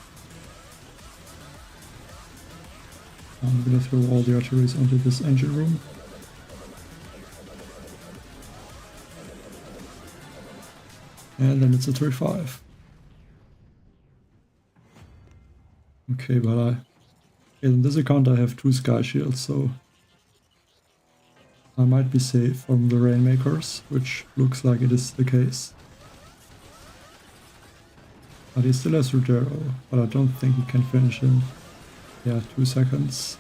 I'm gonna throw all the artilleries onto this engine room. And then it's a 3-5. Okay, but in this account I have 2 sky shields, so I might be safe from the Rainmakers, which looks like it is the case. But he still has Rudero, but I don't think he can finish in, 2 seconds.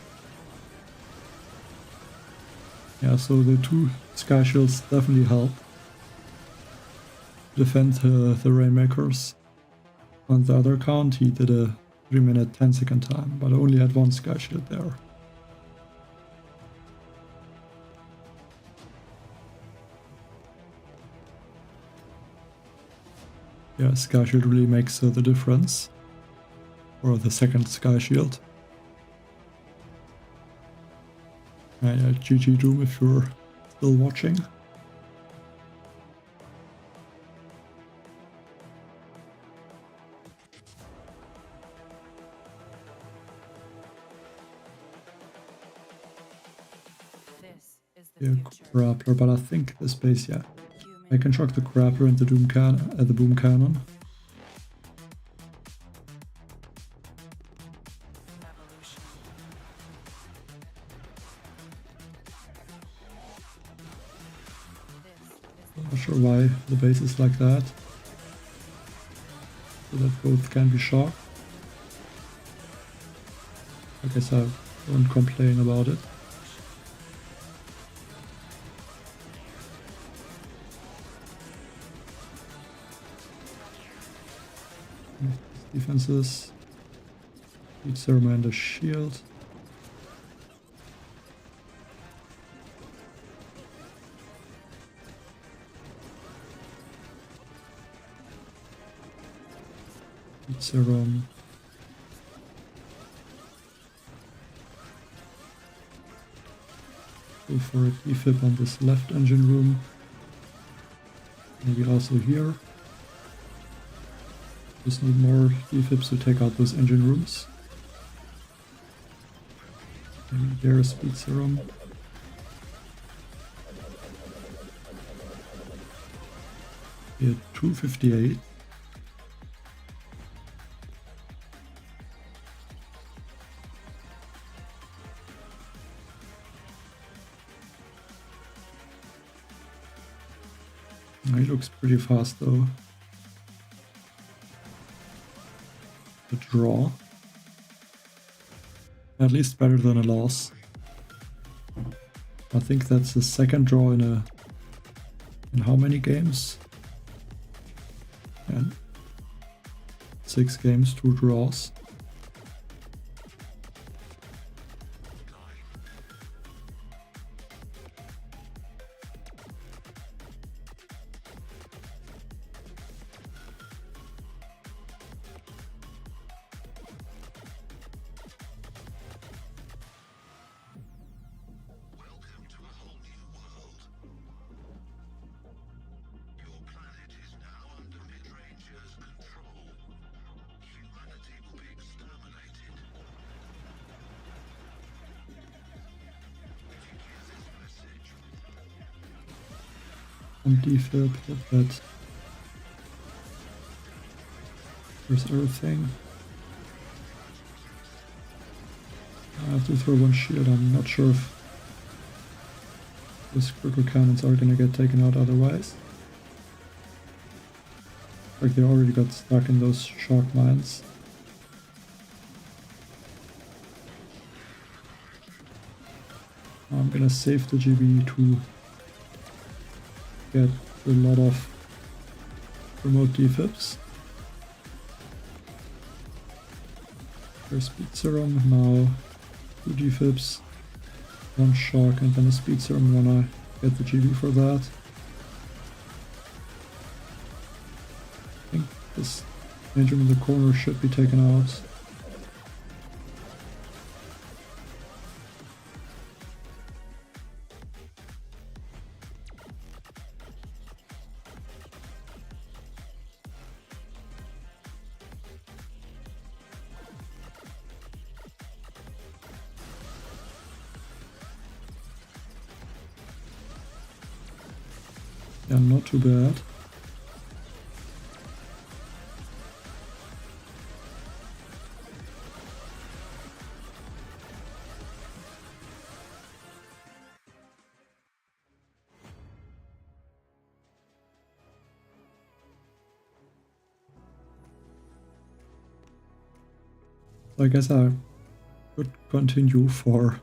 Yeah, so the 2 sky shields definitely help defend the Rainmakers. On the other account, he did a 3-minute 10-second time, but I only had 1 sky shield there. Yeah, sky shield really makes the difference. Or the second sky shield. Yeah, GG Doom if you're still watching. Grappler, but I think this base, I can shock the grappler and the boom cannon. I'm not sure why the base is like that. So that both can be shocked. I guess I won't complain about it. defenses. Speed Serum and a shield. Speed Serum. Go for a defib on this left engine room. Maybe also here. Just need more defibs to take out those engine rooms. Maybe there is Speed Serum. Here 258. He looks pretty fast though. The draw. At least better than a loss. I think that's the second draw in how many games? And 6 games, 2 draws. And defib, hit that. There's everything. I have to throw one shield. I'm not sure if those critical cannons are gonna get taken out otherwise. Like they already got stuck in those shock mines. I'm gonna save the GB to get a lot of remote defibs. There's Speed Serum, now 2 defibs, 1 shock and then a Speed Serum when I get the GB for that. I think this engine in the corner should be taken out. Yeah, not too bad. So I guess I could continue forever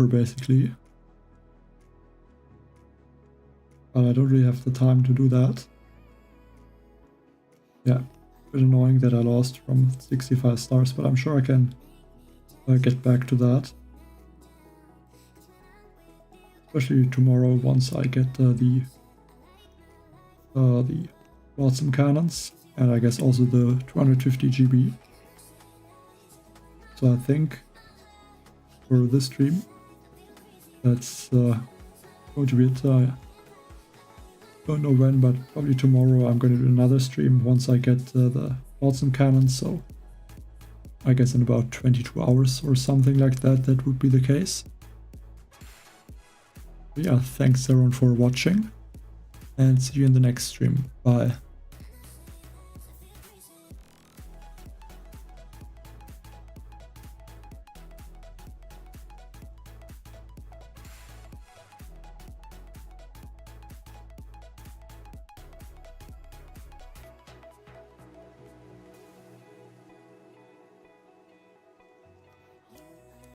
basically. But I don't really have the time to do that. Yeah, a bit annoying that I lost from 65 stars, but I'm sure I can get back to that. Especially tomorrow once I get the Warships cannons, and I guess also the 250 GB. So I think for this stream, that's going to be it. Don't know when, but probably tomorrow I'm going to do another stream once I get the Warships cannons, so I guess in about 22 hours or something like that, that would be the case. But yeah, thanks everyone for watching, and see you in the next stream. Bye.